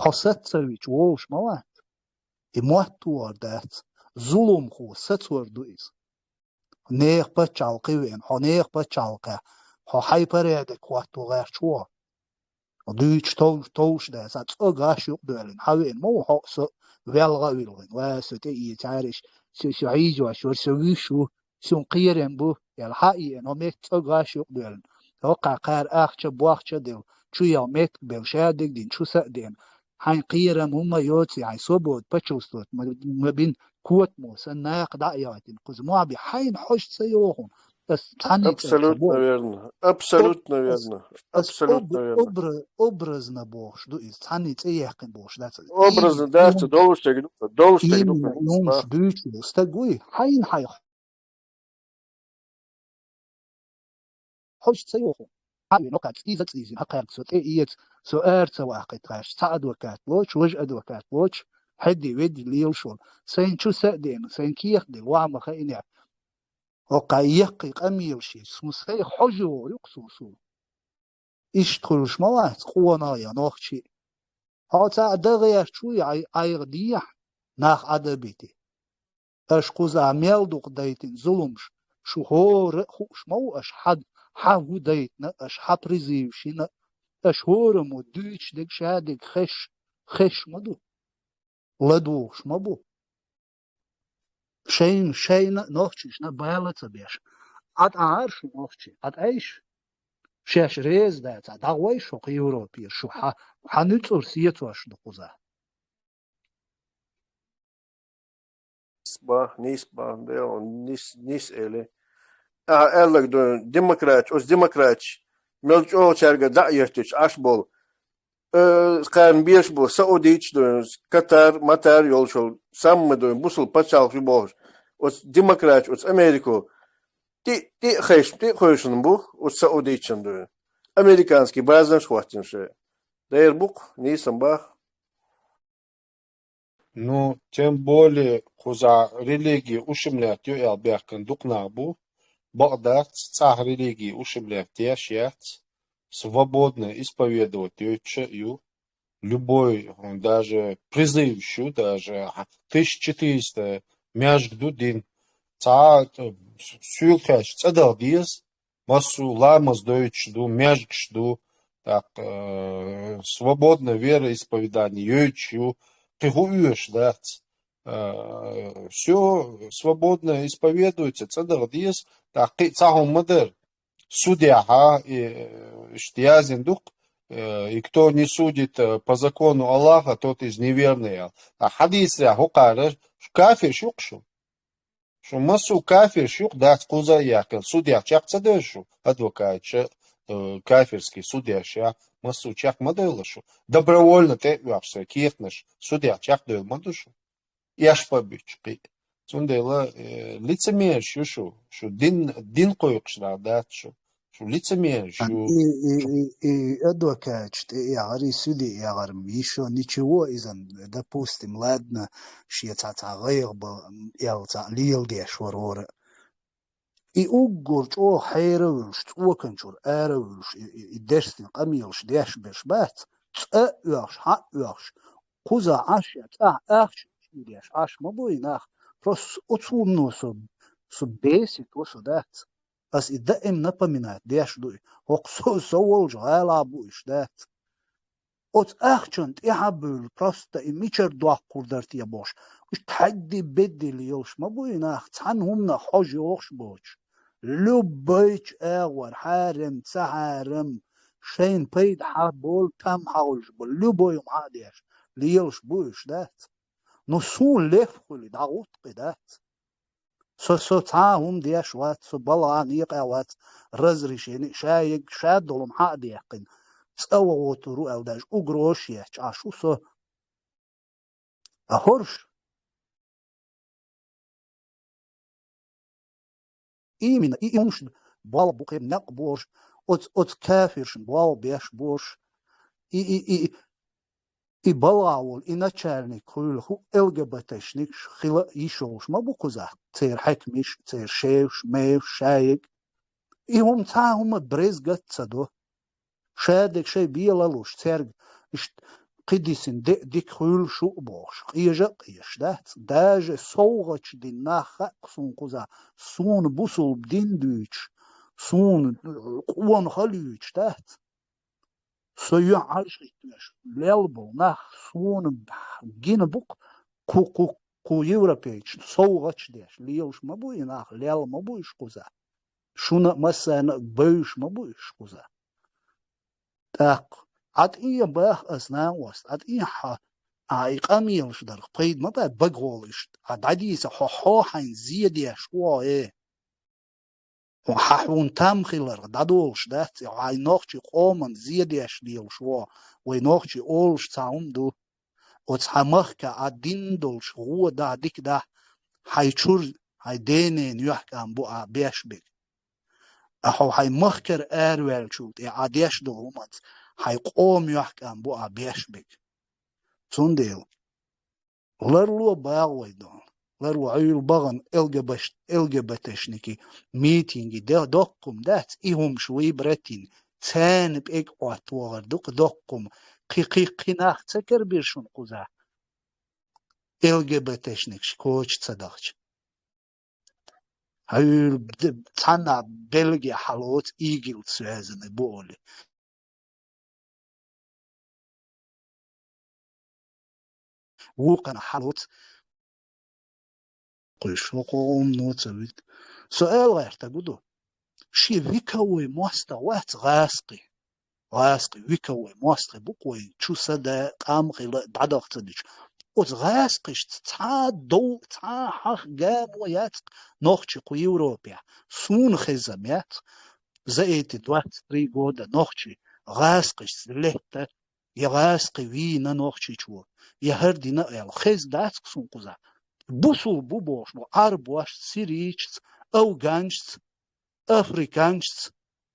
قصت سويش ووش موات إمواتوار دات ظلم خو ستور دويز نيخ بچالقي وين هو نيخ بچالقي هو حيبر يدك واتو غير شوا دويش توش ده سات أغاش يقدرين حوين مو هو سو ويلغا ويلغين واسوتي يتعرش شو عيجوا شو سويشو شو قيرن بو يلحقي انو ميك أغاش يقدرين وقع قار اخش بواخش ديل شو يوميك بلشادك دين شو سأدين هاي قيرم هما يوتي هاي صبوت بچوستوت ما بين كوت موسى ناق دعياتين قزموا بحين حش سيوهم بس تاني Абсолютно верно. Абсолютно верно. Абсолютно верно. образ на бош ду из тани цеяхкин бош да Образно дается долштег именно юмш дучу стагуй хайн хай حش سيوهم هاي نقط إذا حقيقة سؤال سؤال سواقي تراش سعد وكات لوش وجد وكات لوش حدي ودي ليل شون سين شو سأدين سين كيخ دي وعم خيني وقايق قميل شي سمسي حجو يقصوصو إشتخلش موات قوانا يا نوخشي هاتا دغيا شوي عيغ ديح ناخ عدبيتي اش قوزا عميل دوق دايتين ظلمش شو هور خوش مو اش حد حاو دايتنا اش حبرزيو شينا اش هور مو دوش دك شادك خش مدو لدوش مبو شين نوخشيش نبالة بيش عد عارش نوخشي عد ايش شاش ريز داتا داوي شو يوروبي شو حنوتور سيتوش دقوزا نسبة ده نس إله قال لك دون ديمقراط ملج أو شرقة دعيتش أشبول كان بيشبو سعوديش دون قطر مطار يولشول سام دون بوصل بتشال في بوش وس ديمقراط وس أمريكا تي خيشن بو وس سعوديشن دون أمريكانسكي بعضن شواتين شيء داير بوك نيسم бах. Ну, тем более, куза религии ушимлят юэл бяхкан дукнабу, Багдад цах религии ушимлят тяшят, свободно исповедовать ю, любой, даже призывщу, даже 1400 мяжгдудин, ца сюлхаш цадалдиз, массу ламаз доючду, мяжгшду, так, свободно вероисповедание ючу, пригуешь, да, все свободно исповедуется, цадалдиз, так, цахом мадер, судья, иштиязин дух, и кто не судит по закону Аллаха, тот из неверных. А хадис хукараш кафир шукшу. Что массу кафир шук дать куза якал. Судья чак цадешу. Адвокат кафирский судья ша массу чак моделашу. Добровольно те вообще киртнаш. Судья чак дел мадушу. Яш побички. Сундела лицемер шушу. Что дин койкшна дать шу. شو лицемер شو ادوكاتش يا سودي يا غرميشو نيتشو اذن ده بوست ملادنا شي تاع غير يا تاع ليل دي شورور اي اوغور او خيروش تو كنشور اروش يدشتن قميلش ديش بشبات ايش ايش قوزا عاش تاع اخش ديش عاش ما بويناخ بروس اوتسومنو سو بيسيك وسو دات بس الدائم نبمنات ديش دوي هقصو سوول جغالا بوش دات اوت اخشنت احبل بروستا اميشر دوح قردرتي بوش وش تحدي بدي ليوش ما بويناخ تحن همنا حوجي وخش بوش لبيش اغور حارم تحارم شين بيد حابول تم حولش بول لبوي معاديش ليوش بوش دات نو سون لف خلي دعوت قدات سو تعاهم ديش وات سو بلا نيق وات رزرشين شايق شاد دولم حق ديقن سأوا وترو أو داش أجروش يحش عشو سو أهرش من مش بال بقيم نقبوش أت كافرش بال بيش بوش и балаул и начальник хулху ЛГБТшник хила ишош ما بوكوزا تير حكمش تير شيوش ميوش شايق и هم تعهم بريز قتصدو شادك شي بيلالوش تير قديسن ديك خول شو بوش قيجا قيش داج صوغش دي ناخا سون قوزا سون بوسل بدين دوش سون قوان خليوش دات سويا عايش ليلبو ناخ سون جين بوك كو يوروبيتش صوغش ديش ليوش ما بوي ناخ ليل ما بويش قوزا شونا مثلا بوش ما بويش قوزا تاق عاد إيه باخ أسنان وست عاد إيه أي قميلش در قيد ما بعد بقولش عاد عديس حو حين زيادة شو إيه وحون تام خلر دادولش دات عاي نوخشي قومن زيادة شليل شو وينوخشي أولش تعم دو وتحمخك عدين دولش هو دا ديك دا حيشور هاي دينين يحكم بو بيش بك أحو هاي مخكر أرويل شوت عاديش دو همت هاي قوم يحكم بو بيش بك سنديل لرلو باوي دون لرلو عيل بغن الجبتشنكي ميتينجي دوكم دات إهم شوي برتين تان بإك أطوار دوكم قي ناخ تكر بيرشون قوزا الجبتشنك شكوش تصدقش هاي تانا بلغي حلوت إيجل تسوازن بولي وقنا حلوت قيش وقوم نوتسويت سؤال غير تقولو شي ويكوي موستوات غاسقي ويكوي موستوي بقوي شو سدا قام غير بعدك تدش وتغاسقش تا حق جاب ويات نوخشي قو يوروبيا سون خزميات زيت دوات تري جودا نوخشي غاسقش لهتا يغاسقي وينا نوخشي شو يهردي نقل خز داتك سون قوزا بوسو بوبوش نو أربواش سيريش أو جانش أفريكانش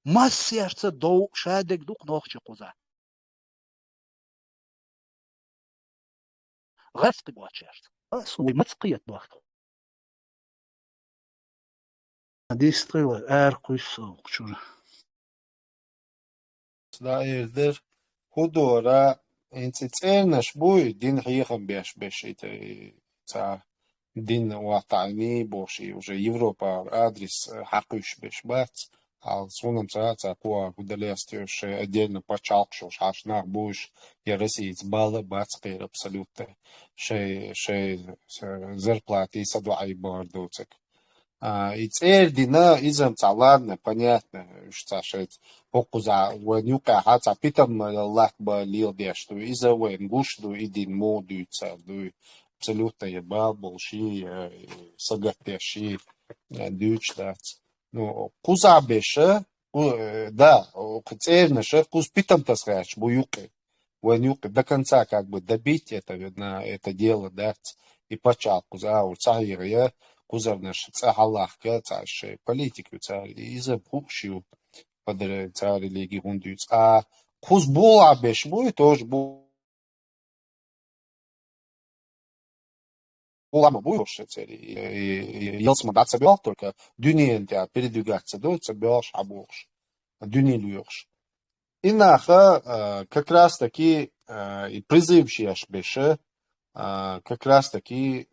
ما سيرت دو شادك دوك نوخشي قوزا غاسقي بواتشيرت سوي متقيت بوقت ديستري وارقيسو شو سلايردر خودورا انت تسيرنش بوي دين حيخم بيش تا دين واقعني بوشي уже Европа адрес حقيش بيش بات ал сонам цаца куа кудалестюш отдельно почалкшуш ашнах буш я россиец бала бацкер абсолютно шей зарплаты садуай бардуцек и цердина изам ладно понятно что шет покуза венюка хаца питам лахба лилдешту иза вен гушду идин модуца ду абсолютно ебал болши сагатеши дючдат ну куза беше да цернаше куз питам тасхач буюке венюка до конца как бы добить это дело дать и початку за урцаирия кузарнаш цахаллахка цаш политик цар иза бухшиу падре цар лиги хундуц куз була беше бу тоже бу Улама буйош цели елсма даться бел только дюниенте передвигаться доится бел шабуш дюнилюш и наха как раз таки и призывший аж беше как раз таки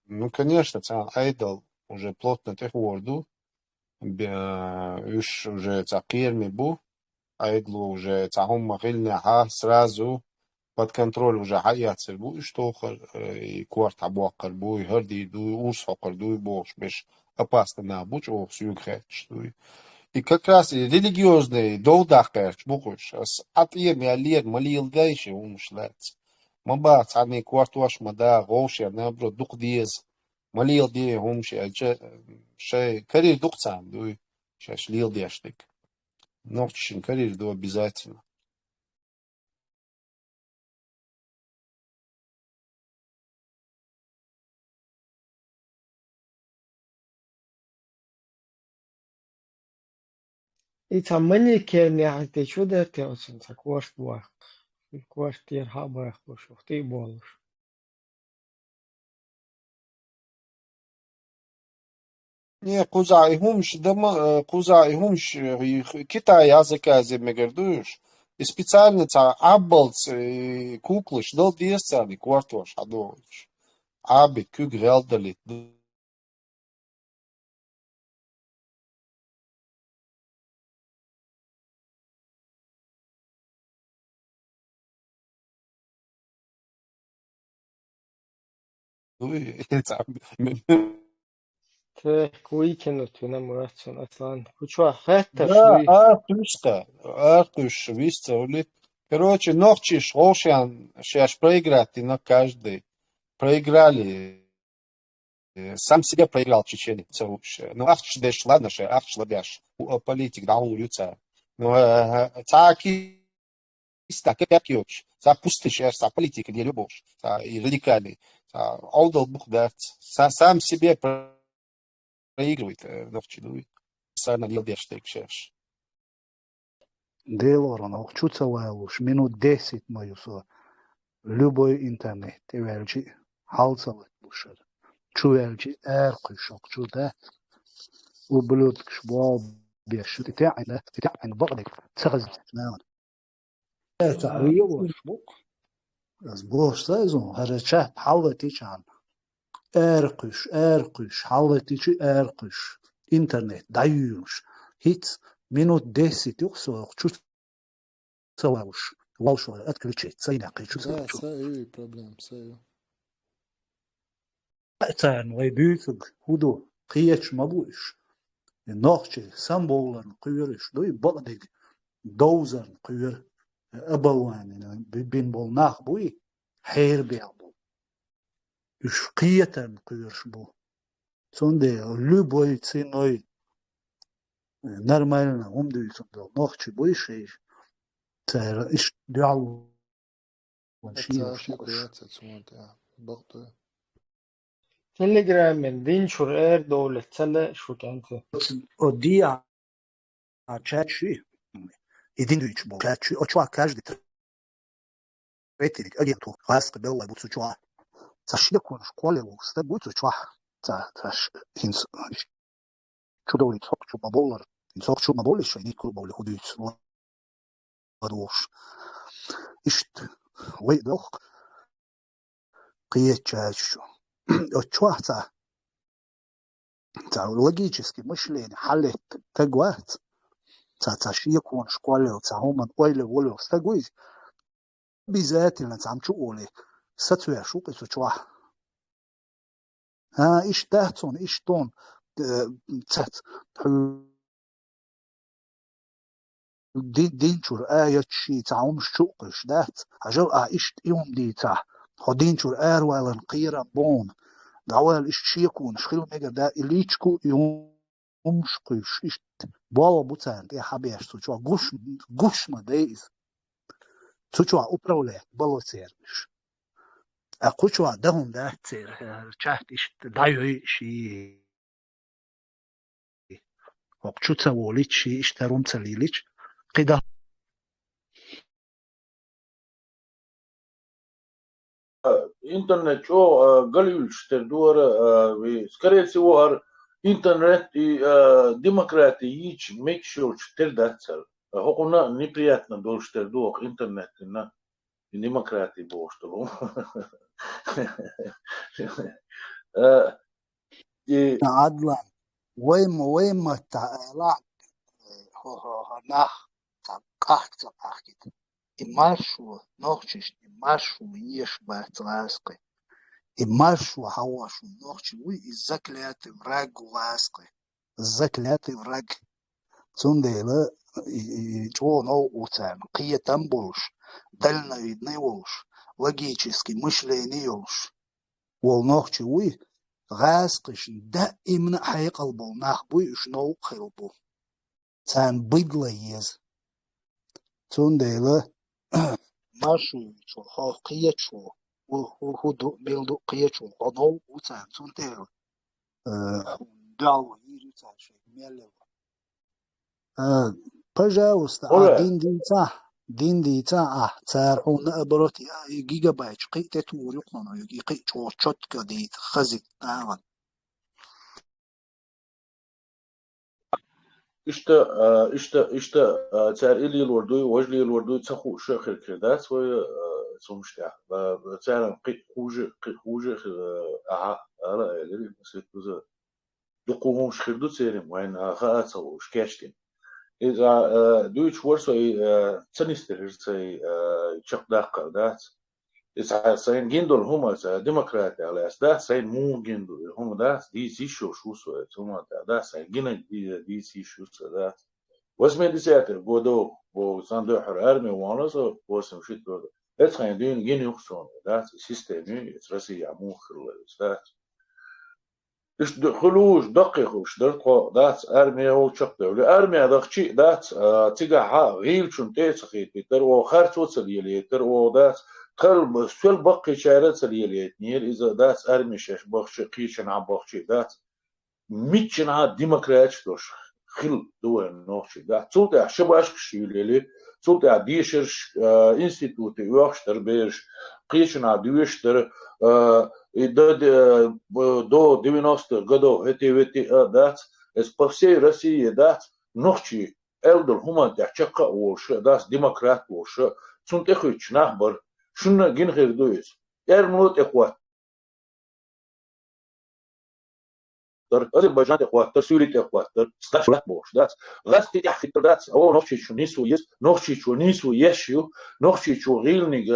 ну конечно цан айдол уже плотно тех ворду уж уже цакирми бу айдлу уже цахум махильня сразу под контроль уже хаяцер бу что и кварт абуакар бу и херди ду урс хокар ду бош беш опасно на буч о сюгхэч и как раз религиозный долдахкач бухуш от еми алиер малил гайши умшлац ما بعرف عني كوارتوش مدا غوش يعني نبرو دوق ديز مليل دي هم شيء كرير دوق سام دوي شاش ليل دي اشتك نوتشين كرير دو обязательно. يتعمل كان يعني شو ده تيوسن سكوش بواق الكوش تير هابا وشوفتي بولش Не кузаихумш дама кузаихумш Китай языка земегердуш и специально ца аббалц куклыш дол диесцани квартош адош аби күг велдали كوي كانوا تونا مراتون أصلا كوشوا حتى Да, شوي Артуш, висцевли. Короче, ногчиш, Ошиан, сейчас проиграть на каждый. Проиграли. Сам себе проиграл Чеченец. Ну, ахч деш, ладно, ше, ахч ладяш. Политик, да, улюца. Ну, цаки, так, как йоч. Запустишь, за политика не любовь. И радикальный. Олдал бух дать. Сам себе проигрывает. Ногчи, ну, сам не любишь, так сейчас. Делорон, ох чуцавайлуш, минут 10 маюсо. Любой интернет, эвелчи, халцават бушар. Чуэлчи, эркушок, чуда. وبلوتك شباب بيش تتعن بغدك تغز ناون تعويه وشبوك از بوش سازون هر چه حالتي كان ارقش حالتي ارقش انترنت دايوش هيت minut 10 يقصو شو سواوش والشو اتكلتشي سيناقي شو Да, саю проблем, саю. تان ويبيتك هدو قيتش مبوش نوخشي سامبولن قيرش دوي بغدك دوزن قير أبوان بين بول ناخ بوي حير بيعبو إش قيتن قيرش بو سوندي لو بوي تسينوي نرمالنا هم دوي سوندو نوخشي بوي شيء تار إش دعو ونشير Цааши وشوش куяца цумата богдо. تليجرام من دين شرقار دولة تسلق شو كانت ودي عشاتشي يدين دويتش بو عشاتشي أشوا كاش دي تريتيك أجيبتو غاسق بيلا بوتسو شوا تشيكون شكوالي وستبوتسو شوا تاش هنس شو دولي تصوك شو مبولر تصوك شو مبولش شو ينيكو بولي خدويتس ودوش إشت ويدوخ قيت شاشو أشوا تا логически мышление حلت تقوات تا شيكون شكوالي تا هما ويلي ولو استقوي обязательно там чуоли сатуя шук это чуа إيش تحتون إيش تون تحت دين شور شي تعوم شوقش دات عجل إيش يوم دي تا خدين شور ولا قيرة بون دعوال إيش شي يكون شخيل ميجا دا إليتشكو يوم شقيش إيش بالا بوتان يا حبيش تو جوش ما دايز تو upravlja bolo cerbiš. A kuću dahum da cer čast ist daju și okčuca volić și ištarumca lilić qida интернет что галюш тердуар скорее всего интернет и демократия мекшил тердацал хокуна неприятно дольше тердуар интернет на демократии боштолу عدلا ويم تعالى هو ناخ قحط قحط إماشو نوخش إماشو يش باتراسقي إماشو هواشو نوخش وي الزكلات وراق واسقي الزكلات وراق سنديلا جو نو وتان قية تنبوش دلنا يدنيوش логически мышление يلش والنوخش وي غاسقش دائما حيقلبو ناخبوي شنو خلبو تان بيدليز تون ديلا ماشو شو حقية شو هو دو بيلدو قية شو قنو وتان تون ديلا دعوة يري تان شيء ميلو пожалуйста ولا دين دي تا تارحون أبرتي جيجا بايت قيت توري قنو يجي قيت شوت كدي خزي آمن işte تار إلي الوردوي وجلي الوردوي تخو شخر كرداس و سمشتع تار قيت خوجة على اللي مسيت بزا دقوهم شخردو تيرم وين خاطر وشكاشتين إذا دويتش ورسوي تنستر سي شق داق دات إذا سين جندول هم ديمقراطي على أساس سين مو جندول هم دات دي سيشو شو سوى هم دات سين جن دي سيشو دات واسمه دي ساتر بودو بو ساندو حرارمي وانسو واسم شيت بودو إتخين دين جن يخصون دات سيستمي ترسي يعمو خل دات إيش خلوش دقيق وش درقو دات أرميا هو شق دولة أرميا دقشي دات تجاه غيل شن تيسخيت ترو خرط وصليلي ترو دات خل سول بقي شارع صليلي نير إذا دات أرمي شش بخش قيشن عم بخشي دات ميتشن عاد ديمقراطش دوش خل دول نوشي دات صوت شباش كشيلي صوت ديشرش إنستيتوت يوخشتر بيرش قيشن عاد يوشتر до 90-х годов эти дат по всей России дат ночи элдер хуман тяхчака вош дат демократ вош цунтехич нахбар шунна гинхер дуис эрмут экват Азербайджан экватор Сирия экватор стафлат вош дат гасти тяхит дат о ночи чунису ес ночи чунису ешю ночи чурилник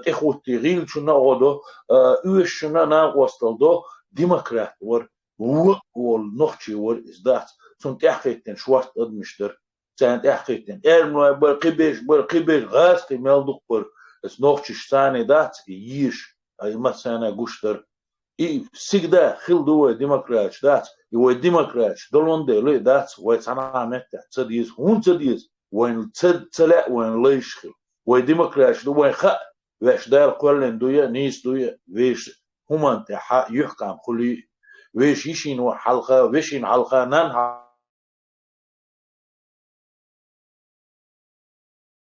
تخوتي غيل شنا غدو اوش شنا ناقوستلدو ديمقراط ور وول نوخشي ور ازدات سون تحقيقتن شوارت ادمشتر سان تحقيقتن ارنو برقبيش غاستي ملدوق بر اس نوخشي شتاني دات ييش اي مثلا غوشتر اي سيغدا خلدو ديمقراط دات يو ديمقراط دولوندي لي دات ويتانا مت تديز هون تديز وين تلا وين ليش وي ديمقراط دو وين خ ويش دار قولن دويا نيس دويا ويش همان تحا يحكم خلي ويش يشين وحلقة ويشين حلقة نان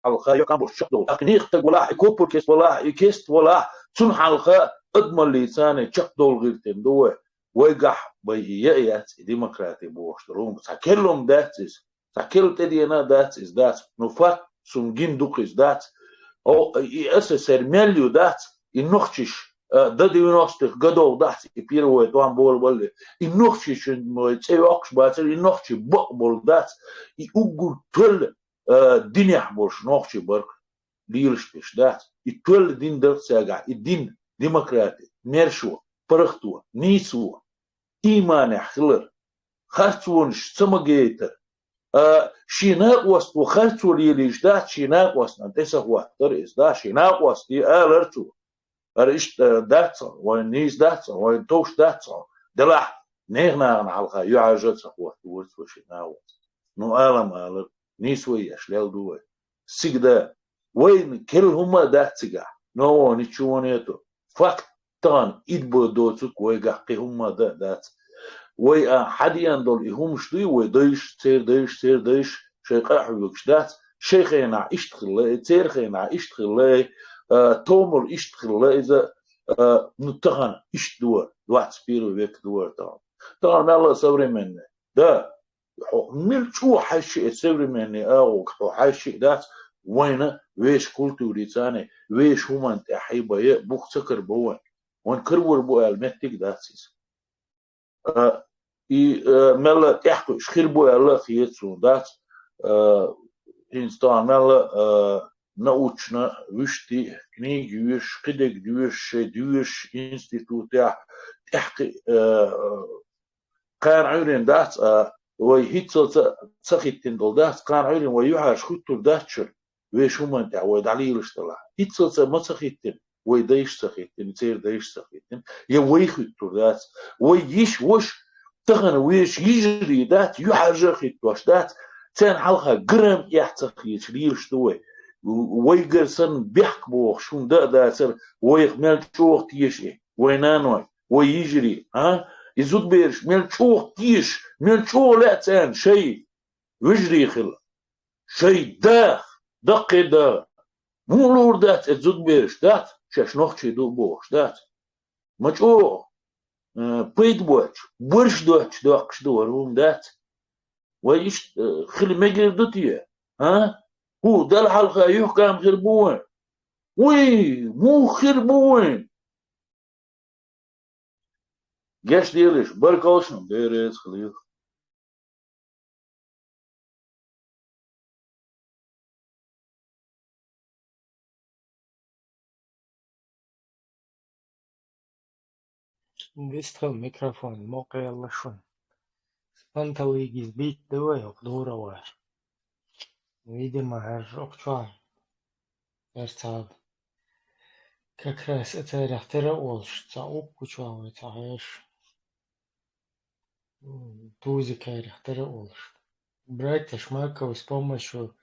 حلقة يحكم بالشقدو تقنيق تقولا كوبر كيس ولا كيست ولا تون حلقة أضمن لسانة شقدو الغيرتين دويا ويقح بيئيات ديمقراطي بوشترون تكلم داتس تكل تدينا داتس دات نفات سنجين دوكس دات او اساسر مليو دات النخشش دا 90 годов дат и первое там был и нохчиш мой цеокш бацер и нохчи бол дат и угур төл динях бош нохчи бар лирштиш дат и төл дин дерцага и дин демократи мершу парахту нису имане хлер харцунш самагейтер شيناق وست وخرتو ليش دا شيناق وست انت سهوا تريس دا شيناق وست دي الرتو اريش داتس ونيس داتس وين توش داتس دلح نيغنا على الخا يعجل سهوا ورث وشيناق نو عالم على نيسوي اشلال دو سيغدا وين كل هما داتسغا نو نيچونيتو فاكتان يدبو دوتسك ويغاقي هما دات وي حديا دول يهم شتوي وديش تير ديش شيقا حبوكش دات شيخينا اشتخلي تيرخينا اشتخلي تومر اشتخلي إذا نتغن اشتدور دوات سبيرو بيك دور طبعا ما الله صبري مني دا ميل شو حشي صبري مني او حشي دات وين ويش كولتوري تاني ويش هما انت حيبا بوك سكر بوين وين كرور بو المتك داتسيس и мела тяхко шхирбо ала хиетсу дат инстан мела научно вишти книги виш кидек дюш институт тяхки قان عيرين دات ويهيتسو تسخيتين دول دات قان عيرين ويوحاش خطور داتشر ويش هم أنت عود عليه الاشتلا يتصل ما تخيتين ويدايش تخيتين تصير دايش تخيتين يا ويخيت ذات ويش وش تغن ويش يجري ذات يحرج خيت واش ذات تان حلقة قرم يحتخيت ليش توي ويقرسن بيحكبوخ شون دا سر ويخمل شوخ تيش إيه وينانوي ويجري ها يزود بيرش مل شوخ تيش مل شوخ لا تان شيء ويجري خل شيء داخ دقي دا مو لور دات تزود بيرش دات شاش نوخشي دو بوخش دات مجو بيت بوش برش دوش دوخش دورهم دات ويش خلي مجر دوتيه ها هو ده الحلقة يحكم غير بوين وي مو خير بوين جاش ديلش بركوشن ديريز خليل نستخدم الميكروفون الموقع يلا شون أنت ويجي بيت دواء يقدر واش ويدي ما هرجوك شوان ارتاب كاكراس اتاري اخترا والش تاوك وشوان تعيش توزي كاري اخترا والش брать Маркова с помощью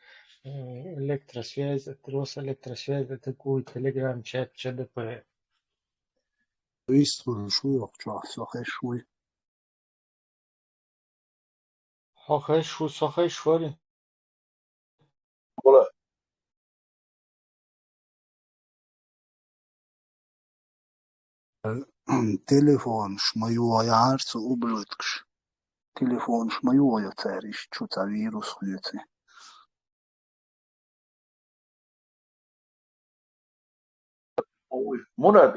электросвязи, троса электросвязи, такой телеграм-чат ЧДП. ويستون شوي وقتها ساخي شوي صخي شوالي ولا تليفون شميو يعرس وبلوتكش تليفون شميو يتاريش شو فيروس خيوتي مناد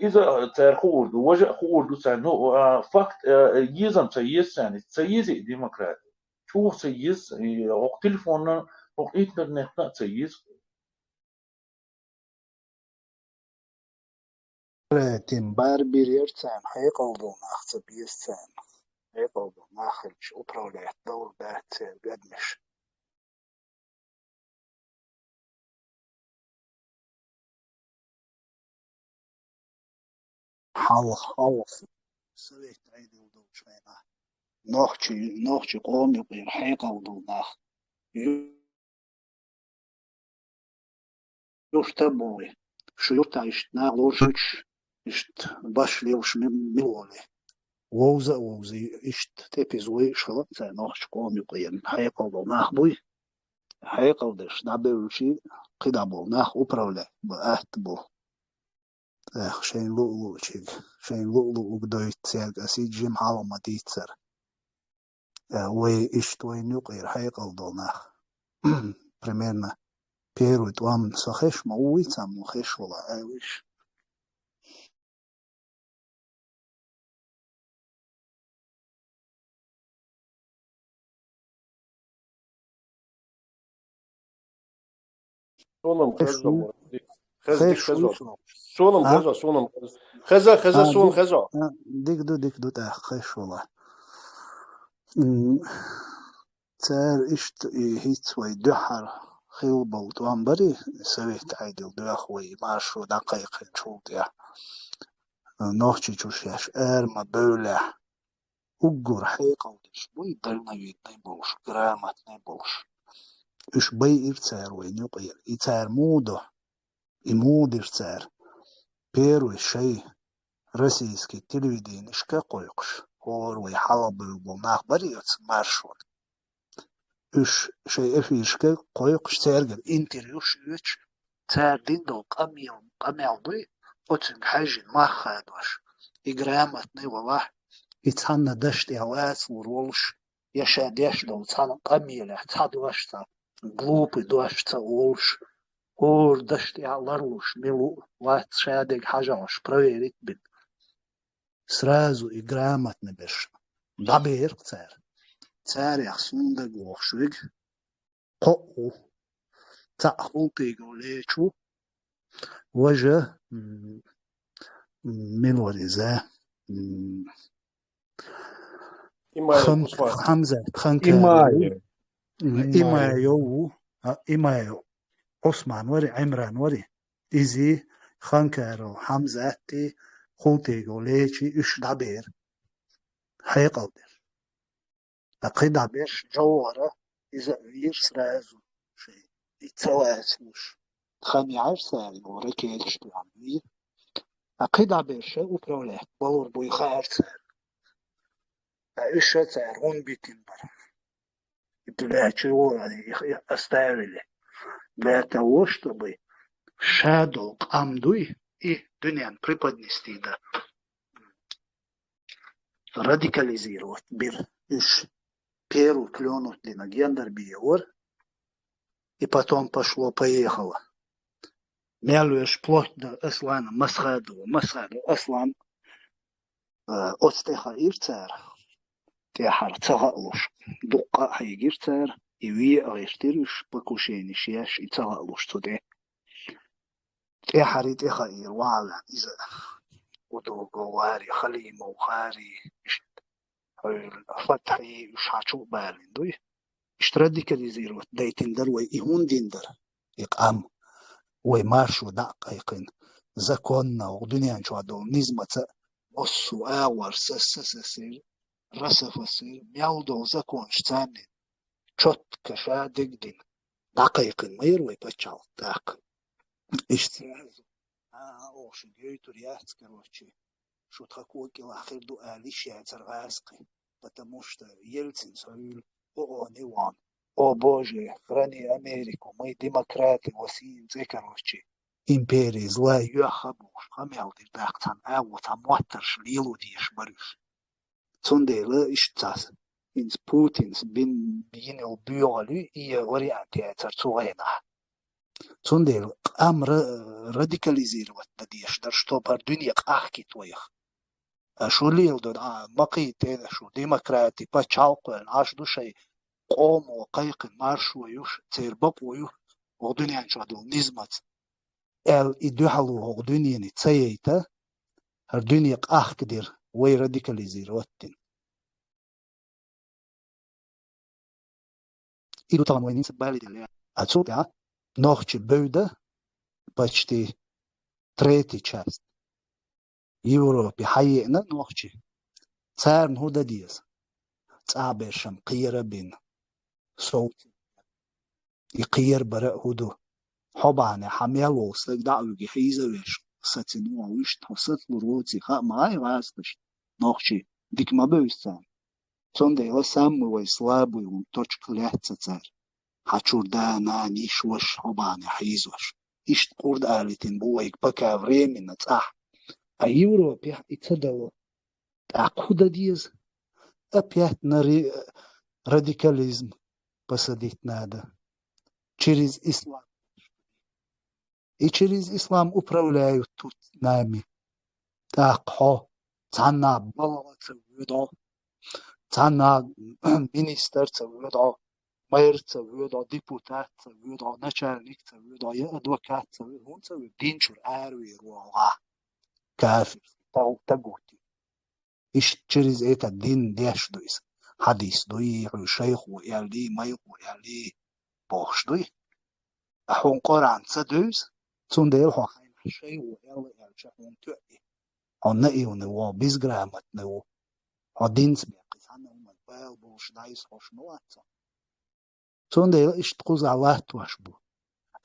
إذا تارخورد وجه خورد سانو فقط يزم تيس يعني تيس ديمقراطي شو تيس أو تلفون أو إنترنت تيس تيم بار بيريرتان حيقوضون أخت بيستان حيقوضون آخرش أبرولات دور بات قدمش حلف سويت عيد ودو شوينا نوخشي قوم يقير حيقوضون أخ يشتبوي شو يرتعش ناغلوشش إشت باش ليوش ملولي ووزي إشت تبزوي شغلت نوخش قوم يقيم حيقوضو ناخ بوي حيقوضش نعبيوشي قدابو ناخ أبرولا بأهت بو شين لؤلؤ شيك شين لؤلؤ بدويت سيرك أسيد جيم حالا ما ديتسر وي إشت وين يقير حيقوضو ناخ примерно первый вам сахеш мауи там хеш вала айвиш سونم خشو خزا خشو سونم خزا سونم خزا سون خزا ديك دو تا خش ولا تار إشت هيت وي دحر خيو بوت وان بري سويت عيدل دو أخوي ماشو دقيقة شو ديا نوخشي تشوشياش ما بوله أجر حقيقة ودش بوي درنا يتنبوش جرامات نبوش إش بي إرتار وين يقير إرتار مودو إمود إرتار بيرو الشيء رسيسكي تلويدين إش كقويقش هور ويحلب بالناخ بريوت مارشون إش شيء إفيش كقويقش تارجل إنتريوش يوش تار ديندو قميل دوي أتن حاجين ما خادوش إجرامات نبوه يتحنى دشت يواس ورولش يشاد يشدو تحنى قميلة تحدوش تا глупый دوش تا ولش اور دشت يعلروش ملو وات شادق حاجاش проверить بين сразу и грамотно беш дабер цар яхсун да гохшвиг قو تأخوتي قوليشو وجه من ورزاه حمزة خنكا إما يو إما عثمان وري عمران وري إزي خانكارو حمزاتي خوتيغو ليشي إش دابير حيقلبر أقيد دابير جوارة إذا يرس رازو شيء يتسواسوش خامي عرسالي وركيلش تعمي أقيد دابير شيء وبروليك بور بوي خارسال إيش هون بيتين برا بلاچي وراني أستايرلي لا توش طبي شادو قامدوي دنيان преподнести да радикализировать бир иш первую клюнуть на гендер биор и потом пошло-поехало. Мялуешь вплоть до Аслана Масхаду Аслан отстеха ирцер تيحر تغلوش دقة حيجيرتر يوي أغيشترش بكوشين شياش يتغلوش تودي تيحر يتغير وعلا إذا ودو قواري خلي موخاري فتحي وشاشو بالين دوي اشتردي كاليزيرو دايتين در ويهون دين در يقام ويمارشو دقيقين زكونا ودنيا شو عدو نزمة بصو آور سسسسير رسفسير ميالدو زكون شتانين شوت كشا دقدين دقيقين ما يروي بچال داق اشترازو اوش جيتو رياحت كروشي شو تخكوكي واخر دو آليش يعتر غاسقي потому что Ельцин сказал, о, Ниван, о Боже, храни Америку, мы демократы, осинцы, короче, империи зла, юахабуш, хамелдир дактан, а вот амуатарш, лилудиш, барюш. Цундела ишцас, инс Путинс бинил бюалю, и варианты царцуэна. Цундел ам радикализировать надежда, что пар дунья ахки твоих. شو اللي يلدون مقيت هذا شو ديمقراطي بتشالقن عاش دو شيء قوم وقيق مارش ويوش تيربق ويوش وغدنيا شو هذول نزمت يدوحلو وغدنيا نتسييتا هردنيا قاح كدير وي راديكاليزير واتن إدو طبعا وين نسبالي دي أتصوت نوخش بودة почти третья часть Европе حيقنا نوخشي صار هودا ديز صعبشم قيرة بين صوت يقير برا هودو حبانة حميل وصلك دعوة حيزة ويش ستنوع ويش تحصت لروتي خا معاي واسطش نوخشي ديك ما بيستان صندي لا سامو ويسلابو ومتوش كليحت صار حشور دانا نيش وش حبانة حيزوش إيش تقول آلتين بويك بكا فريمين نتاح Европе ицадало акуда диез опять на радикализм посадить надо через ислам. И через ислам управляют тут нами. Так, цана балаца выдал, цана министерца выдал, мэрца выдал, депутатца выдал, начальникца выдал, адвокатца выдал, динчур арви руала. كافر تقوتي إيش تشريز إيه الدين ديش دويس حديث دوي شيخ ويالي مايق ويالي بوش دوي أحون قرآن تدويس تون ديل هو خاين شيء ويالي شحون تؤدي هون نقي ونوا بيزغرامت نوا هدين سبيقي سانا ومن بايل بوش دايس خوش نواتsa تون ديل إيش تقوز عوات واشبو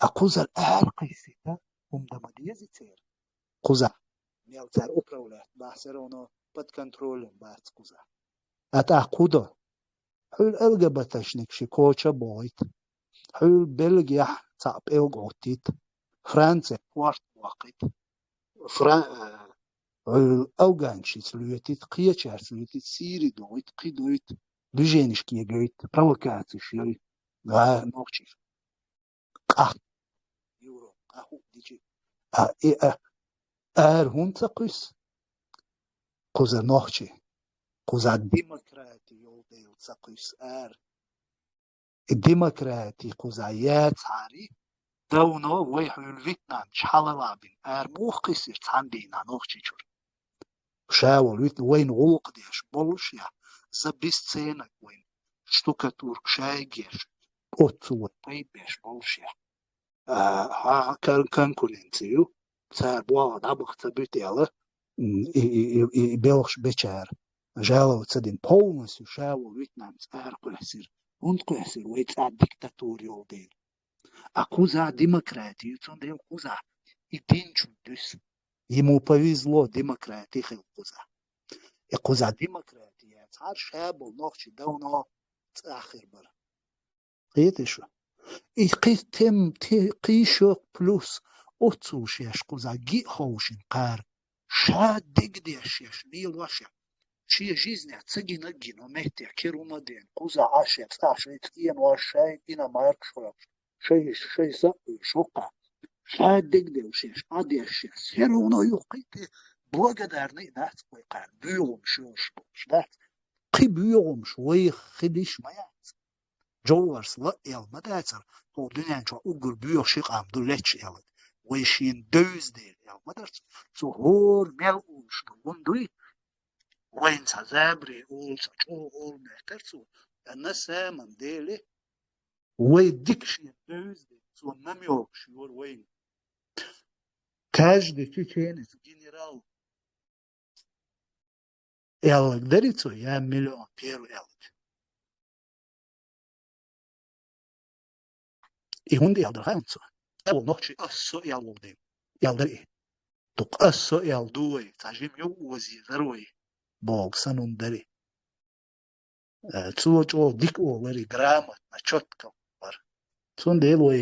أقوز الأهل قيسيتا ومدما ديزي تير قوزا Мелцар управлять, бахсер оно под контролем бахскуза. Это акуда. Хул ЛГБТшник шикоча бойт. Хул Бельгия цап элготит. Франция кварт вакит. Хул Афганчиц лютит, Киячарц лютит, Сири дойт, Кидойт, движенишки гойт, провокации шли. Да, ночи. Евро, аху дичи. هون تقيس قوزا نوحشي قوزا ديمقراطي يولدي تقيس الديمقراطي قوزا يات عاري داونو ويحو الفيتنام شحال لابين موخ قيسير تاندينا نوحشي شور شاول وين غلق ديش بولش يا زبيس سينك وين شتوكاتور شايجيش أوتسوت بيبش بولشيا ها конкуренцию царь буа дабах цабютела белш бечар жаловаться один полностью шаву вьетнам царь куласир он куласир вейца диктатуре олден а куза демократию цондел куза и тинчудюс ему повезло демократии хил куза и куза демократия царь шабл нохчи давно цахир бар قيتشو قيتم قيشوق بلوس أوتسوش يشقوزا جي خوشن قار شاد دقديش يش ليل وشع شي جيزني تسجي نجين ومهتي كيرونا دين قوزا عاشي تستعشي تكين وشاي إنا مارك شي سأي شوقا شاد دقديش يش عاديش يش هيرونا يوقيتي بوغدارني ناس قيقار بيوم شوش بوش دات قي بيوم شوي خديش ما يعز جوارس لا يل ما داتر هو دنيا جو أقول بيوشيق عم دولتش يل ويشين دوز ديل يل ما دارت سو هور ميل أولش وندوي وين سازابري أولش أول مهترسو الناس سامن ديلي ويديكشين دوز ديل سو نميوكش يور وين каждый чеченец генерал يلا قدرتو يا مليون بيرو يلا I hundi jaldar hanso. Evo noći asso jaludem. Jaldari. Tuk asso jalduoj. Tažim ju uzi zaroj. Bog sanun dari. Cuoč o dik o leri gramat na čotka var. Sun deloj.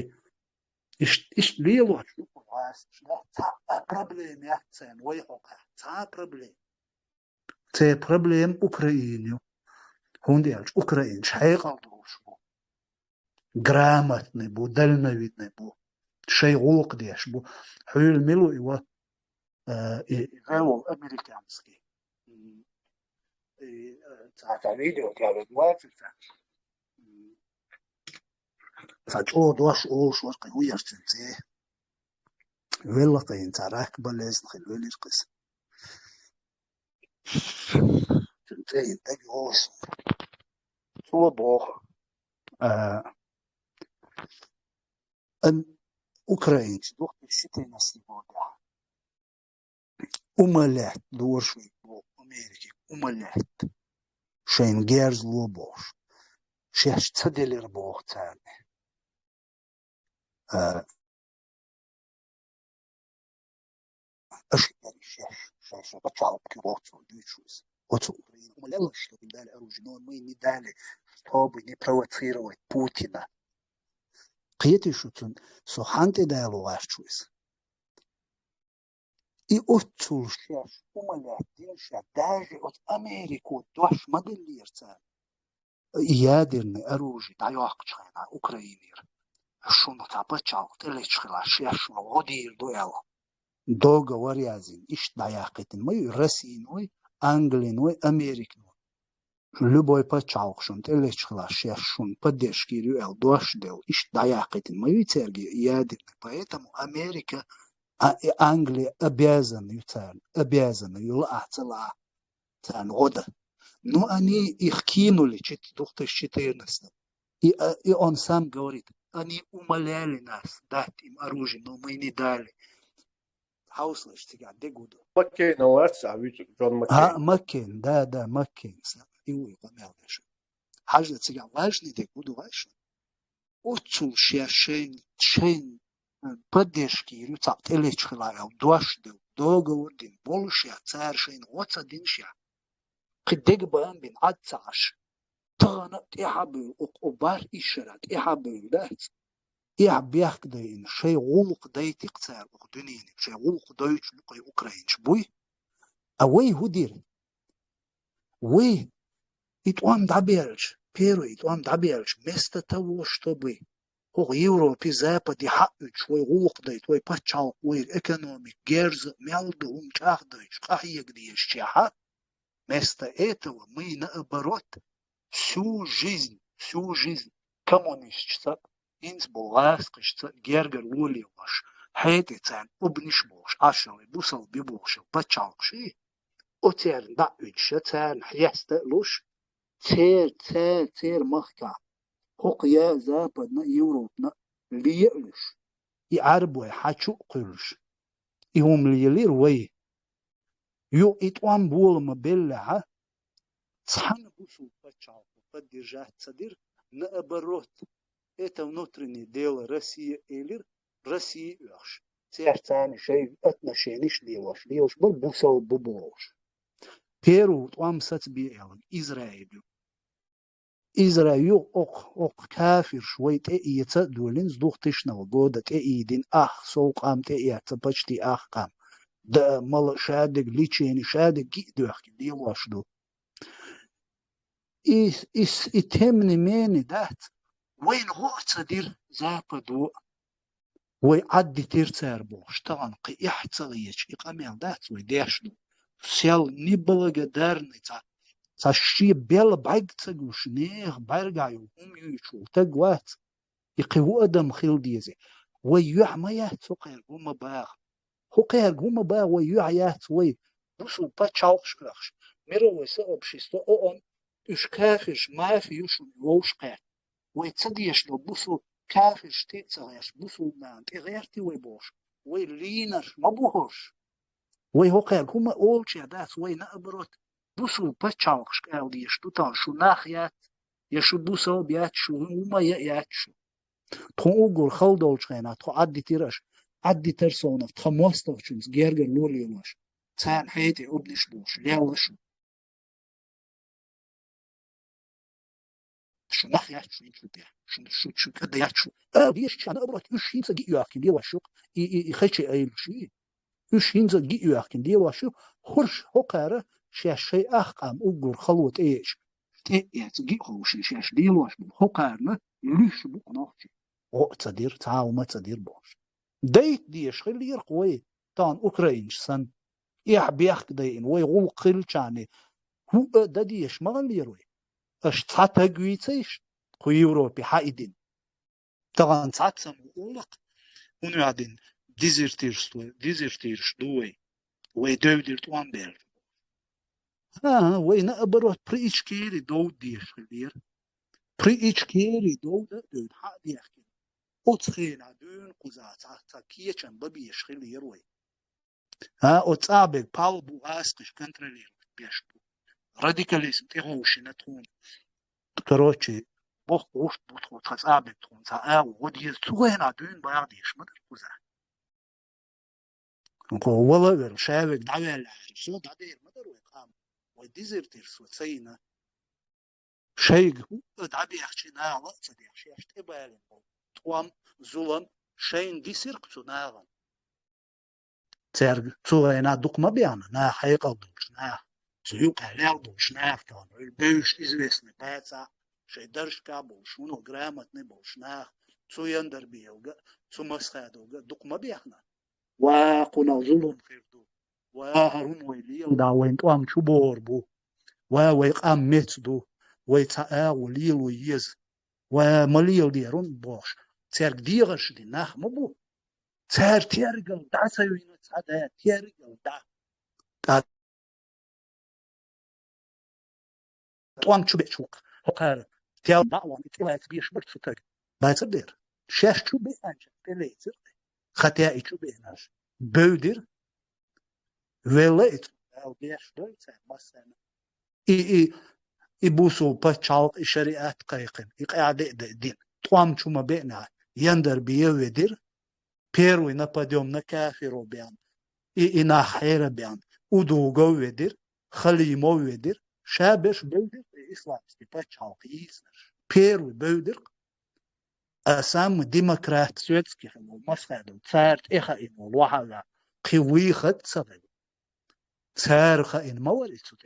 Ish lielo čuku vas. Ta problem ja cen vojhoka. Ta problem. Te problem Ukrainu. Hundi jalč Ukrain. Šajgal dušu. грамотный бу, дальновидный бу, шей غلق деш бу, حول ملو его غير американский. Так, видео я выглядываю. فجأة دوش أوش ورقي ويرتنتي ولقي تراك بلزن خل ولقيس تنتي تجي أوش شو بوه أن أوكرانيا دوخ الشتاء نسيبه ده أملات دور شوي بو أمريكا أملات شين جيرز لوبوش شيش تدلي ربوخ تاني أشي يعني شيش بتشعب كيروتو ديشوز أوتو أوكرانيا أملات شتو بدال أروجنون مين ندالي طابي نبروتسيروي بوتينا قيتي شوتون سو حانتي دالو واشتويس и отцул шеш умалят динша даже от Америку дош моделирца ядерное оружие таёкчайна Украинир шуно тапачал телечхила шеш водир дуэл договор язин иш даяқитин мы Российной Английной Америкной любой пачалшун телечхила шеш шун поддержки дуэл дош дел иш даяқитин мы церги ядерный поэтому Америка Англия обязана юлаацала тан года. Но они их кинули в 2014. И он сам говорит, они умоляли нас дать им оружие, но мы не дали. Хауслыш тебя, где году? Маккейн, Джон Маккейн. Маккейн, да, Маккейн. И вы помялись. Хажда тебя важный, где году важный. Отцул шейн поддержки рюцап телечхилая дуашдел договор дин болшя царшин оца диншя قدق بان بين عدساش تغنى تحبل أقبار إشارات تحبل دات يعبيح كدين شيء غلق دايت يقتال أقدنين شيء غلق دايت لقي أوكرين شبوي أوي هدير وي يتوان دابيرش بيرو يتوان دابيرش مستا توش تبوي هو Европе, Западе, твой лук дай, твой пачал, твой экономик, герз, мялда, умчах дай, шахи где еще, вместо этого мы наоборот всю жизнь коммунистчица, инсбуласкичца, гергер лулеваш, хейтицан, обнишбош, ашалы, бусал, бибошел, пачалши, оцер да уча, цер, хьяста, луш, цер махка. حقيا زابنا يوروبنا ليقلش يعربوا حاجو قلش يهم ليلير وي يو إتوان بول مبلعة صحن بوسو بتشاو بديجات صدير نأبروت إتا نوترني ديل روسيا إلير روسيا يخش سير تاني شيء أتنا شينيش ليوش بل بوسو ببوش بيرو توام سات بيئل إسرائيل أق كافر شوي تأيي تدولين زدوخ تشنا وجودة تأيي دين سوق قام تأيي تبجتي قام دا مال شادق ليشيني شادق جي دوخ دي واشدو إس إتهمني ماني دات وين هو تصدير زابدو وي عدي تيرتار بو اشتغن قي احتغيش إقاميل دات وي داشدو سيال نبلغ دارني تاشي بيل بايق تسجوش نيخ بايرجايو هم يشو تجوات يقيو أدم خيل ديزي ويوح ما يهتو قير قوم باغ هو قير قوم باغ ويوح يهتو وي بوسو باتشالش كرخش ميرو ويسأب شيستو أون إش كافش ما في يشو يوش قير ويتصديش لو بوسو كافش تيتسغيش بوسو مان تغيرتي ويبوش ويلينر ما بوهوش وي هو قير قوم أولش يدات وي نأبروت بوسو باتشالش كاو ديش توتان شو ناخيات يشو بوسو بيات شو وما يات شو تخو اوغور خلدولش خينا تخو عدي تيرش عدي ترسونف تخو موستوفشنز جيرجر لوليومش تسان حيتي ابنش بوش ليوش شو ناخيات شو يشو بيا شو كده يات شو ديش انا ابرت يش ينسى جي ياكن دي وشو يخشي ايل شي يش ينسى جي ياكن دي وشو خرش هقاره شي اخقام اوغور خلوت ايش تيجي خوش شاش ديلوش هو قارنا ليش بوك نوتي او تصدير تعاو ما تصدير بوش ديت ديش خلي يرقوي تان اوكراينش سن يح بيخ داين وي غول قل چاني هو دديش ما غليروي اش تاتا غويتيش خو يوروبي حايدين طبعا تاتسم اولق ونو عدين ديزرتيرش دوي وي دودير توان بيل وي نأبروت بريش كيري دو ديش خلير بريش كيري دو دون حق ديخ أتخينا دون قزات تاكيشن ببيش خلي يروي أتصابق باو بو أسقش كنترولير بيشبو راديكاليزم تهوش نتون كروتشي بوخ بوش بوخ تصابق تون تاو ودي تخينا دون بارديش مدر قزات والله غير شابك دعوة العرسو دعير مدر ويقام وديزرتير سوتسينا شيء دعبي يحشينا وقت دي يحشي اشتبالين توام زولم شين دي سيرك ناغن ترج توينا دوك ما بيانا نا حقيقة دوش نا سيوك هلال دوش نافتان البيش إزويسني باتا شي درش كابو شونو جرامت نبوش ناخ تو يندر بيوغا تو مسخادوغا دوك ما بيانا واقنا ظلم خيردو وهرون ويليل داوين توام شبور بو ويقام ميتدو ويتاا وليل ويز ومليل ديرون بوش ترج ديغش دي ناخ مبو تار تيرجل دا سيوين تادا تيرجل دا توام شو بيشوك هقار تيال دعوان تيوات بيش برتفتك بايتبير شاش شو بيانش تليتر خطيئي شو بيناش بودر وليت او بيش دويتر بسنا اي بوسو باتشالق شريعات قيقن يقعد دين توام شو ما بينا يندر بيودر بيروي نباديوم نكافرو بيان إنا حيرة بيان ودوغو ودر خليمو ودر شابش بودر إسلام استيباتشالق يسنر بيروي بودر أسام ديمقراط سويتسكي خلو مسخدو تسارت إخا إنو الوحالا قوي خد سغل تسار خاين موالي سوت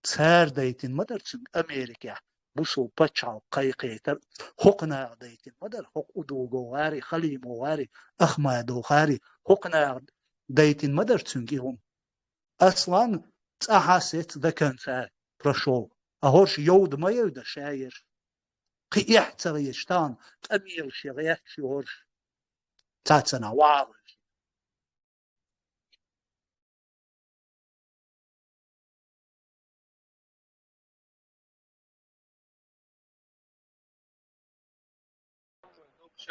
تسار دايتين مدرسن أمريكا بوسو باتشال قيقيتر حقنا دايتين مدر حق ودوغو واري خليمو واري أخمادو خاري حقنا دايتين مدرسن كيهم أصلا تأحاسيت ذكان سار برشو أهورش يود ما يود شاير قيح تغيشتان أمير شغيات شهورش تاتنا واعظ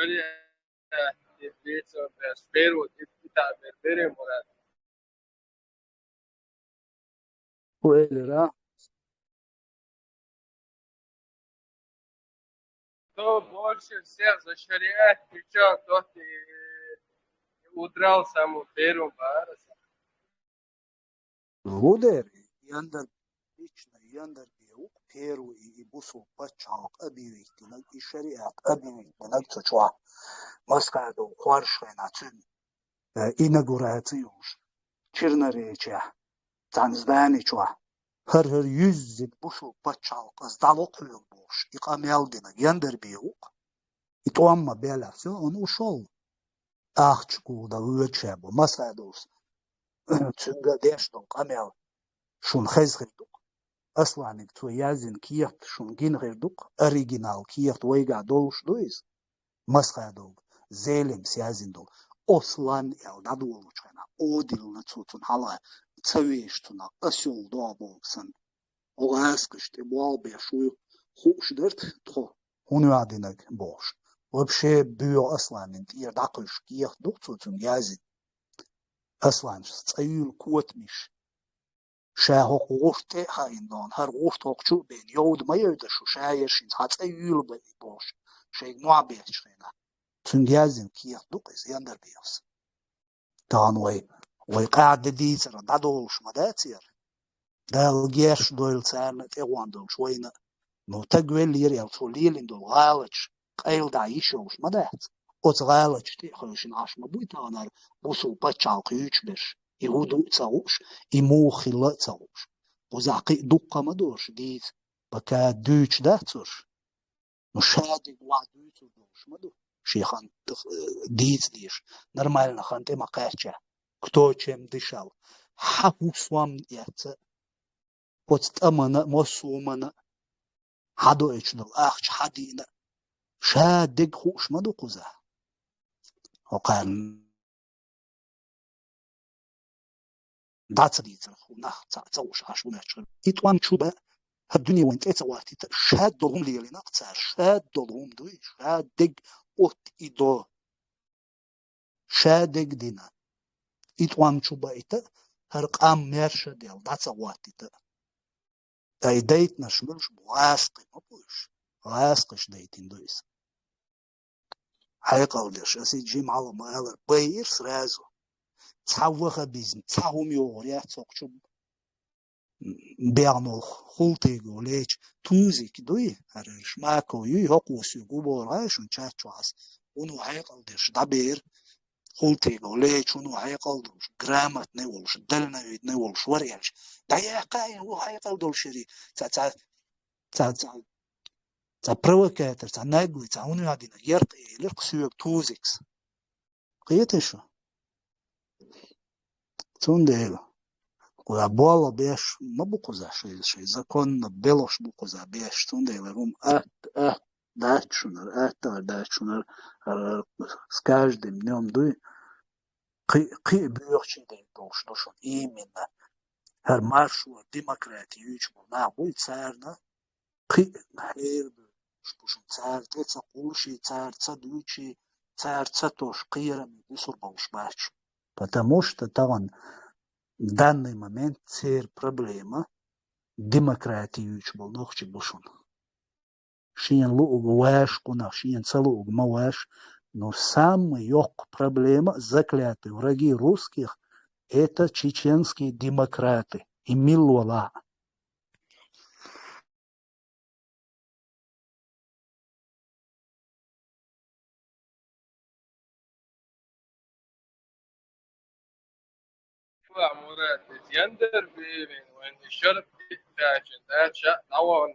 شريعة بيتسو بيرو تبتع بربري مراد وإلى то больше всех за шариат причем тот и удрал саму первую барас. هودر يندر بيشنا يندر بيوك بيرو يبوسو بچاق أبيويتنا الشريعة أبيويتنا تشوا مسكادو خوارشنا تن inauguratiyoş çirnarıça tanzbani çua her yüz busu paçal qazdalok boş iqameldina yander biyuk ituamma belafso onu şol ahçku da uçe bu masados çünkü deşton qamel şun xezgiduk aslanik tu yazin kiyat şun gingirduk original kiyat wayga dolş dois maskadog zelim siyazindol Oslan el dadulu çayna odilna tutun hala tsaveştuna asyol doğaboksan o askıştı bol beşu hoşdert to onu adinak boş вообще büyü aslanın diye dakış kiyah duktun yazın aslan tsayul kuatmiş şaho qoşte hayından her qoş tokçu ben yod mayda şu şayerşin tsayul boş şey muhabbet çayna تنجازن كي يخدق يندر بيوس تان وي قاعد ديزر دادولش مداتير دال جيش دويل سارنا تيوان دول شوينا نو تقويل يريال توليلين دول غالج قايل دا يشوش مدات اوت غالج تي خوشن عاش مبوي تانار بوسو بچال قيوش بش يهودو تساوش يموخي لا تساوش وزاقي دقا مدوش ديز بكا دوش داتوش مشادق وعدوش دوش مدو شيخان ديش нормально ханте макача кто чем дышал хапусвам яца подстамана мосумана хадо ичдал ахч хадина шадик хуш маду куза وقال داتريتر خنا تاوش عشونا تشر يتوان تشوبا الدنيا وين تتواتي شاد دولهم لي نقصار شاد دولهم دوي شادق اوت ايدو شادق دينا يتوان تشوبا ايتا هرقام ميرشا ديال داتواتي اي ديت نشملش بواسقي مبوش واسقش ديتين دويس هاي قولش اسي جيم على ما قال بير سرازو تحوخ بيزم تحوم يوريات سوقشب بيعنو خلطيقو ليش توزيك دوي هرش ماكو يوقوس يقوبو رايشون تشاتشواس ونو هاي قولش دابير خلطيقو ليش ونو هاي قولش جرامت نيولش دلنا نيولش وريالش دايا قاين ونو هاي قولش ري تا провокатор تا наглый تا ونو يادينا يرقي لرقسيوك توزيكس قيتشو تون куда бола беш мабуку за шей законно белош буку за беш тунде лерум дачунар с каждым днем дуй қи бюрчиде долшношон именно her маршу демократия ючбу на буй царна қи хербу шпушун цар теца кулши цар цадучи цар цатош қирами бусур болшбач потому что там в данный момент цер проблема демократию был нохчи бушун. Шин луг ваш куна, шин целуг маваш, но самая ёк проблема заклятые враги русских это чеченские демократы и Милуала. مراد يندر بيرين وين الشرط تاجن ده شاء دعوة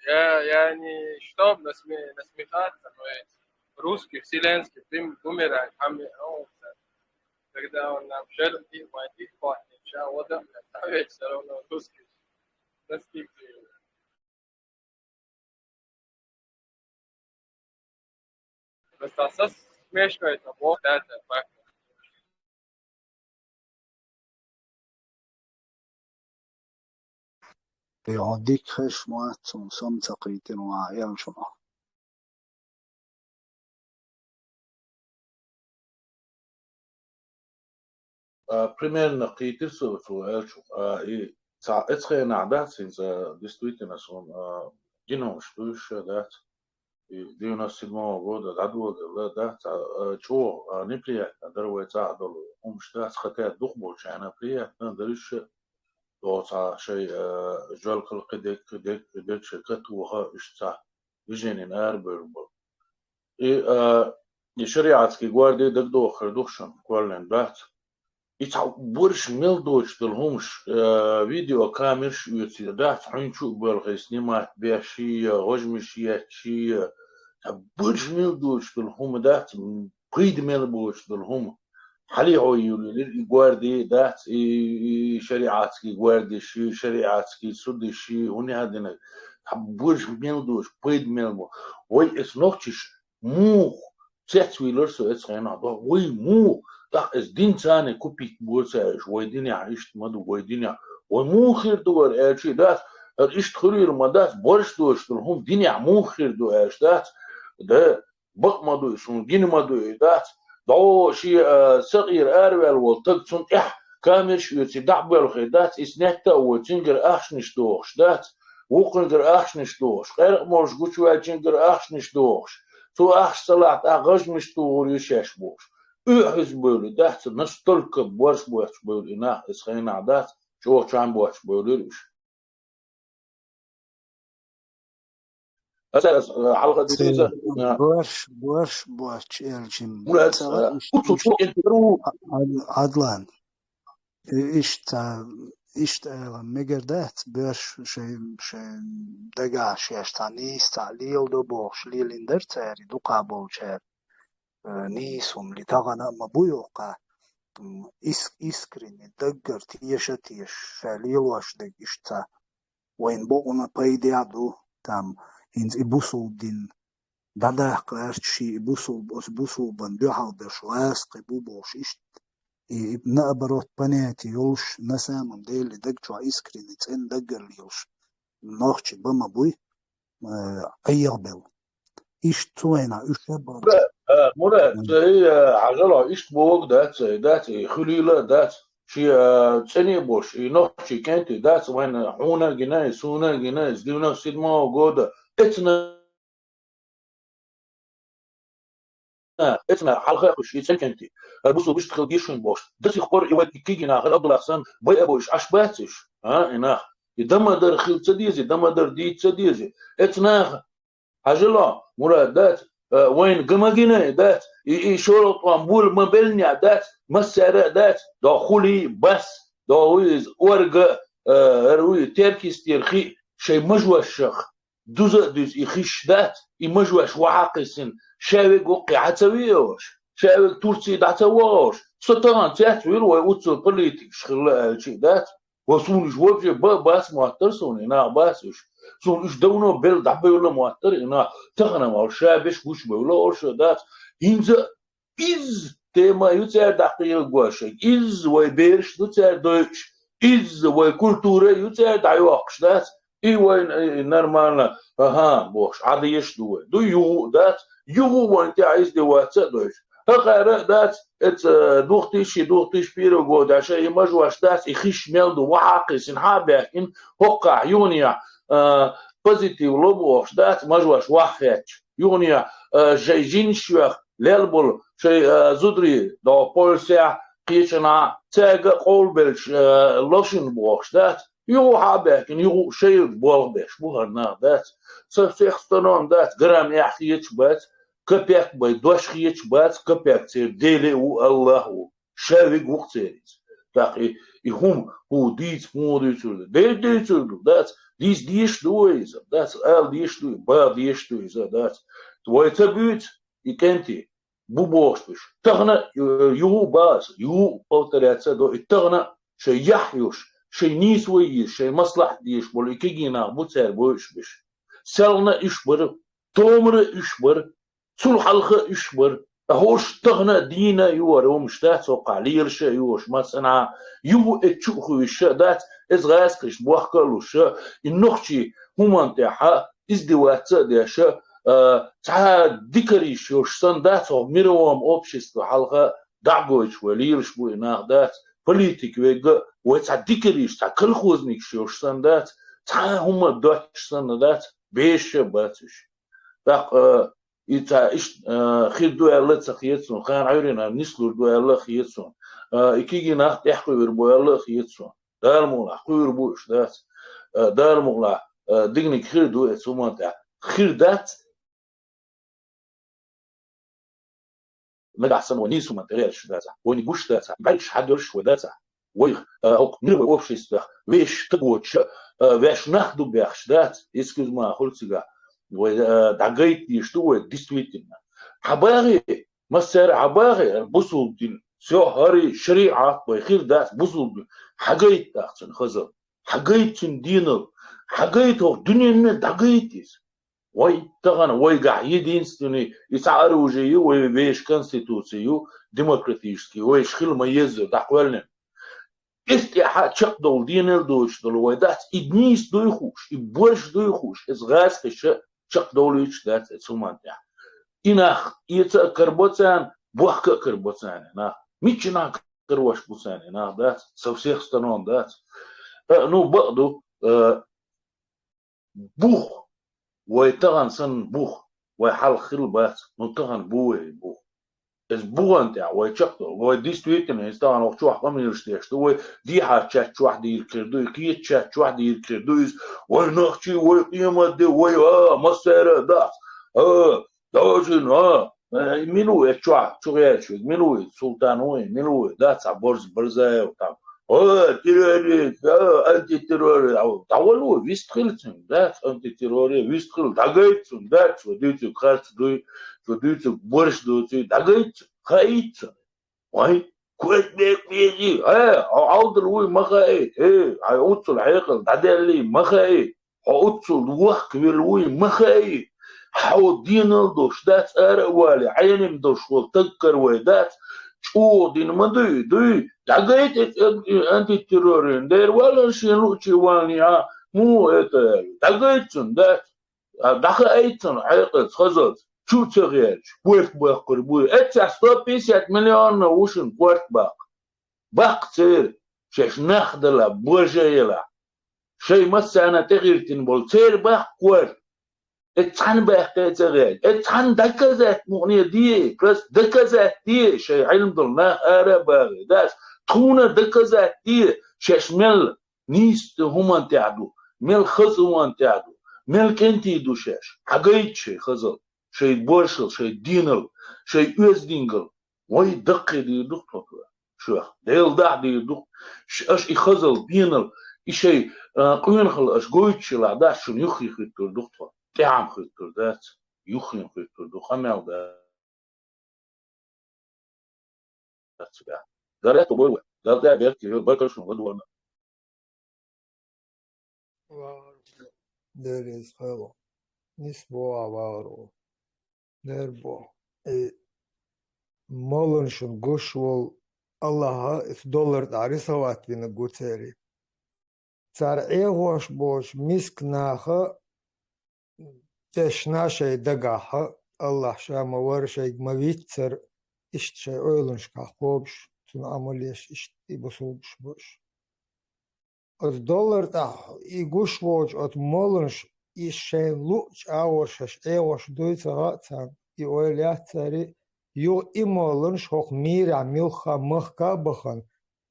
ده يعني что насмехаться русский вселенский бумеранг когда он нам шерп и мать хватит вот это все равно русский достигли просто смешно это вот это факт. يعطيك خش معات صم تقيتين وعيان شما примерно қийтирсу элчу и ца эцхена дат синз действительно сон геном что еще дат и 97 года дадвода да чо неприятно дорвой ца дол штат хотят дух больше она приятно дальше то ца шей жол кдек шкатуха ишца виженин арбербо и шариатский гвардии дагдохр духшан квален дат يتعب برش ملدوش تلهمش فيديو كاميرش يتدافع عن شو بالغ سينما بيشية غجمشية شية برش ملدوش تلهم دات قيد ملبوش تلهم حلي عيولي الجواردي دات شريعاتكي جواردي شي شريعاتكي سودي شي هوني هادنا برش ملدوش قيد ملبو وي اسنوختش مو تسويلرسو اتسخينا وي مو так es din цане купить больше войдиня ишт маду войдиня ой мухир дуар элчи дас ишт хурир мадас борш дуар штурхум диня мухир дуар дас да бак маду сун дин маду дас دو شي صغير ارول والتق سون كامش يتي دعبل خدات اسنتا وتنجر اخشنش دوخش دات وقنجر اخشنش دوخش غير موش غوچوا تنجر اخشنش دوخش تو اخش صلات اغش مش تو يشش بوش أحس بقول ده نستلك بورش بقول إنه إسخينا عدات شو كان بورش بقولش أساس حلقة جديدة بورش إلجيم عدلان إشت مقردات بورش شيء دقاش يشتاني استعليل دو بورش ليلندر تاري دو قابل شير نيسهم لتغنى مبويوقا إسكريني دقر تيشا تيش شاليل واش دق إشتا وين بوغنا بايدي عدو تام إنز إبوسو دين دادا قاشتشي إبوسو بندو حالدش واسق إبوبوش إشت إبنا أبروت بنياتي يولش نسامم ديلي دقجوا إسكريني تين دقر ليولش نوخشي بما بوي أيغبل إشت توينا إشتبار مراد هي عجلة إيش بوق دات خليلة دات شي تاني بوش نوشي كنتي دات وين حونا جناي سونا جناي زديونا سيدما وجودة اتنا حلقة وش يتسكنتي بصوا بيش تخليشون بوش دات يخبر يودي كيجينا غير عبد الحسن بي أبوش عشباتش إنا يدم در خيل تديزي دم در دي تديزي اتنا عجلة مراد دات وين قمقنا دات شرط وامبول مبلنيا دات مسارة دات داخلي بس داويز ورقة روي تركيز ترخي شيء مجوش شخ دوز يخش دات يمجوش وعاقسن شاوق وقع تسويوش شاوق ترسي دعتواش ستان تاتوير ويوتسو بوليتيك شغل شي دات وصونش وجه باس معترسون هنا باسش سون إيش دونه بيل دعبه ولا موتر إنها تخنم أو شابش وش بيولا أو شدات إنزا إز تما يتسار دقيق قواشك إز ويبيرش يتسار دوش إز ويكولتورة يتسار دعيوقش دات إي وين نرمانا بوش عاديش دو يو دات يو وين تعيش دواتsa دوش هقرا دات ات دوختيش بيرو قود عشان يمجوش دات يخش ميلدو وحاقس انحابك إن هقع يونيا pozitiv loboš dat mažvaš wahveć junija žajžinšveh lelbul šej zudri do polsja kičena cega kolbelš lošin boš dat ju habek ju šej bolbeš buharna dat sefseh stanon dat gram yahiyech bat kapek bay doshiyech bat kapek ser dele u Allahu shavig waqteris taqi ihum hu dit modutsul de dat Dies dois, that's all dies dois, ba dies dois, that's твой цабют и кенти бубоштыш. Тагна ю баз, ю повторяться до и тагна шей яхюш, шей нисвоиш, шей маслах диш, бол и кигина буцер боиш биш. Селна ишбар, томра ишбар, сулхалха ишбар. هوش تغنى دينا يورهم شتات وقالير شا يوش مثلا يو اتشوخو الشادات از غاسكش بوحكالو شا النخشي همان تاحا ازدوات داشا تاها ديكريش يوش سندات وميروام общество حلقة دعقوش وليرش بو اناغ دات политик вега ويتع ديكريش تع كل خوزنيك شوش سندات تع هما دوتش سندات بيش باتش تاق إيتا إيش خير دو الله تخيتسون خان عيرنا نسلو دو الله خيتسون إكيجي ناخت يحكي يربو الله خيتسون دار مولا حكي يربوش دات دار مولا دينك خير دو إتسومان تاع خير دات نجح سن ونيسو من تغيرش داتا ونيجوش داتا بعيش حدرش وداتا ويخ أو نرو وفش يستخ ويش تقوتش ويش ناخدو بيخش دات إسكوز ما خلصيجا ودعجيت يشتوه ديستويتنا حباغي مسار حباغي بوصل دين سو هاري شريعة ويخير دات بوصل دين حاجيت تاعتن خزر حاجيت دينو حاجيت هو دنيا من دعجيتيس وي تغنى وي قاع يدينستني يتعاروا جيو وي بيش كونستيتوسيو ديمقراطيشكي وي شخيل ميزو دعوالنا استيحاء تشقدو دينر دوش دول ويدات إدنيس دو يخوش إبوش دو يخوش إزغاز خشة تشقدو ليش دات إتسومان تاع إناخ يتا كربوتان بوح كربوتان إناخ ميتشنا كروش بوسان إناخ دات سوسيخ ستانون دات نو بقدو بوخ ويتغن سن بوخ ويحل خلبات نتغن بوه بوخ اس بوغن تاع ويتشقدو ويديستويتن يستغن وقت واحد من يرشتيش هو دي حاجات واحد يركردو كي تشات واحد يركردو وينختي ويقيمة دي وي مسيرة دات دوجن منو يتشوا شغيش منو سلطانوي منو دات عبورز برزاي وتام تيروري انتي تيروري او تاولو ويستخلتن دات انتي تيروري ويستخل داغيتن دات وديتو كارت دوي وديتو بورش دوتي داغيت خايت واي كويت بيك بيجي عود الوي مخاي عودت العيقل دادلي مخاي عودت الوح كبير الوي مخاي حاول دينل دوش دات أروالي عيني دوش والتذكر ويدات شو دين ما دوي دقيت أنت تيرورين دير ولا شنو شواني مو إتال دقيتن دات دقيتن عيقل خزت شو تغير بورت باق بوي إتش ستوبيسيات مليون وشن بورت باق تير شش نخدلا بوجيلا شيء مسانا تغير تنبول تير باق بورت اتحن بحكاية غير اتحن دكزات مغنية دي بس دكزات دي شيء علم دلنا أربا داس تخونا دكزات دي شش مل نيست هما تعدو مل خزوان تعدو مل كنتي دو شش حقيت شيء خزل شيء بورشل شيء دينل شيء يوز دينجل وي دقي دي دكتور شو ديل دع دي دكتور اش يخزل دينل شيء قوين خل اش قويتش لا داش شو يخي خيتور دكتور تعم خيتور ذات يخين خيتور دو خمال ذات سبع ذات بوي ذات بيرتي بكر شو بدو There is hello. Nisbo avaro. Derbo. Molunshun gushwol Allah if dollar arisawat vina guteri. Tsar egosh bosh misk naha تشنا شيء دقاها الله شام ور شيء مavitser إشت شيء أولنش كخوبش تون عمليش إشت يبصوبش بوش الدولار تاع يقوش ووج أت مولنش إيش شيء لوش أورشش أيوش دويت راتان يقوليات تاري يو إمولنش هوك ميرع ميلخا مخكا بخن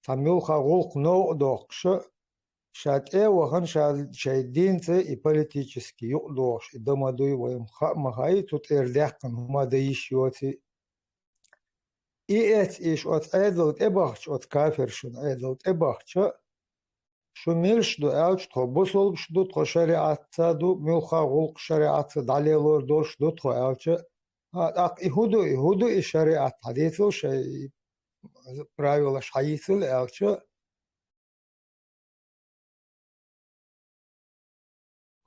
تميلخا غلق نو دوخش شاد وهن شاد شايدين تي политически يقدوش إدما دوي ويم خا مخاي توت إرداقن هما دايش يوتي إيت إيش أت أيدلت إباخش أت كافرشن أيدلت إباخش شو ميلش دو أوش تخو بوصل شدو تخو شريعة تادو ميلخا غلق شريعة داليلور دوش دو تخو أوش أق يهودو الشريعة حديثو شيء правила حديثو أوش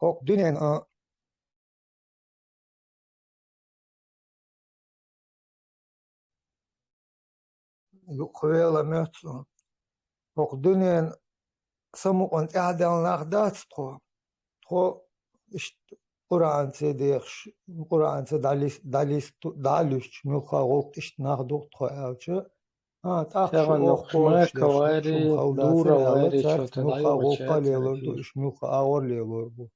هوك دنيا يقويلا ميتسو هوك دنيا سمو أنت أعدال ناخدات تخو إشت قرآن تديخش قرآن تداليش ملخا غلط إشت ناخدو تخو أوش تاخش تغن أوقوش نقشماك داشنا شو واري مخلداتن دورة ألا واري تار شو ميوخا تدايو غوقا بچات ليلور دو ترفير إش ميوخا آور ليلور بو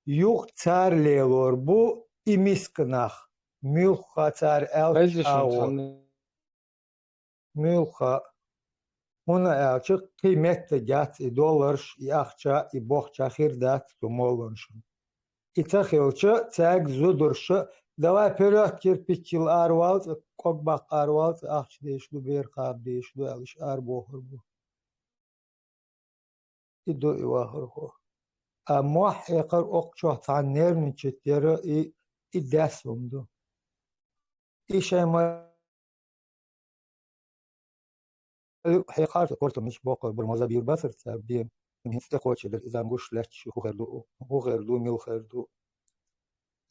يوخ تار ليلور بو إميسكناخ ميوخا تار ألش خيزي شو آور تخمن ميوخا هنا ألش قيمة جات دولارش يأخشا يبوخشا خير دات تمولنشن إتخيلش تاج زودرش دوا период кирпичил арвалц кокбак арвалц ахч дейшлу бер қаб дейшлу алиш ар бохыр бу идо ивахыр хо амох яқар оқчо таннер ничеттер и дасумду ишема حقارة قلت مش بوق بالموزة بير بثر تابين من هستقوش إذا نقول لاتش هو غير دو ميل خير دو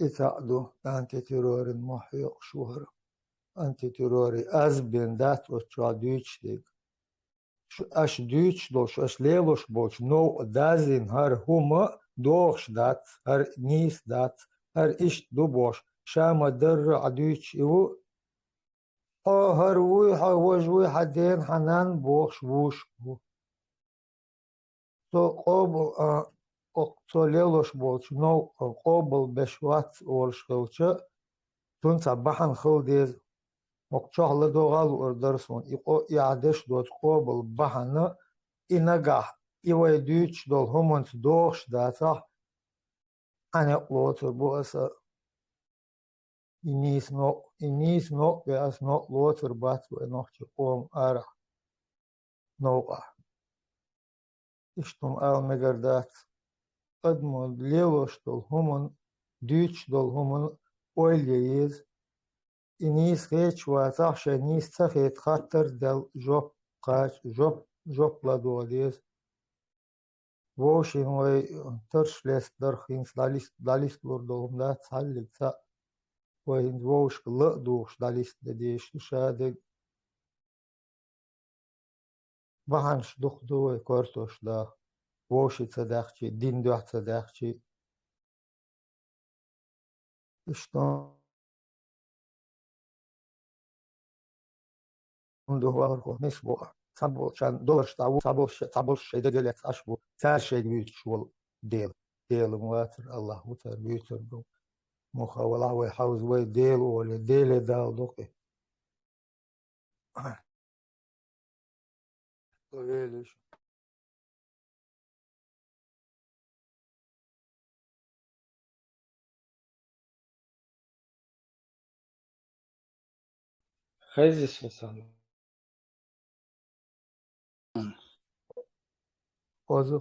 إتعدو أنت ترور المحيق شهر أنت تروري أزبن دات وشا دوش ديك أش دوش دوش أش ليلوش بولش نو دازين هر هما دوش دات هر نيس دات هر إش دو بوش شاما در عدوش إيو هر وي وجوي حدين حنان بوش ووش بو تو قوبل تو ليلوش بولش نو قوبل بشوات ولش خلچه تون صباحا خل ديز مقشاه لدوغال وردرسون إقو إعادش دوت قوبل بحنا إنجاح إيوه دوش دول همونت دوغش داتا أنا قلوتر بو أسا إنيس نو بأس نو لوتر بات ونوخش قوم أرح نوقع إشتم آل مقردات قدمو ليلوش دول همون دوش دول همون أوليز إنيس غيش واتاخش إنيس تخيط خاطر دل جوب قاش جوب لدوليز ووشين وي ترش ليس درخينس داليست لوردوهم دا تحلق تا وين ووش لقدوش داليست ديش شادق بحنش دخدو كورتوش دا ووشي تصدقشي دين دوح تصدقشي اشتون عنده هو نسبه صبوا عشان دولار شتاو صبوا شيء ده دلت أشبه تار شيء بيت شوال ديل مواتر الله وتر بيتر دو مخاولة ويحاوز وي ديل ولا ديل دال دوقي ويلش خيزي شو سامن خوز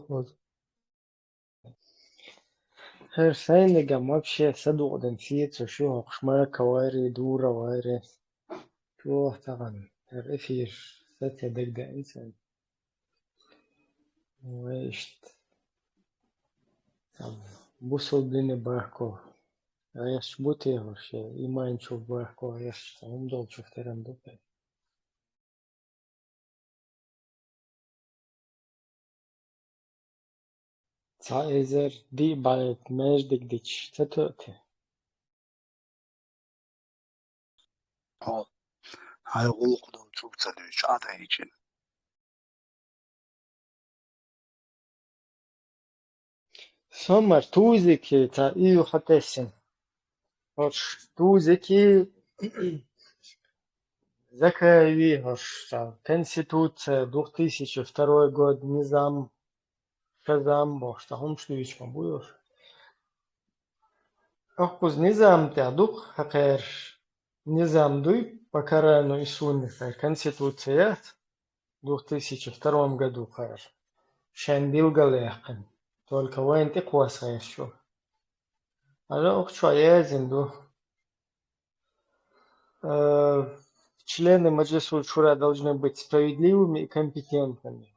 هر ساينة вообще صدق دنسيت شو قشماك واري دورة واري شو طبعا هر إفير ستة دقة إنسان ويشت بوصل بلين باكو عايش بوتي هرشي إيمان شوف باكو عايش هم دول شوف ترم دوبي تعيزر دي بعد ماش ديش تتوتي هاي غلق دو تشوف تدوش عدايجين سمر توزكي تا إيو حتى سن هرش توزكي Закаеви Конституция 2002 год, Низам, Шазам, Баштахум Шлюичком будешь? Ахпуз Низам Тядук, Хакер, Низам Дуй, Покарану и Сунниха, Конституция 2002 году, Хар. Шандил Галехкан. Только вайн ты кваса еще. А охчу аязинду. Члены Маджлиса Шура должны быть справедливыми и компетентными.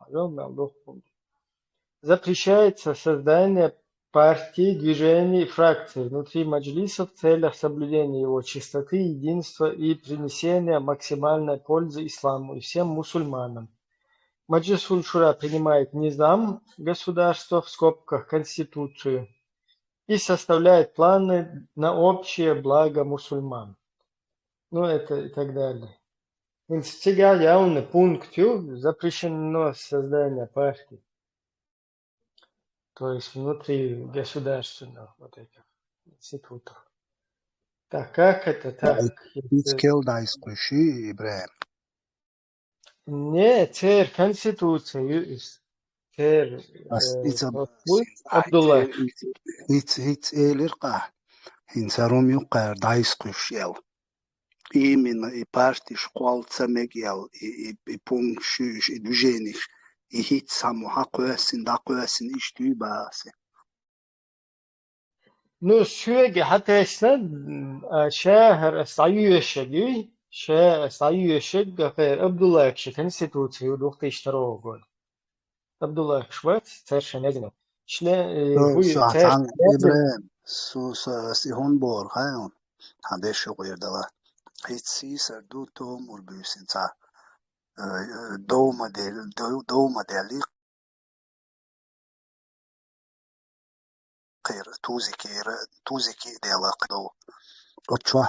Запрещается создание партий, движений, фракций внутри Маджлиса в целях соблюдения его чистоты, единства и принесения максимальной пользы исламу и всем мусульманам. Маджлис Шура принимает низам государства, в скобках конституцию, и составляет планы на общее благо мусульман. Ну, это и так далее. Инстига явный пункт запрещено создание партий. То есть внутри государственных вот этих институтов. Так как это так? Ицkel daiskushi Ibrahim. Не, тер конституция, тер Абдулла. It's elirqa. Hinsarum yuqar daiskush yel. Именно и партии школ цемек yel и пункт шуш и движений. И хит саму хакуэсин дакуэсин иштуй баасе. Ну, sürekli hatta şehir sayıyorşegi, şehir sayıyorşeg gafir Abdullah Ekşi konstitüsiyu dokta iştaro god. Abdullah Ekşi совершенно не знаю. Şle bu Suatan İbrahim sihon bor hayon. Hande şu yerdala. Hiç siser du tom urbüsin ta. Doğu modeli غير توزيكي ديالك دو وتشوا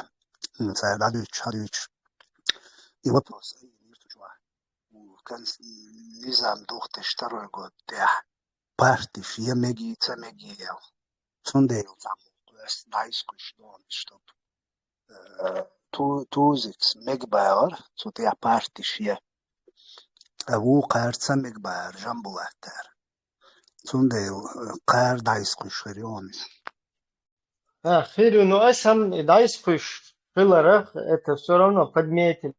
نساعد هادوش يوبروس يرتجوا وكان نظام دوخت اشتروا قد ده بارتي في ميجي تميجي يل سنديل تعمل بس نايس كوش دون اشتوب توزيكس ميجباور سو تيا بارتي شيا أبو قارت ميجباور جنبولاتر سنديل قار نايس كوش غيروني Хир, ну а сам дайскуш пиларах, это все равно подметили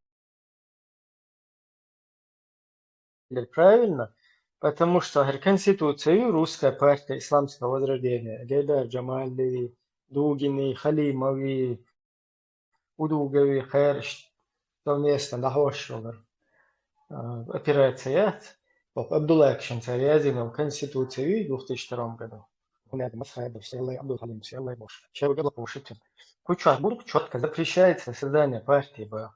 правильно, потому что Конституцию русская партия исламского возрождения, Гайдар Джамали, Дугины, Халимови, Удугови, Хайрш, совместно дохожшего операция, Абдулла Экшин Царязинов Конституцию в 2002 году. هناك مسخرة все الله عبد الحليم все الله يبوش شو قبل قوشتهم كل бург четко запрещается создание партии б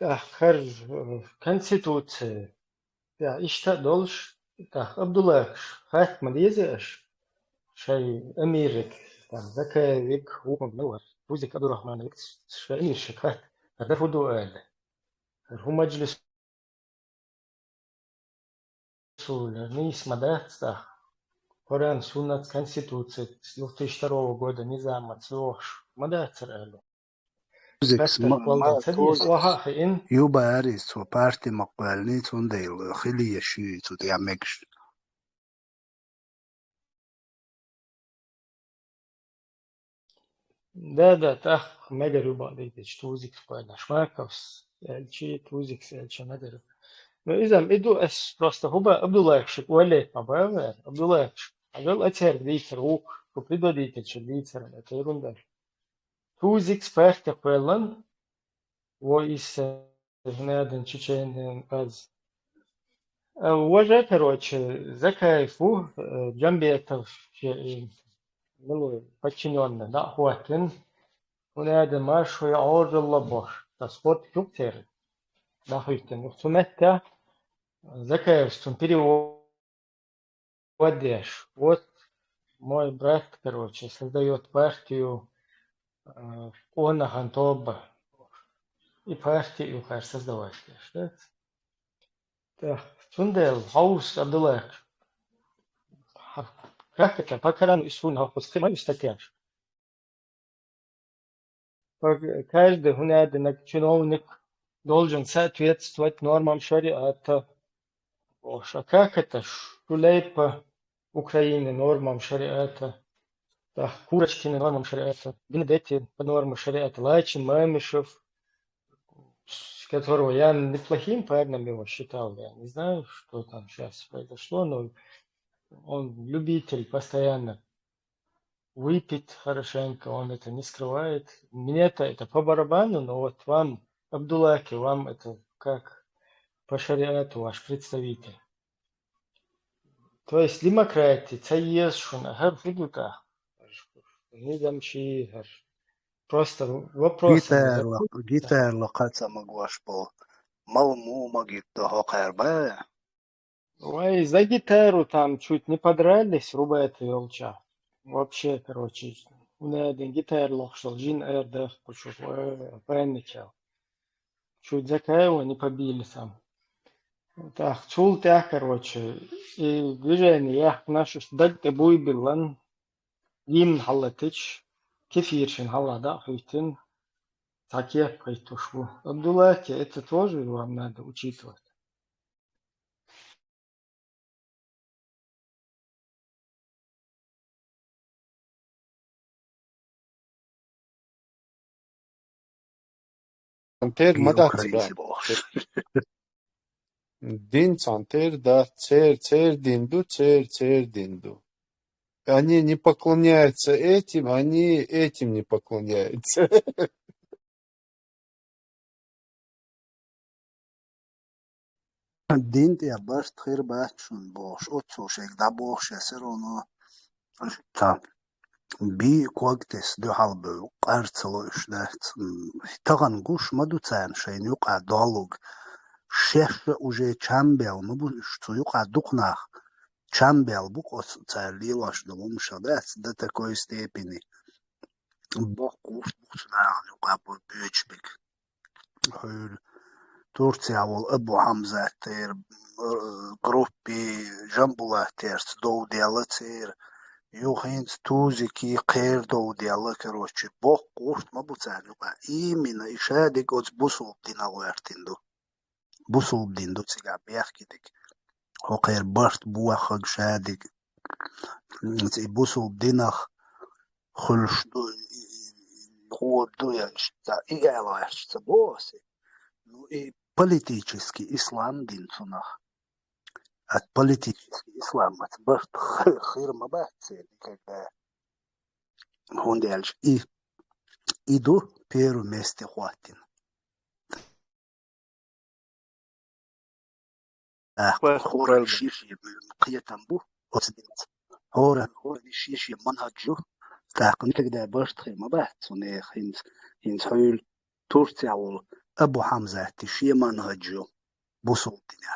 خرج конституции я ишта долж так Абдулла хат мадизеш شيء أميرك ذكاء ويك هو منور وزك عبد الرحمن ويك شيء شكات هذا فدو قال هو مجلس نيس مدات Коран, Суннат, Конституция с 2002 года, Низам, Ацлош, Мадацер Элу. يبقى أريس وبارتي مقبلني تنديل خلي يشي تديامكش Да, так, мегарю бадайте, штузик спайна, шмаковс, эльчи, тузик, эльчи, мегарю. Ну, изам, иду, эс просто хуба Абдуллахшик, уалет, мабавер, Абдуллахшик. Агал атер дитер, ук, предводитель, что дитер, это ерунда. Тузик спайхте пэлан, во из гнаден чечен аз. Уже, короче, закайфу, джамбетов, подчиненный, да, хватин. هذا ما شوي عور الله بوش تسقط كتير ده هيتن وثمتة ذكاء استنبري وديش вот мой брат короче создает партию он Хантоба и партию хар создавать что так тундел хаус Абдулlah как это покаран исун хаус кем истатяш каждый هناك чиновник должен соответствовать нормам шариата. А как это? Шулей по Украине нормам шариата. Да, Курочкины нормам шариата. Бенедетти по нормам шариата. Лачин, Мамишев, которого я неплохим парнем его считал. Я не знаю, что там сейчас произошло, но он любитель постоянно выпить хорошенько, он это не скрывает. Мне-то это по барабану, но вот вам, Абдуллахи, вам это как по шариату ваш представитель. То есть демократия, цаешуна, гарфигута, низамши, просто вопрос. Гитар локация могваш по малому могит до хакерба. Ой, за гитару там чуть не подрались, рубает елча. Вообще, короче, ونادين جيتار لوخشل جين اير ده قشوف برنكال شو ذكاء وني بابيل سام تاخ شول تاخ كروتشي جيجاني ياخ ناشش دق بوي بلن يم حلتش كثير شن حلا دا خيتن تاكيه قيتوشو Абдуллахе это тоже вам надо учитывать. Цантер Bio мадат crazy да. boss. Дин цантер да, цер динду. Они не поклоняются этим, они этим не поклоняются. الدين يا باش تخير باتشون بوش أتسو شيك دا بوش يسيرونو تا بي كوكتس دو حلبو قارتلو إشدات تغن قوش مدو تان شين يقع دالوغ شيخ وجي چامبيل مبو إشتو يقع دوقناخ چامبيل بوك تان ليلاش دلوم شدات دا تكوي ستيبيني بوك قوش بوكتناخ يقع بو بيوش بيك هول تورتيا والأبو حمزة تير جروبي جنبولا تيرت دو ديالا تير يوخينت توزيكي قير دو ديالا كروتشي بوك قوشت ما بوتانيوكا إيمينا إشادك أوز بوصل بدينا غوارتندو بوصل بديندو تيجا بيحكيدك هو قير برت بوخك شادك تي بوصل بديناخ خلشتو هو دو ينشتا إيجا ينشتا بوسي Ну и политический ислам дин сунах. От политический ислам от бахт хирма бахтсели, когда он дальше. И иду первое место хватин. Хора шиши قيتنبو أصدقت. هورا شيشي منهجو. تاقن كده بахт خير ما بахт سنة هنز حول تورتيا أبو حمزة تشي منهجو بوصل الدنيا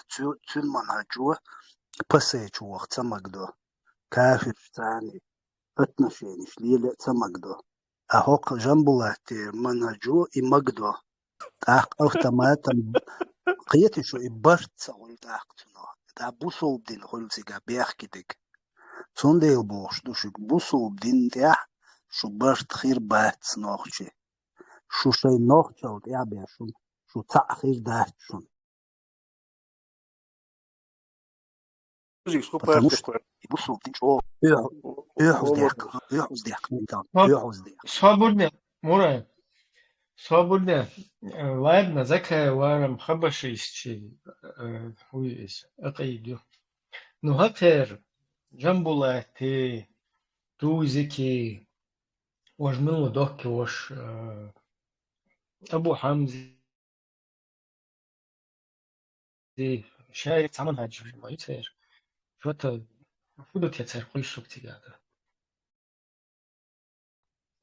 تون منهجو بسيج وقت سمقدو كافر ثاني اتنشينش ليلة سمقدو أهوق جنبولاتي منهجو إمقدو تاق أوتوماتا قيتي شو إبرت سغل تاقتنا تا بوصل الدين خلصيقا بيحكيدك تون ديل بوش دوشك بوصل الدين تاح شو برت خير بات نوخشي شو شي نوخشو تاع بيشون شو تأخير داتشون потому что بصوا شو يحوز ديك Свободно, Мура, свободно. Ладно, закая варам хабашисчи уис أقيدو. Ну хатер جنبولاتي توزكي وجمنو دوكي وش أبو حمزة شايف تعمل هاج ما يصير شو تا المفروض تيصير كل شو كتير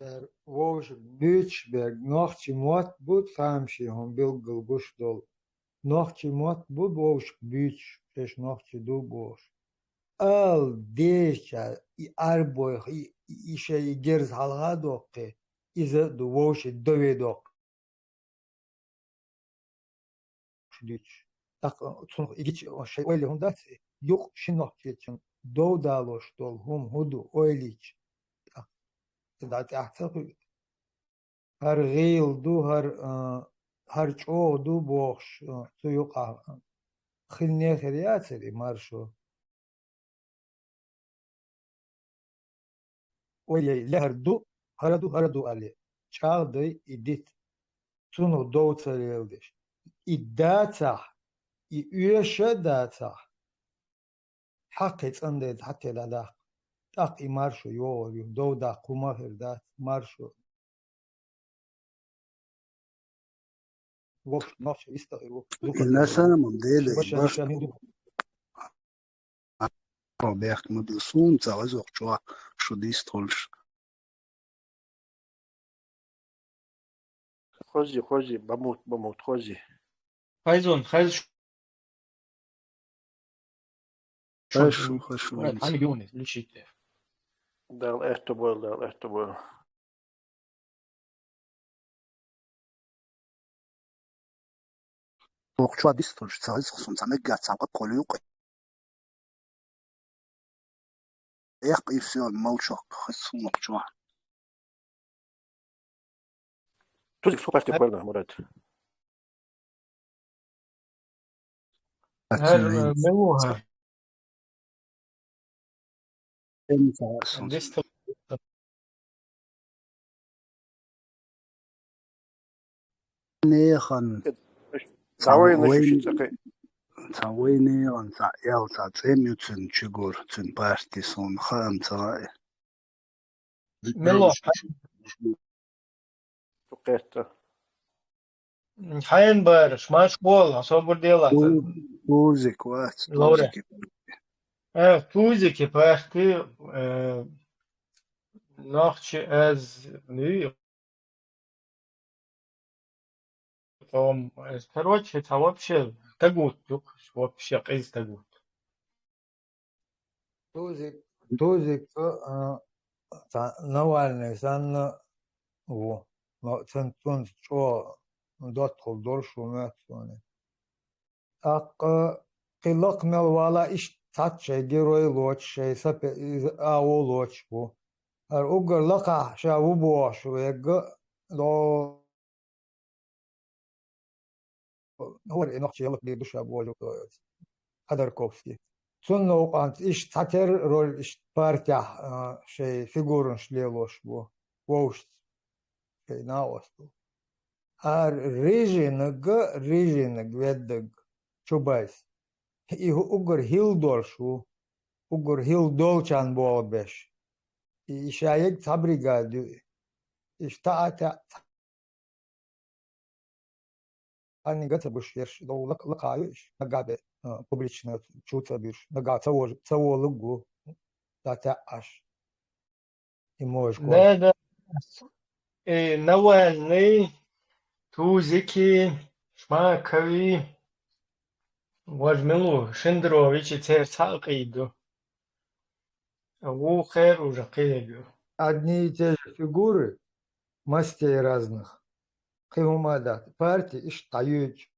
در ووش بیچ برگ ناخچی موت بود فهمشی هم بیل گوش دل ناخچی موت بود ووش بیچ پیش ناخچی دو بوش ال دیشه ای اربوی ایشه ای گرز حلقه دوقه ایزه دو ووش دوی دوق دیچ tak sonuç igiç şey öyle onda yok şinok için do daloş dol hum hudu öyle da tahta her gil du her ço du boş tu yok خلني خرياتي مارشو ويلي لهردو هردو علي çağdı idit sunu doğutsarıldı idata üyeşe data حقي تصندد حتى لا تاقي مارشو يو دودا قوما هردات مارشو وقت نوش يستغيروا الناس أنا ممديدة إباش بيحك مدلسون تعوزوق شو ديستولش خوزي بموت خوزي خايزون خايز خشو عن يونس لشيء دال احتبول وقتها ديستولش تسايز خصوم تمجع تساقط قوليوق يق يفسيون موشوق خصوم وقتها تودك سوق أشتي برضه مراد هر ملوها انت ديستول نيخن دعوي نشوف وين تقي تاويني عن تا ياو تا تيميو تن تشيغور تن بارتي سون خام تاي ملو سوقيت حين بارش ما شغل صبر ديلا توزك وات لورا توزك توزك بارتي ناخش از ني قوم короче это вообще тагут вообще قيز тагут توزك نوال نسان و ما تنتون شو دخل دور شو ما تسوني قلق مل ولا إيش تاتش جيروي لوتش شيء سب أو لوتش بو أوجر لقى شو بوش ويج لو هو نقش يلق دي بش أبوه قدر كوفي سنو قانت إيش تاتر رول إيش بارتيا شيء فيجورن شليلوش بو ووش شيء ناوستو ريجينج ويدق شوبايس угор хилдоршу угор хилдолчан болбеш ишаек табригаду иштаата они гацабуш ерш долак лакаюш нагабе публично чуцабиш нагата цаволугу дата аш и можешь да نوالني توزكي شماكوي واجملو شندروفيتش تير تالقيدو وو خير وجقيدو одни и те же фигуры мастей разных кыумадат партии иштаюч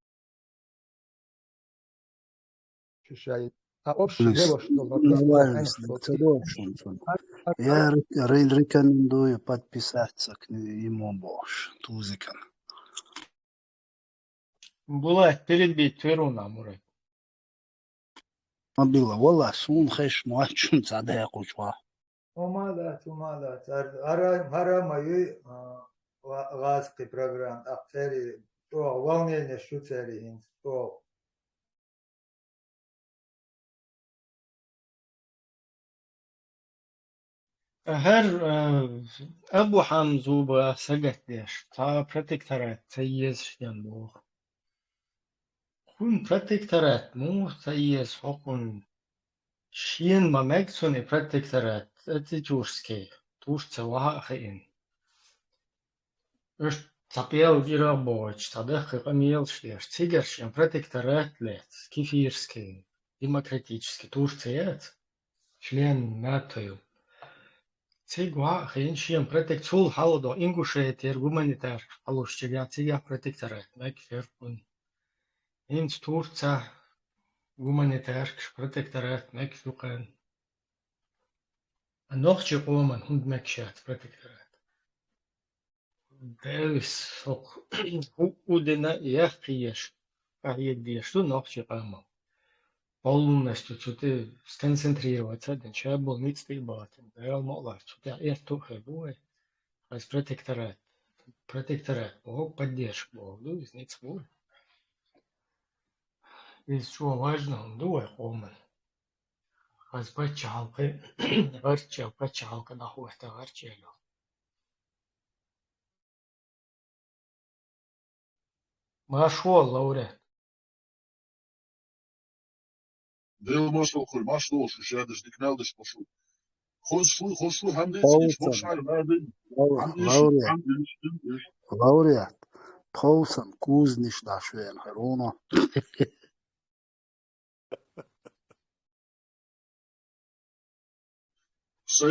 шишай а общий дело что Навальность докторошен. Я рекомендую подписаться к нему больше, Тузикан. Была перебить Тверуна, Мурай. Было, والله سون خش ماشون صدق قشوا. ومالات هرا ماي غازقي программ أختاري تو волнение شوتاري تو هر أبو حمزوبة سجت ديش تا برتكترات تيز شيان بوخ خون برتكترات مو تيز حقون شين ما مكسوني برتكترات أتي جورسكي توش تواها خين إش تبيل جيرا بوش تدخل قميل شديش تيجر شين برتكترات لات كيفيرسكي демократически Турцият член НАТО Цигва хиншием протекцул халдо ингушетер гуманитар алушчига цига протекторат мекферпун инц Турца гуманитар протекторат мекфюкан нохчи qomан хунд мекшат протекторат Дэвис ок удена яхкиеш аеддеш ту нохчи qamam полностью что-то сконцентрироваться, дальше был мицтейбат, реал молодец, что-то это хебуй, а с протекторат, Бог поддержку, Бог, ну из них свой. Из чего важно, он дует оман, а с пачалкой, пачалка находится арчелю. Машвол, лауреат. Deel maslo goed, maslo, dus dus die knel dus maslo. Goed, hand is wat Laureat. Pausan kuznish da schwen herona.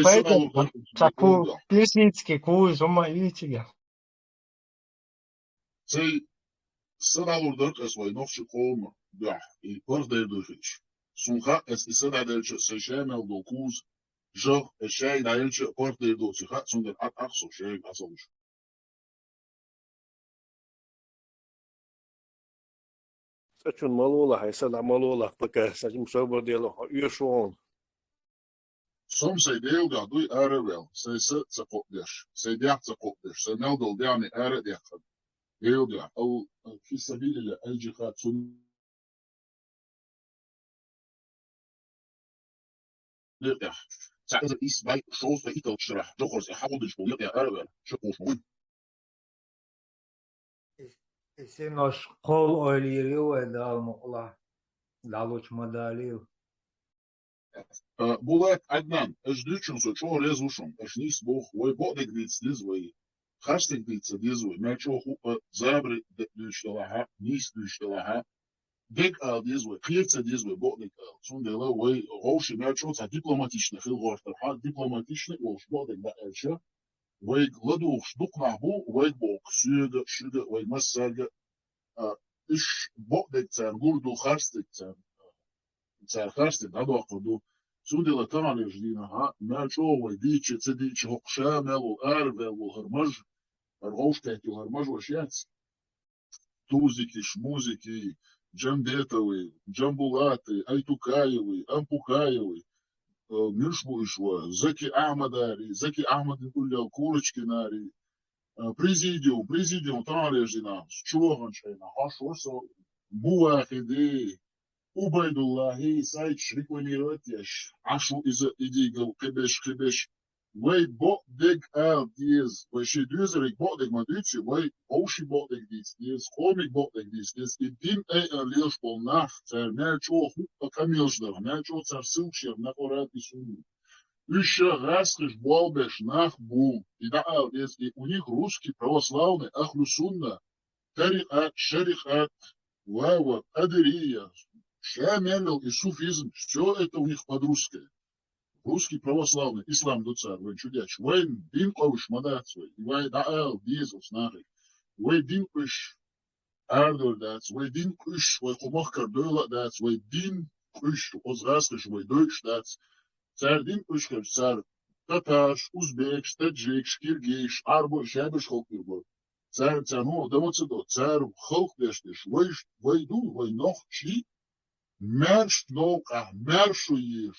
Поэтому такой плесницкий куз, ума видите. السنة دورك أسوي نفس قوم دح يبرد دوخيش سونخا السنة دلش سشامل دوكوز جر الشاي دايلش برد دوخيش سون أقصى شيء أصلش سأشون مالولا هاي سنة مالولا بكا سأشون مصابر ديالو يشون Som se deel dat doe are wel. Se kopders. Se dicht se kopders. Se meldel diani are dicht. Deel dia. Au في سبيل الجهاد سنة ساعة إيس باي شوز باي تشرح جوكرز يحاول يشبه يا أربعة شكوش مهم. Синош қол ойлириу эдал мукла далуч мадалиу. Булат Аднан, ждучим со чо резушом, нис бог, ой бодек диц дизвой, хастик диц дизвой, мячо хупа забри дучталаха, нис дучталаха, дек ал дизвой, кирца дизвой, бодек ал, сундела ой, роши мячо ца дипломатичный хилгортаха, дипломатичный ой, бодек да элча, ой гладух шдук нахбу, ой бог, сюга, шуга, ой массага, иш бодек цар гурду хастик цар, цархашти дадоқду судила тамали ждинаха мачо вайдичи цедичи хокшамел арвел хармаж аргошкати хармаж вашяц тузики шмузики джамбетовы джамбулаты айтукаевы ампукаевы миршмуишва заки ахмадари заки ахмад куллял курочкинари президиум тамали ждина чуганшайна хашосо буахиди عبيد الله سايد شريك ونيراتيش عشو إذا إديقل قبش وي بوك ديك ديز وشي دوزريك بوك ديك ما دوتشي وي أوشي بوك ديك ديز قوميك بوك ديك ديز الدين أي أرليش بالناخ تار نالشو خوب كاميلش در نالشو تار سلشير نقورات بسوني Еще раскрыш болбеш нах бум. И да, у них русский православный ахлюсунна, тарикат, шарикат, вава, адырия, шамелел и суфизм, все это у них под-русское. Русский православный, ислам дуцар, вен чудяч, вен дин ковш мадацвай, вен даал дизел снахик, вен дин куш ардор дац, вен дин куш, вен хумахкар дойла дац, вен дин куш, озраскаш, вен дойш дац, цар дин кушкар, цар таташ, узбек, таджик, киргиш, арбо, шабиш холкирбо. Цар цану, дамоцедо, цар холк дештеш, вайду, вайнох чи, мерш наука, мершу еш,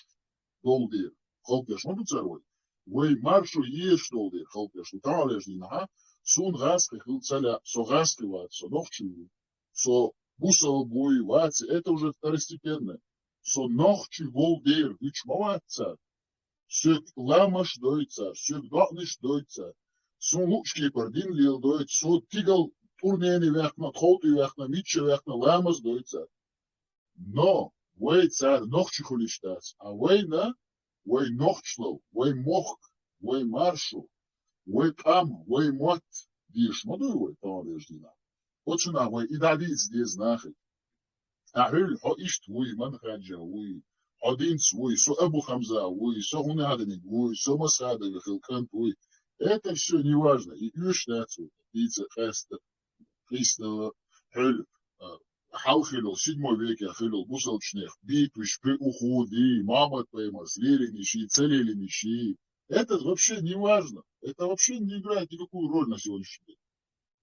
долдир, холкеш, ну царой. Вай маршу еш долдир, холкеш, уталеш дина, сун гаски, хилцаля, со гаски ват, со нохчи, со бусал буй вати, это уже второстепенное. Со нохчи волдир, вичмоват цар, сök ламаш дой цар, сök дохниш дой цар, сон лучки пардин лил дой, со тигал турнени вехна, тхоти вехна, митче вехна, ламас дой цар. Но, вей цар нохчи хулиштац, а вей на, вей нохчлов, вей мохк, вей маршу, вей кам, вей мот, диш, модуй вей, там веждина. Почина вей и давиц здесь нахай. أهل حقيشت وي منخرجة وي حدينس وي سو أبو خمزة وي سو هنادنك وي سو مساعدة خلقانت وي это все не важно. И юшнацу, пицца, хаста, христа, хель, халхилл, 7 веке, хилл, бусалчнех, битвиш, при уходи, мама твоя, слили нищи, целили нищи. Это вообще не важно. Это вообще не играет никакую роль на сегодняшний день.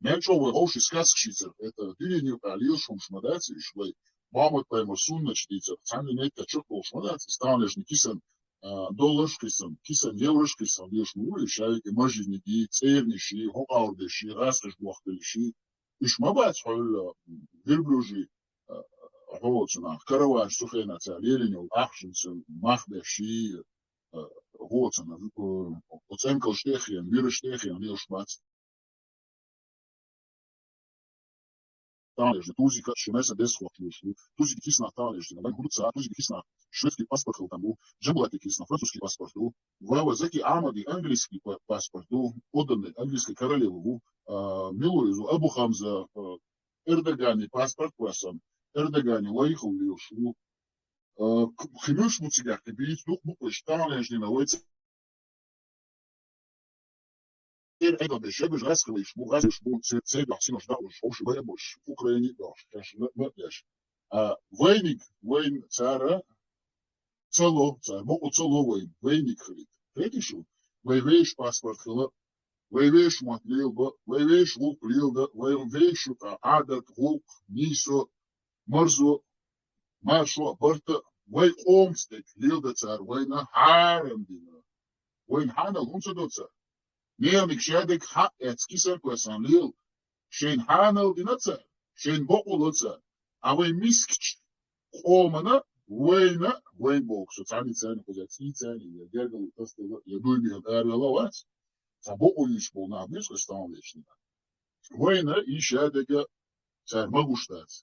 Мячовый оши сказкшицер, это дырение алил шум шмадаци, шлей. Мама твоя сунночница, сами некто чокол шмадаци, станешь кисан кисан еврошкисан, ешь мули, шайки, мажиники, церниши, хоаурдеши, раскаш блохтелиши. Ишмабац холь, вильблюжи, хоцена, караваш, сухенаца, леленил, ахшинсен, махдеши, хоцена, оценкал штехиан, вирштехиан, лешмац. Талежи, тузика, шимеса десхватлюши, тузики кисна талежи, на гурца, тузики кисна, шведский паспорт там, джемблати кисна, французский паспорт, вава заки амади, английский паспорт, отданный английской королеву, милуизу, Абу Хамза, Эрдогани паспорт пасан, Эрдогани лайхал лиошу, хмюш муцигах, ты берите дух мукваш, талежи, на войце, أيضا بشبه غسل شبو غسل شبو سيد حسين شداوش أو شبه بوش أوكراني دوش كاش ما بيش وينك وين سارة تصلو سار مو تصلو وينك خليت فيك شو ويش باسبورت خلا ويش ماتليل با ويش غوك ليل دا ويش عادة غوك ميسو مرزو ما شو برتا وي قومستك ليل دا سار وين حارم دينا وين حانا الهمسة دو سار نيرمك شادك حق اتسكيسر كوسان ليل شين حانل ديناتسا شين بوقولاتسا اوي ميسكش قومنا وين بوكسو تاني كوزاتي تاني يا جرجل تصل يدوي بها دارلوات تبوقويش بونا بيس استانليشن وين يشادك سار مغوشتات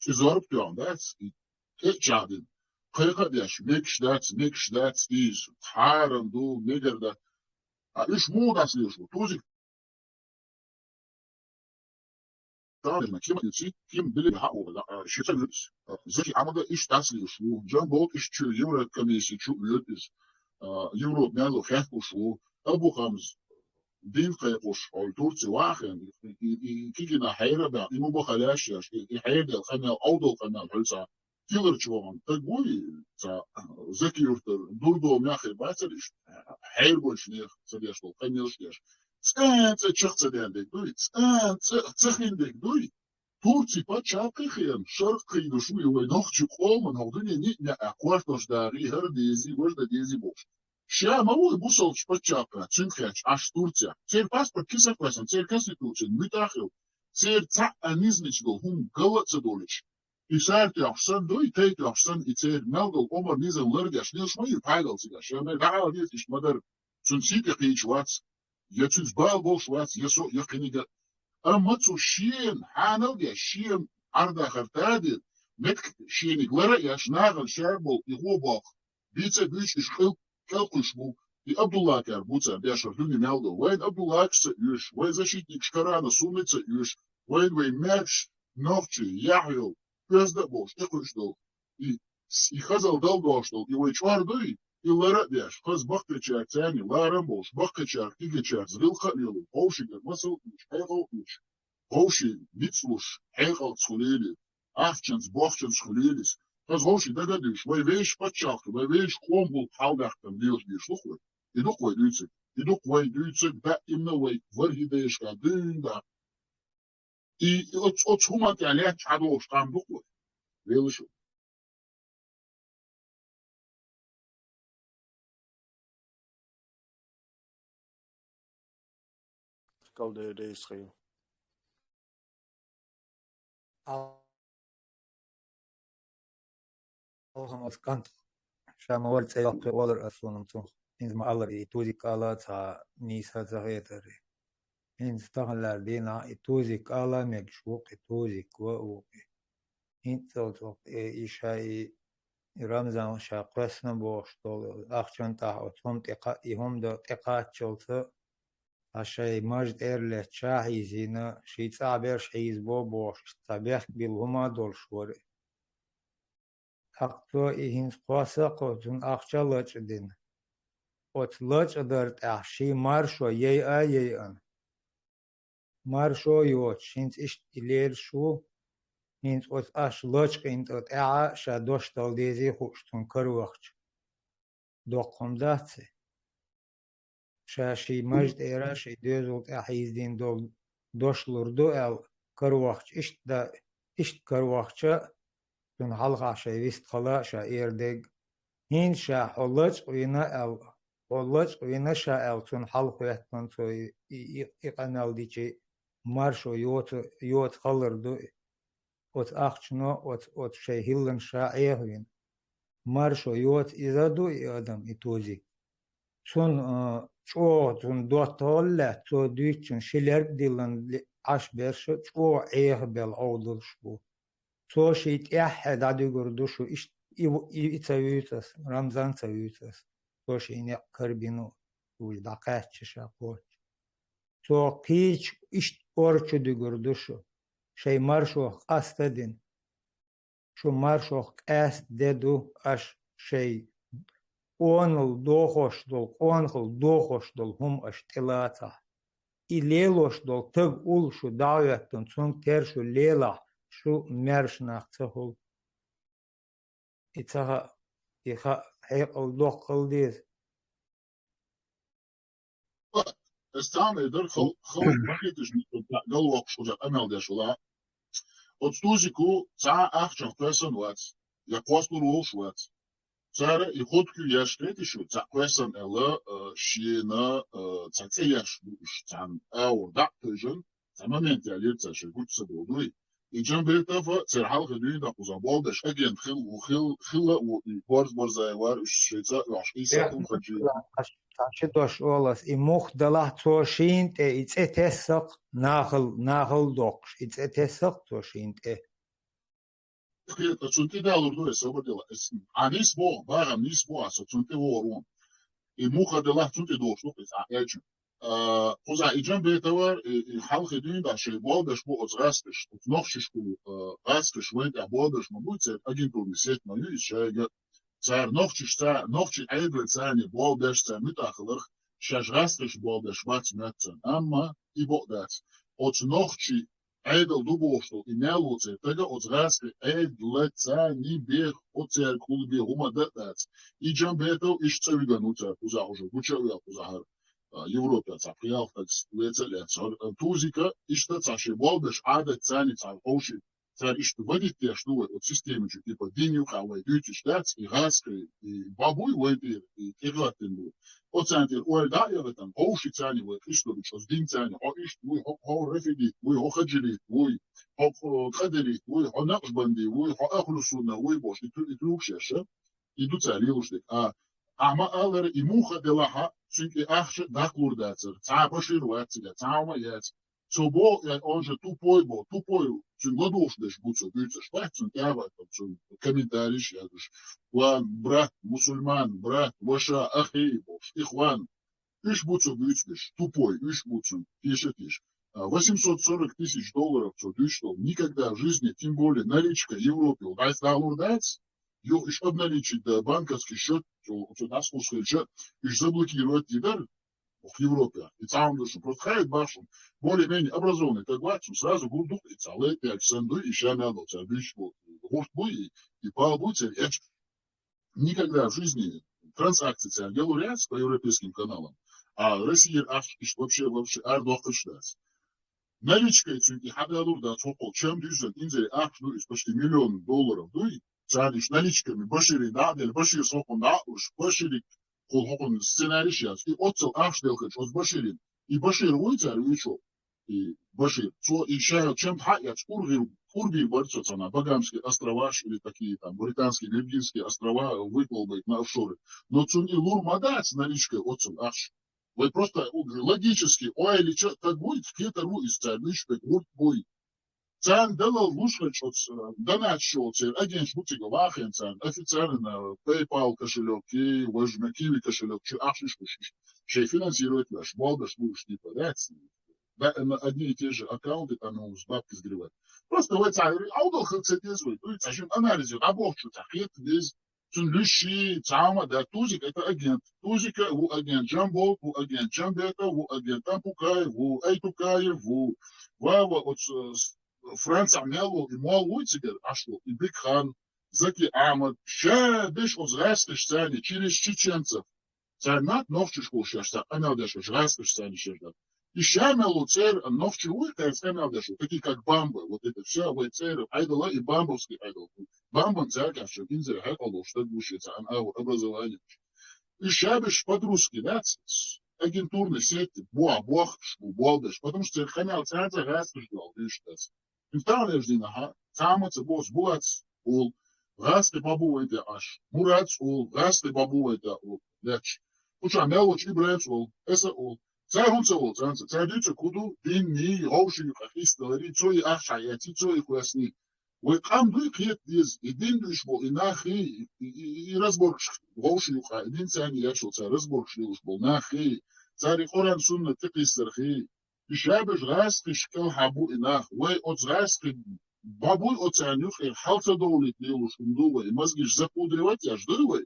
تزورب تيوندات تجادن قيقة داش ميكش دات إيش تحارن دو ميجر دا إيش مو داس ليشو توزي تعرف كم بلي حقه ولا شيء تلبس زكي عمدا إيش داس ليشو جان بوك إيش تشو يورو كميسي تشو يوتس يورو مالو خيفو شو أبو خمس دين قيقوش أو تورتي واخن كيكي حيرة بقى إمو بخلاش يحير الخمال أوضو الخمال حلسا تيلر تشوان تقوي زكي يورتر دوردو مياخي باتريش حير بولشنيخ سبيش دول قميلش ديش تسانت تشخص ديك دوي تسخين ديك دوي تورتي باتشاقي خيان شرقي دشوي وينوخشي قومن هودني نيتنا أقواشتوش داري هر ديزي وجد ديزي بوش شيا ما هو بوصل باتشاقا تنخيش عش تورتيا تير باسبورت كيسا كويسن تير كونستيتوشن متاخل تير تاع نيزنيش دول هم قلت دولش إشارة يحسن دوي تيت يحسن إتير مالدو عمر نيزن لرجش نيش ما يبحاجل سيجاش يعني دعوة ديت إيش مدر تنسيت قيش واتس يتنس بالبوش واتس يسوع يقينيجا أما تشين حانل يا شين عرض خرتادي متك شين يقرأ ياش ناغل شاربو يغوباق بيتا بيش إشخل كالقشبو عبد الله كاربوتا بياشر دوني مالدو وين عبد الله كسيوش وين زاشيتنيك شكرانا سومي تسيوش وين ماتش نوخشي يحيو Gözde boş, tıkıştıl. İhazal dal boştıl. İveçvar duy. İllara deş. Kız bak geçer tani. Laran boş. Bak geçer. Ki geçer. Zgıl kalıyolu. Hoşi gel. Masal uç. Haygal uç. Hoşi. Bitsluş. Haygal tsuleli. Afçans, bohçans tsulelis. Kız hoşi da düş. Vay veş patçaktı. Vay veş kombul havdaktım. Diyoruz bir şluklu. İduk vay düğütsük. İduk vay düğütsük. Da imna vay. Var hideşka. Dünda. O çumat yani çadoş tam duklu. Велишу. Kaldı reis kıyım. Allah'ım askan. Şama var çayaklı olur aslında tu. İnzma alır ituzik ala ta nisa zahiyetleri. İnstahlar dina ituzik ala mekşuk ituzik ve uqi. İntsal işai Ramazan şaqrasına boştol. Akçan tahtım tika ihum da tikatçılsa aşağı majd erle çahizina şey taber şeyiz boş tabih bilhuma dolşur. Akto ihins qasa qotun akçalaçdin. Otlaçdar tahşi marşo yey an. Marşo yok. Şint iş iler şu Hint ot aş loçqint ot a şa doştal dezi xuştun karvaqç. Doqomdatsi. Şaşi majd era şey dözult ahizdin dol doşlurdu el karvaqç iş karvaqça tun halqa şey vist qala şa erdeg hin şa holoç uyna el holoç uyna şa el tun halqiyatman soy iqanal diçi marşo yot qalırdu от ахчно от шейхилен шаэгвин маршо йот изаду и адам и този чун чун дотолла то дүйчүн шилер дилен аш бершо чо эгбел аудылшбу то шейт эхе даду гордушу иш и цавютас рамзан цавютас то шейне карбину уй дакачча шапо то кич иш орчу ду гордушу şey marşoh astedin şu marşoh est dedu aş şey onul dohoşdol hum aş telata и лелош дол тыг ул шу давяттын цун тер шу лела шу мершнах цахул ицаха иха хейқл доқл дез استعمل يقدر خل ما كنتش قال وقت شو جا أمل ده شو لا أتوزيكو تاع أخشن كويسن وات يقوسن روش وات ترى يخد كي يشتري شو تاع كويسن إلا شينا تاع تياش بوش تاع أو دكتورجن تاع ما ننتعلم تاع شو قلت سبودوي إيجان بيتفا تاع حلقة دوين دا قوزابول داش أجين خل وبارز زي وار الشيطان وعش إيسا كل خجي شدوش أولس إموخ دلاه توشين تي إتسق ناخل دوقش إتسق توشين تي تونتي دالور دو سوبر دلا انيس بو باغا نيس بو اسو تونتي ورون إموخ دلاه تونتي دوش نو إتس أجن قوزا إيجان بيتوار حلقة دوين دا شي بول داش بو أزغاستش نوخشش بو غاستش وين أبول داش مبوتر أجين تورنسيت مايو إشايا تار نوخشي عيدل تاني بول داش تاني متاخلرخ شاجغاستش بول داش وات ماتن أما إبو دات أوت نوخشي عيدل دوبوشتو إنالوتي تاقا أزغاستي عيدل تاني بيخ أوتير كل بيه هما دات إيجان بيتو إش تسوي غانوتا قوزا عجو بوچاويا قوزا هار Европа تاع приехал ليتل توزيكا إشتا تاع شي بولدش عادة تاني تاع القوشي تاع إشتا بديت تشنو от системы типа диню кавай дючи штат и гаски и бабуй вейдир и киглатен от центр уэлда я там قوشي تاني вот إشتا بيش دين تاني أو إشت وي هو رفيدي وي هو خجلي وي هو خدري وي هو نقشبندي وي هو أخلصونا وي бош يتروكشاشا يدو تالي وشتك أما ألر إموخة دلها çünkü ahşe daklurdatsır. Ta başırvatsıga, tauma yats. Çobo ya onje tupoy. Çünkü godoşdeş buço güçeş. Baktın kava çünkü komentariş yazmış. Wan brat musulman, brat ваша ахи boş. İhvan. Üç buço güçdeş. Тупой, üç buço. Пишет. $840 тысяч что дышал. Никогда в жизни, тем более наличка Европе, daklurdatsır. Yok iş обналичить да банковский счет, что нас счет, и заблокировать тидер в Европе. И там душу просто хает башен, более-менее образованный, как бачу, сразу гурдух и целый, и акценду, и шамяду, царбич, гурт буй, и пал буй, царь. Никогда в жизни транзакции царь делал ряд по европейским каналам, а Россия вообще ардох штат. Наличка, и хабялур, да, цокол, чем дюзен, инзери, ну, почти $1 миллион, дуй, цариш наличками башири надел башир сокон уж башири хокон сценарий сейчас и отцел ахшделхач от баширин и башир уйцар уйчо и башир то и шайл чем хаят урби борцоца на Багамские острова или такие там британские Виргинские острова выплывают на офшоры но цун и лур мадац наличкой отцел ахш вы просто логически ой или что так будет где-то из царничка гурт бой Цан делал лучше, что донат шоцер, один шмутига вахен цан, официально PayPal кошелек, и возьми Kiwi кошелек, че ахшишкуш, что финансирует ваш болдаш будешь не подать, да, на одни и те же аккаунты там с бабки сгревать. Просто вы царь, аудал хацетезвый, то есть зачем анализы, рабочий цахет, без Цунлющи, Цама, да, Тузик это агент. Тузика, ву агент Джамбол, ву агент Джамбета, ву агент Тампукай, ву Айтукай, ву Вава, от Франц Амелу и Муалуй теперь, а что? И Бекхан, Заки Амад, ща беш озрастыш сани, через чеченцев. Царнат новчиш кушашта, амелдеш озрастыш сани щеждат. И ща мелу цер новчи уйкает амелдешу, такие как Бамба, вот это все, вы цер, айдола и бамбовский айдол. Бамбан церковь, инзер хайкалу, что гушится, образование. И ща беш по-русски, да, агентурной сети, буах, шбуалдеш, потому что ханял царца растыш дал, видишь, Интарная ждина, Цамаца бос булац ул, расты бабуэйте аш, Мурац ул, расты бабуэйте ул, леч. Уча мелоч ибрец ул, эса ул. Царь хунца ул, царь дюча куду, дин ни, роуши юхахисталари, цои ахшаяти, цои хуясни. Вы кам дуй кет диз, и дин душ бол, и нахи, и разборш, роуши юха, и дин цани ячил, царь разборш лилуш бол, нахи, царь хоран сунна текисархи. Ишабеш растыш кел хабу инах, вей от растыш бабуй от цанюх, и халта доулит лилуш умдува, и мозгиш запудривать яш дырвай,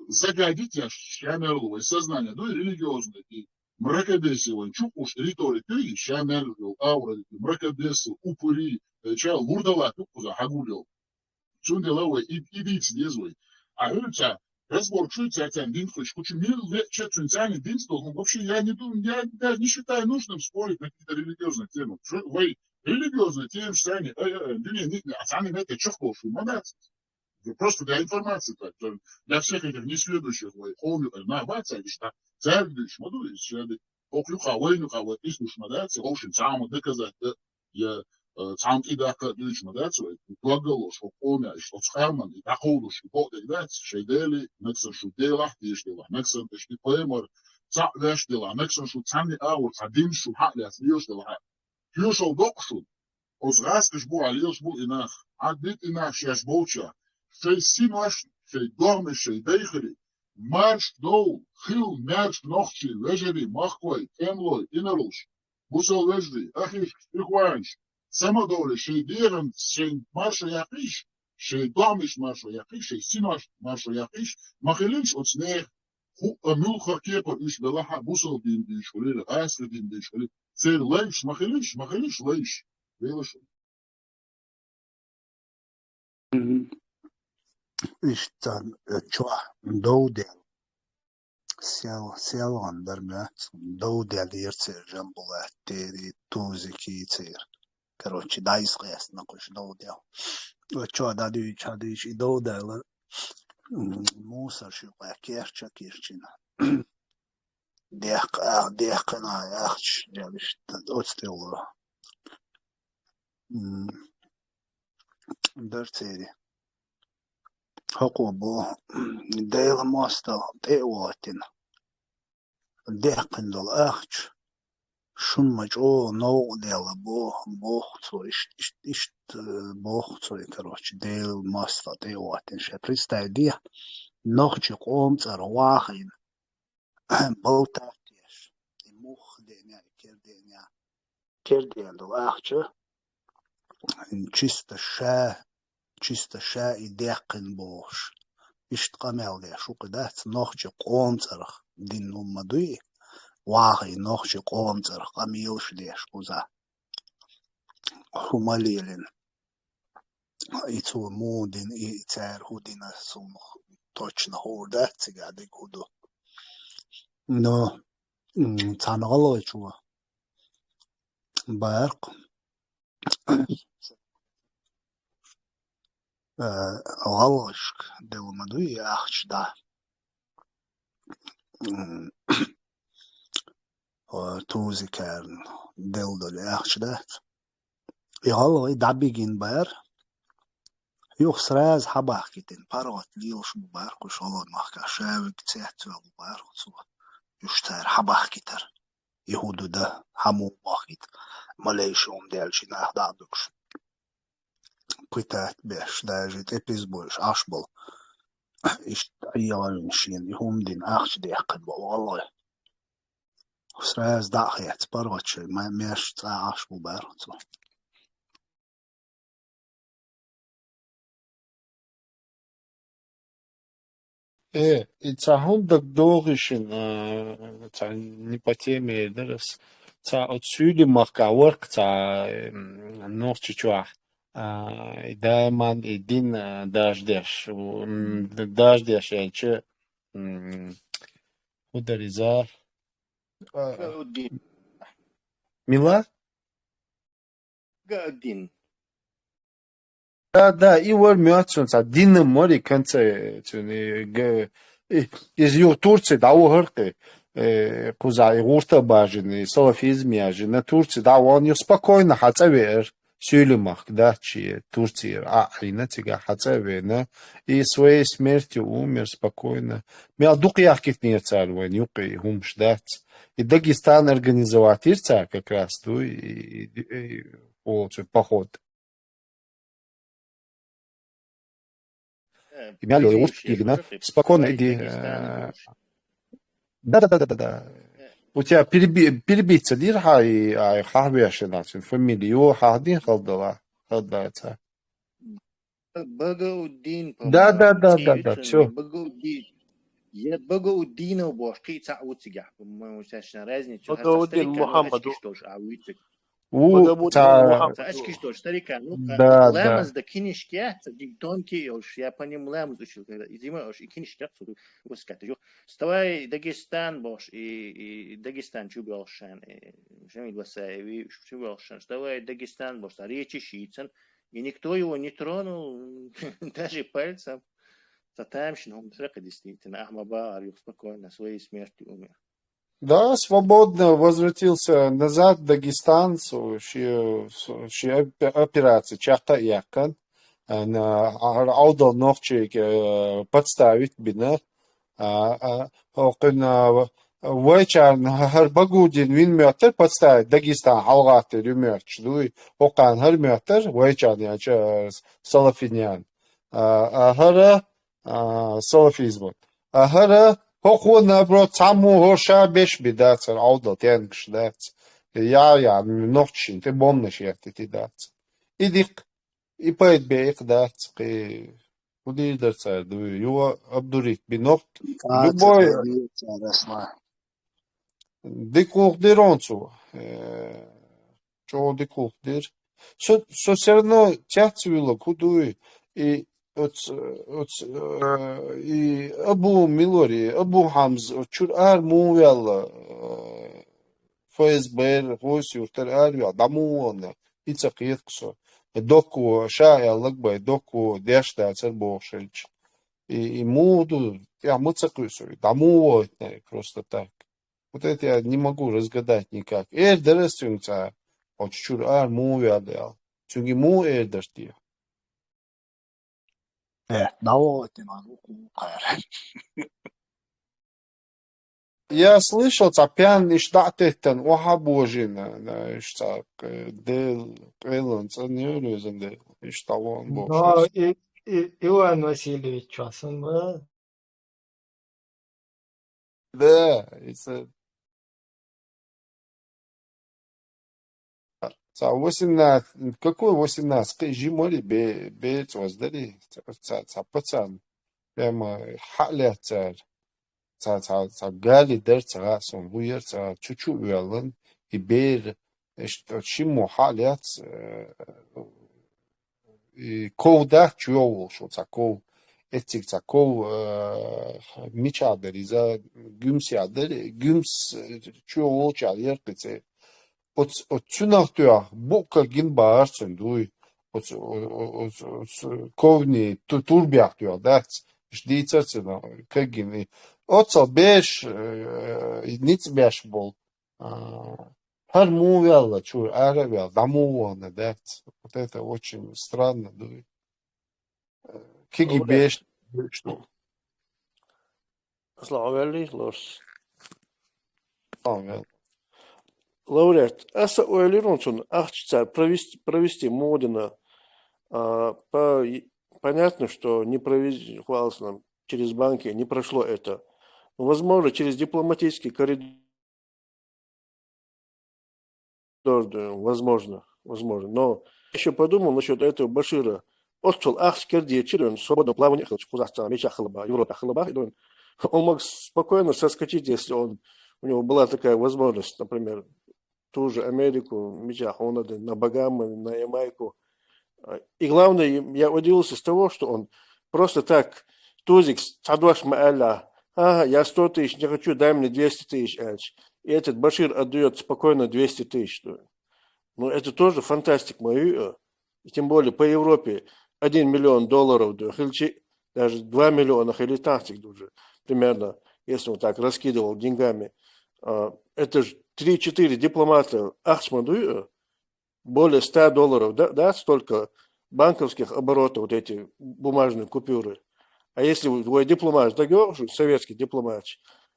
загадить яш шамерлувай, сознание, ну и религиозное, и مركبيسي وشوفوش ريتوري تي شامل اورا مركبيس اوبري شا لوردلا تقوزا حقولو شون دلوي ايديتس ديزوي اهلتا разбор чуется один хочешь кучу мир легче центральный день должен вообще я не думаю я не считаю нужным спорить на какие-то религиозные темы вы религиозные темы сами не сами это чехол шумадаться просто для информации так для всех этих несведущих на баца или что церковь модуль свяды оклюха войнуха вот и шумадаться очень само доказать я сам кидак дюч мадацу благолош помя что схарман и таходуш подегдать шейдели наксан шудела тиштела наксан тишти поэмор цадаштела наксан шу цани аур цадин шу халяс лиоштела хюшо докшу озраскш бу алиош бу инах адит инах шаш болча шей симаш шей дорме шей дейхри марш доу хил марш нохчи лежери махкой кемлой инарлш бусол лежди ахиш ихванш Самодоле, шей дерен, шей маршо япиш, шей домиш маршо япиш, шей синаш маршо япиш, махелинш от снег, мулха кепер иш белаха бусол дин дишхоле, асли дин дишхоле, цер лейш, махелинш лейш, велаш. İşte çoğu doğuda siyal dermet doğuda yerçer jambulat dedi tuziki çer. Короче, да, известно, что доудел. Что, да, дичь и доудел. Мусор, что керча, кирчина. Дехкана, яхч, делишь, отстрелу. Дерцери. Хокобо, дейл моста, теуатин. Дехкан дол ахч. شون مجو نو دیل بوخت اشت بوخت کروچ دیل ماستا دیواتن شپریستایدی نوچی قوم تر واخین بولتاکیش موخ دنیا کردین دو اخچه چیست شا ایدیقن بوش اشت قمل دی شو قدات نوچی قوم تر دین نمدوی واقعي نوخش قوم تر قميوش ليش قوزا هماليلين ايتو مودين ايتار هودين سومخ точно هوردات قاعد يقودو نو تانغلو يشوا بارق غلشك دو مدوي اخش دا توزي كان دلدو لأخش دات يغلو دابيجين بار يوخس راز حباح كتن باروت ليوش مبارك وشالون محكا شاوك تسيحتو مبارك يشتار حباح كتر يهودو ده همو واحد ملايشوم دالشي ناخدادوكش قطعت بيش داجت ابيزبولش عشبل اشت ايوان شين يهم دين اخش دي اقد والله سراز داخيت باروتش ما مش تعاش مبارك и цахун так доришин, не по теме дерес, от сюди махкаворк, норчи чуах, и дайман един даждеш, я че, ударизар. Мила? قاعدين Да, и вот мёцун, динным море конце, из юг Турции, да, угорки, куза, и гурта бажины, салафизм яжи, на Турции, да, он ее спокойно хацавер, сюлемах, да, чи Турции, на тебя хацавер, и своей смертью умер спокойно. Мел дух яхкит не царван, юки, хумш, да, и Дагестан организовать ирца как раз, и поход. Имя Леушкина, спокойно иди. Да. У тебя перебиться дирха и харбияши начин, фамилию хадин халдается. Багаудин, Да, все. Багауддин бош قيتع وتجح بمشاشنا رازني شو هسا Багауддин ستريكا نو Мухаммаду. اشكيشتوش عويتك Багауддин Мухаммаду. اشكيشتوش ستريكا نو Да, ملامز да. دا كينيشكيات دي تونكي اوش ياباني ملامز اوش يزيما اوش كينيشكيات بس كاتجو استوى داغستان бош и Дагестан чугошан жемид васаеви чугошан استوى Дагестан бош речи шицен и никто его не тронул даже пальцем. Затаемщина, он действительно, Ахмабар, спокойно, своей смертью умер. Да, свободно возвратился назад в Дагестан, операция чахта якан, аудал ногчик подставить бина, ويشان هر بقودين وين متر подставить Дагестан حلقات رميرش دوي وقان هر متر ويشان يعني салафинян هر салафизм هر هو наоборот саму хоша беш бидацер аудал тянгш дац я ноччин ты помнишь я ты дац идик и поэт беек дац ки куди дерцер ду ю абдурит бинот любой дикухдир онцу чо дикухдир со все равно тяцвило кудуй и и Абу Милори, Абу Хамз, чур ар мувел ФСБ, хойсюртер ар дамуон, ицакитксо, доку шая лагбай, доку дешта цербошельч. И муду, я муцакуйсу, дамуон, просто так. Вот это я не могу разгадать никак. Эрдерестюнца, от чур ар мувел, цуги му эрдерстия. Я слышал, цапян и штатетен, уахабожина, штак, дел, эланц, не урезан дел, и штавон Да, бошес. Иван Васильевич часом, Да, это... Ца 18, какой 18? Жимоли бец воздали, ца пацан, прямо халя царь. ца гали дер ца сон вуер ца чучу уялан и бер что чему халят и ковда чуол что ца ков этик ца ков мичадер иза гюмс чуол чалер пеце от цунахтуя бока гин баарцен дуй от ковни турбяхтуя дац ждицацена кагин Отца беш, ниц беш бол. Хар мувела, чур, аревел, дамуона, да. Вот это очень странно, да. Киги беш, что? Слава Лорс. Слава. Лауреат, аса Уэллиронсон, ахчица, провести Модина. Понятно, что не провести, хвалось нам, через банки, не прошло это. Возможно, через дипломатический коридор, возможно. Но еще подумал насчет этого Башира. Отцол ахскерди чирен свободно плавание Казахстана, меча хлоба, Европа хлоба. Он мог спокойно соскочить, если у него была такая возможность, например, ту же Америку, меча Хонады, на Багамы, на Ямайку. И главное, я удивился с того, что он просто так тузик садваш маэля. Я 100 тысяч не хочу, дай мне 200 тысяч. И этот Башир отдает спокойно 200 тысяч. Ну, это тоже фантастик мою. И тем более по Европе $1 миллион, даже 2 миллиона или тактик уже примерно, если он так раскидывал деньгами. Это же 3-4 дипломата Ахмаду, более $100, да, столько банковских оборотов, вот эти бумажные купюры. А если твой дипломат, советский дипломат,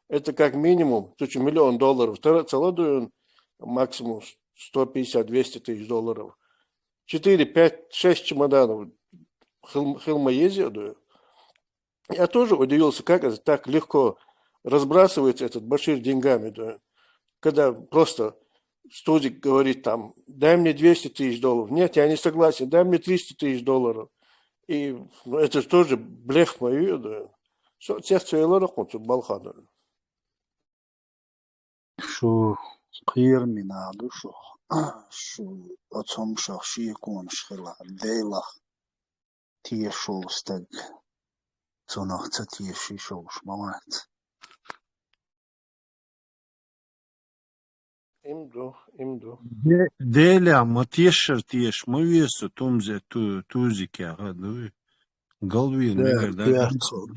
это как минимум $1 миллион, целодуен максимум $150-200 тысяч. 4, 5, 6 чемоданов хилма ездил. Я тоже удивился, как это так легко разбрасывается этот Башир деньгами. Да. Когда просто студик говорит там, дай мне $200 тысяч. Нет, я не согласен, дай мне $300 тысяч. И это же тоже блеф мою, да. تيختيلو قلت بالخادر شو قير من هذا شو أتهم شخصي يكون شخلا ديلا تيشو استق تناخت تيشي شوش مامات امدو ديلا ما تيشر تيش ما ويسو تومزه توزيك يا غدوي قلبي ميجر دا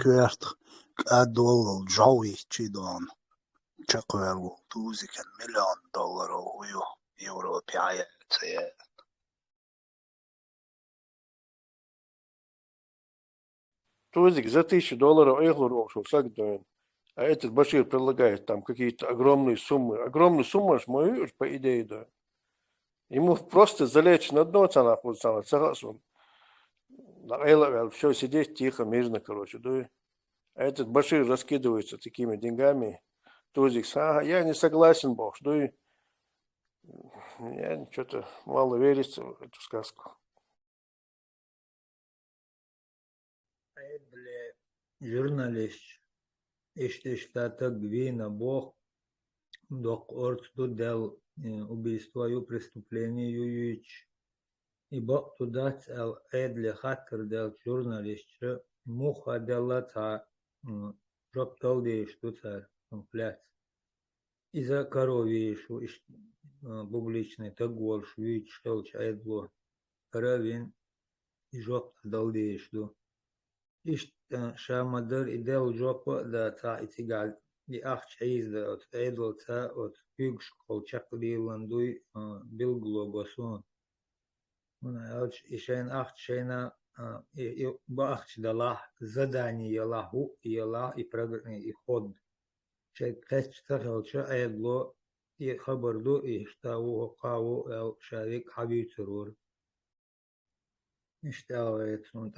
كيرت أدول جوي تشيدون تقوى توزي كان $1,000,000 ويو يورو بيعيا تسيا توزик за $1000 эгло шо сагдоин. А этот Башир предлагает там какие-то огромные суммы. Огромные суммы, мою, по идее, да. Ему просто залечь на дно, цена будет самая согласен. Все сидеть тихо, мирно, короче, да. А этот Башир раскидывается такими деньгами. Тузик, я не согласен, бог, да. Я что-то мало верится в эту сказку. Журналист, что штата Гвина Бог док орцу дел убийство и преступление юич. И Бог туда цел эдли хатер дел журналист муха дела та жоптал дей что царь пляц. Из-за корови шо публичный тагол швич что чайдло каравин и жоптал дей что. إيش شامدر إدل جوبا دا تا إتقال لأخش عيز دا أتعيدل تا أتبيقش قول شكلي لندوي بالغلوباسون هنا ألش إشين أخش شينا بأخش دلاح زداني يلاهو يلا إبرغرني إخود شاي تش تخل شا أيدلو يخبردو إشتاو وقاو أو شارك حبيب سرور إشتاو يتسون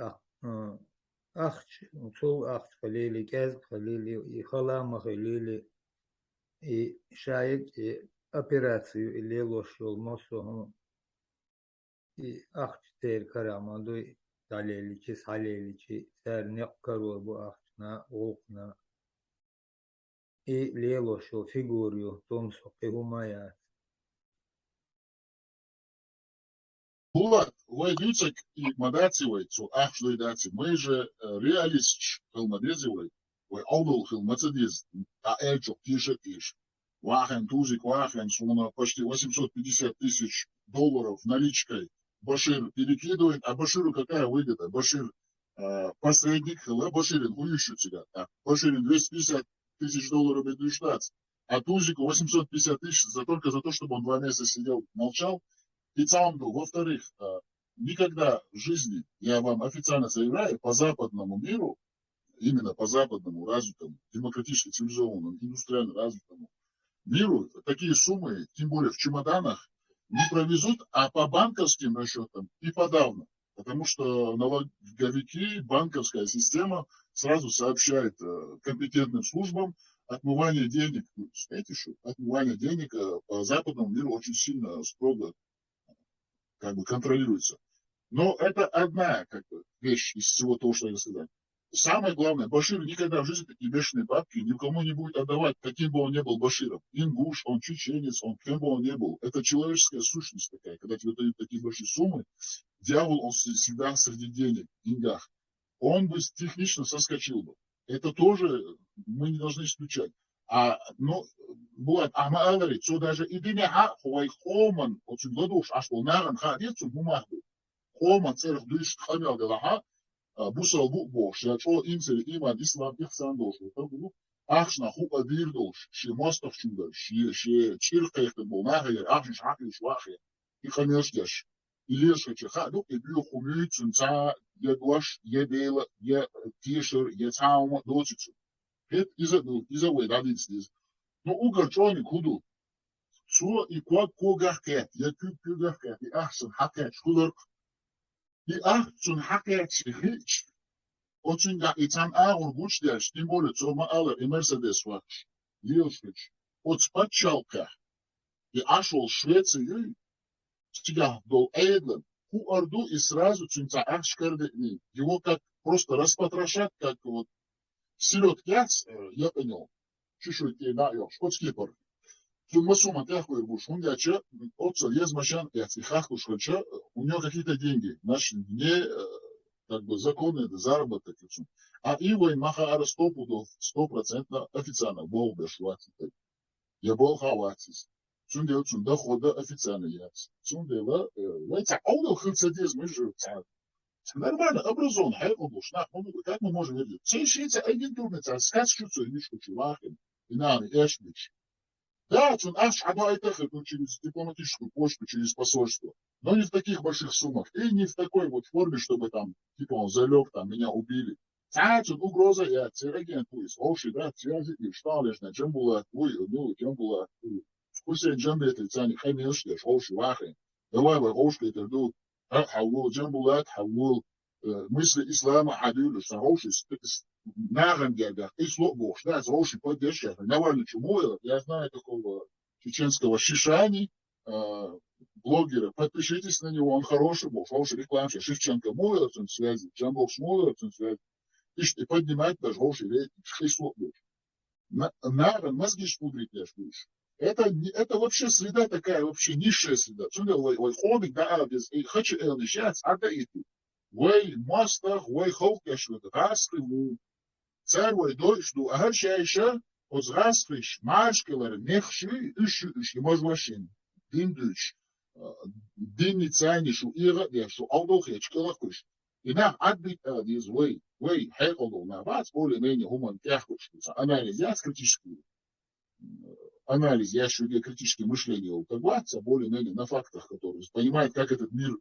أخش وصو أخش خليلي كاز خليلي يخلا خليلي شايك أوبراتيو اللي لوشول مصو هم أخش تير كرامادو داليلي چيس حليلي چي سار نقرور بو أخشنا وقنا اللي لوشول فيغوريو تومسو قهومايات Булат, вы дючек и мадацивай, цу ахшлой даци, мы же реалист хилмадезивай, вы аудол хилмацадез, а эльчок тише. Вахен тузик, вахен, сумма почти $850,000 наличкой. Башир перекидывает, а Баширу какая выгода? Башир посредник, Баширин ующу тебя. Баширин $250,000 будет ждать, а тузику $850,000 только за то, чтобы он 2 месяца сидел, молчал. И цамду, во-вторых, никогда в жизни, я вам официально заявляю, по западному миру, именно по западному развитому, демократически цивилизованному, индустриально развитому миру, такие суммы, тем более в чемоданах, не провезут, а по банковским расчетам и подавно. Потому что налоговики, банковская система сразу сообщает компетентным службам отмывание денег. Знаете, что отмывание денег по западному миру очень сильно, строго контролируется. Но это одна вещь из всего того, что я сказал. Самое главное, Башир никогда в жизни такие бешеные бабки никому не будет отдавать, каким бы он ни был Баширом. Ингуш, он чеченец, он кем бы он ни был. Это человеческая сущность такая. Когда тебе дают такие большие суммы, дьявол, он всегда среди денег, деньгах. Он бы технично соскочил бы. Это тоже мы не должны исключать. Но Булат, говорит, что даже и дыня хуай хоман, очень гладуш, аж полнаран ходицу бумагу. Хоман церх душ хамел делаха, бусал букбош, я что инцели иман ислам ихсан дош. Ахшна хуа дирдош, ши мостов чудо, ши чирка их бумага, ахшиш ахиш вахи, и хамешдяш. И лешка чехаду, и бью хумюцун ца, я глаш, я бейла, я тишер, я цаума дочицу. Это из-за выдадит здесь. Но угорчоник худу. Цо и когахкет, я кюгахкет, и ахсон хакет, шкулер. И ахсон хакет, шихич. Очень да, и там ургучдяш, тем более, цо маалер и Мерседес ваш. Лилшкич. От спачалка. И ашол Швецию, стига дол эйдлен. Ху орду и сразу цунца ахшкердетни. Его как просто распотрошат, как вот Силот яц, я понял. Чешуй те на ёш, от скипор. Тун масума тяхуй буш, он яча, отца езмашан яц, и хахуш хача, у него какие-то деньги, наши не как бы законный заработок. А его маха ара 100% официально был бешватит. Я был хаватис. Цундел цунда хода официально яц. Цундела, вайца, аудал хылцадез мы же нормально образован, как мы можем видеть? Все швейцы агентурные, скачутся и мишку чувахин, и нами, эшмич. Да, он аж это через дипломатическую почту, через посольство. Но не в таких больших суммах. И не в такой вот форме, чтобы там, типа он залег, там, меня убили. Он угроза, я церагент, слушай, да, связи, и что лишь на чем была, ну, чем была, вкусе джамбе, ты цани, хамишь, я шоуши вахин. Давай, вахошка, это, ну, حول جنبولات حول مثل إسلام عدول سروش نعم جدا إسلام بوش да сроуши поддержка Навальный чумой я знаю такого чеченского Шишани блогера подпишитесь на него он хороший был хороший рекламщик Шевченко мой он связи Джамбокс мой он связи и поднимать даже хороший рейтинг Ислам бош Навальный мозги шпудрить не шпудришь. Это вообще среда такая, вообще низшая среда. Ой, ходик, да, без, и хочу элнишец, а да и ты. Ой, мастах, ой, холкаш, вот, раскрыву. Царь, ой, дождь, а харча еще, от раскрыш, машкалар, мехши, ищи, может, машин. Диндуч, динни цайнишу, ира, дешу, алдох, ячкалакуш. И нам отбить, из, ой, хайкалу, на вас, более-менее, гуман, тяхкуш, анализ, я критический. Анализ, я еще критическое мышление употребляется более-менее на фактах, которые понимает, как этот мир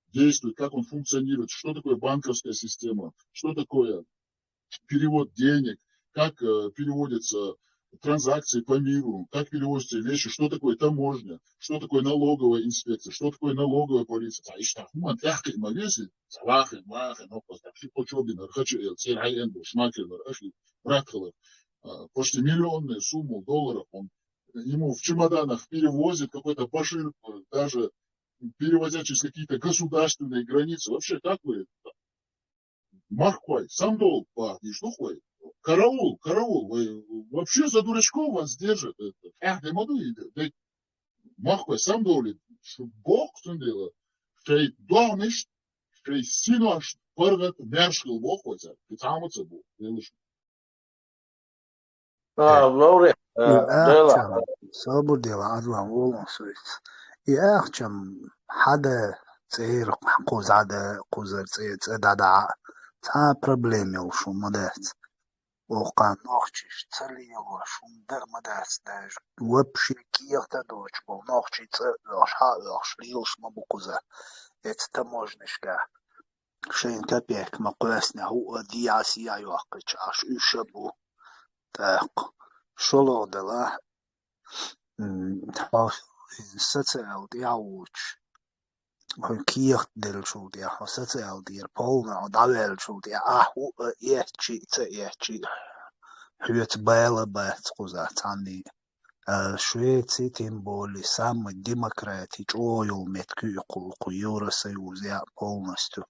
действует, как он функционирует, что такое банковская система, что такое перевод денег, как переводятся транзакции по миру, как переводятся вещи, что такое таможня, что такое налоговая инспекция, что такое налоговая полиция. И что, хуман, тяхкой мавеси, завахин, вахин, но просто хипочобин, архачу, цирайен, шмакин, архи, бракхалов, почти миллионную сумму долларов он ему в чемоданах перевозит какой-то башир, даже перевозя через какие-то государственные границы. Вообще, как вы? Махкой, сам долг, и что хуй? Караул, вы вообще за дурачков вас держат. Не могу, Махкой, сам долг, что Бог делает, что и домиш, что и синош, пыргат, мершкил Бог, хотя, и там это был, Лауре, يأخشم صابر ديال عدوان وولنسويت يأخشم حدا صغير قوز عدا قوزر صغير عدا تا بروبليم يلشو مدات وقان نوخشيش تسلي يلشو مدر مدات داش وبشي كيغ تدوش بو نوخشي تسلوش حاوش ليلش مبوكوزا اتستموجنشكا شين كبيك مقواسنا هو دي عسيا يوقش عش يشبو تاق شلو دلا sociāli jauč, un kiehtel šūtie, un sociāli ir polna, un davēl šūtie, ieči, hyöt bēla bēc, kuzā candi. Šveici timboli самый демократич, ойулмет күйқулку Евросоюз, я полностью.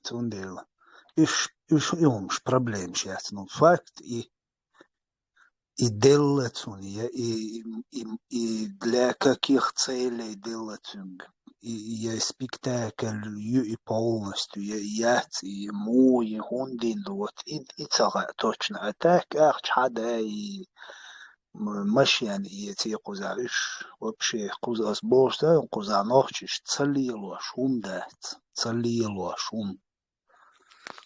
Тундел. Иш проблем сейчас, ну факт и делать он, и для каких целей делать он, и спектакль, и полностью, и мой, и хундин, вот, и цара точно. А так, хада, и ماشيان يتي قزاش вообще قزاس بوشتا قزا نوخش تصليلو شوم دات تصليلو شوم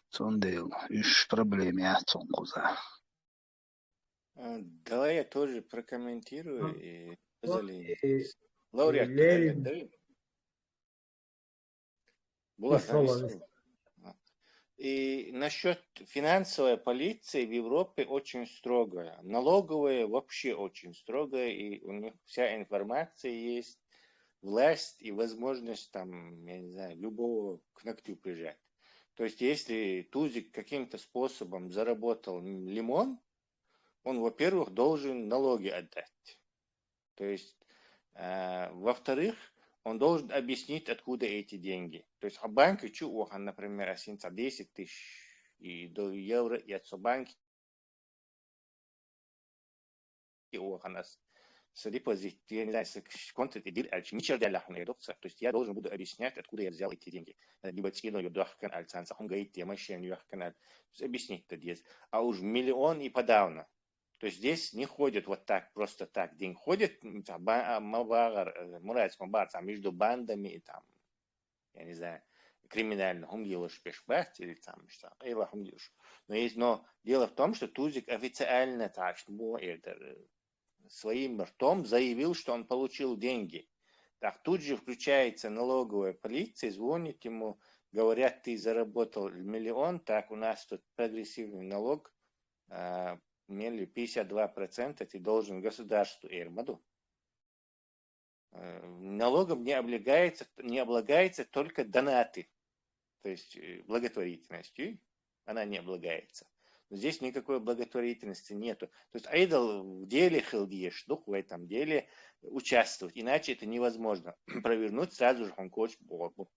сондел иш проблемятон قزا. Давай я тоже прокомментирую и поделюсь. Лауреат, И насчет финансовой полиции в Европе очень строгая. Налоговая вообще очень строгая, и у них вся информация есть, власть и возможность там, я не знаю, любого к ногтю прижать. То есть, если Тузик каким-то способом заработал лимон, он, во-первых, должен налоги отдать. То есть, во-вторых, он должен объяснить, откуда эти деньги. То есть, банк, например, 10 тысяч и до евро и от банки у нас с депозит, я не знаю, с конта дир ничего для то есть я должен буду объяснять, откуда я взял эти деньги. Либо скину ее до канал, он говорит, я машину ее канал, объяснить это здесь. А уж миллион и подавно. То есть здесь не ходит вот так, просто так. День ходит, между бандами, там, я не знаю, криминально, или там, но дело в том, что Тузик официально так, что своим ртом заявил, что он получил деньги. Так тут же включается налоговая полиция, звонит ему, говорят, ты заработал миллион, так у нас тут прогрессивный налог, 52% ты должен государству Эрмаду. Налогом не облагается только донаты, то есть благотворительностью, она не облагается. Но здесь никакой благотворительности нету. То есть айдол в деле хилдиеш, дух в этом деле участвовать, иначе это невозможно. Провернуть сразу же он коч Богу.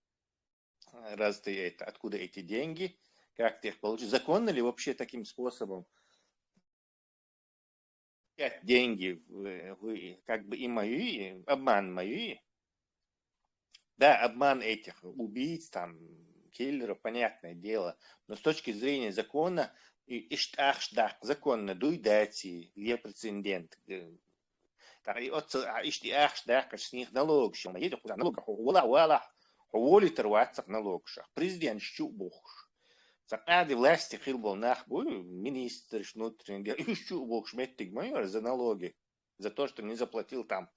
Раз ты это, откуда эти деньги, как ты их получишь, законно ли вообще таким способом деньги, как бы и мои, обман мои, да, обман этих убийц, там, киллеров, понятное дело, но с точки зрения закона, законно, дуйдати, где прецедент, так и от с них налог, что мы едем куда налог, уволить рваться налог, президент щубух. Сакади власти хилбол нахбу, министр внутренних дел, ищу бог шметтик майор за налоги, за то, что не заплатил там,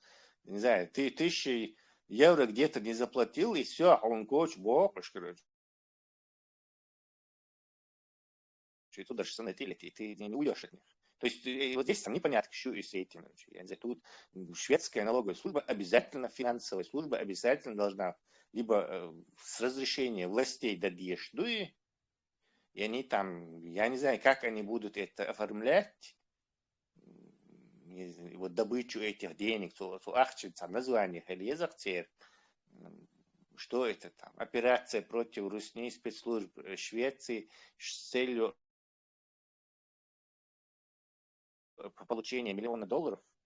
не знаю, ты 1000 евро где-то не заплатил, и все, он коч бог, короче. И тут даже санатили, ты не уйдешь от них. То есть вот здесь там непонятно, что и с этим. Я не знаю, тут шведская налоговая служба обязательно, финансовая служба обязательно должна либо с разрешения властей дадешь, и они там, я не знаю, как они будут это оформлять, вот добычу этих денег, название, что это там, операция против Русни спецслужб Швеции с целью получения $1 миллиона,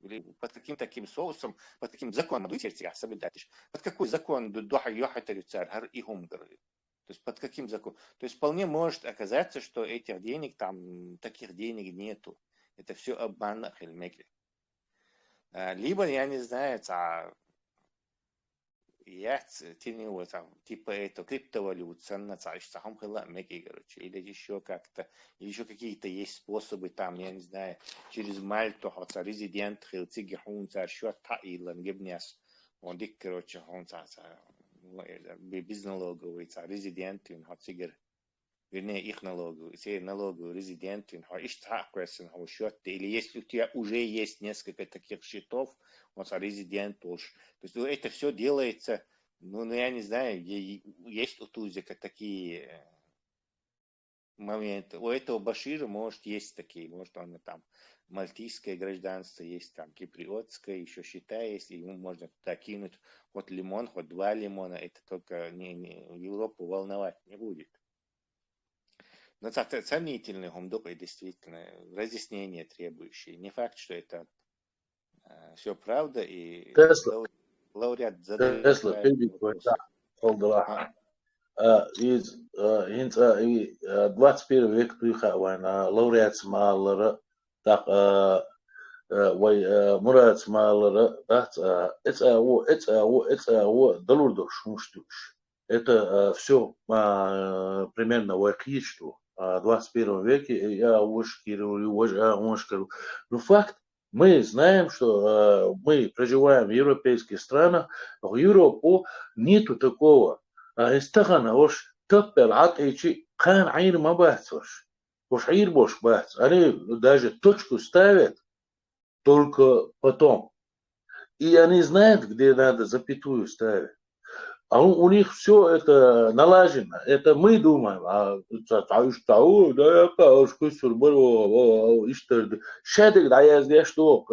или под каким таким соусом, под каким законом, под какой закон то есть под каким законом? То есть вполне может оказаться, что этих денег, там таких денег нету. Это все обман хельмекли. Либо, я не знаю, типа это криптовалют, или еще как-то, или еще какие-то есть способы, там, я не знаю, через Мальту, резидент, он дик, короче, без налоговый, резидент, вернее, их налоговый, резидент, или если у тебя уже есть несколько таких счетов, резидент тоже. То есть это все делается, ну, я не знаю, есть у Тузика такие моменты. У этого Башира, может, есть такие, может, он там мальтийское гражданство есть, там киприотское, еще счета есть, и ему можно туда кинуть хоть лимон, хоть 2 лимона, это только Европу волновать не будет. Но это сомнительный гумдук и действительно разъяснение требующие. Не факт, что это все правда, и лауреат задает правильный из 21 век лауреат смаллары так мурат смаллары это доллар шмуштуш. Это все примерно вакичту в 21 веке я ушкирую. Но факт, мы знаем, что мы проживаем в европейских странах, в Европе нету такого. Истахана уж топер атечи кан айр мабатош. Уж айр бош бат. Они даже точку ставят только потом. И они знают, где надо запятую ставить. А у них все это налажено. Это мы думаем. Шедик да я здесь что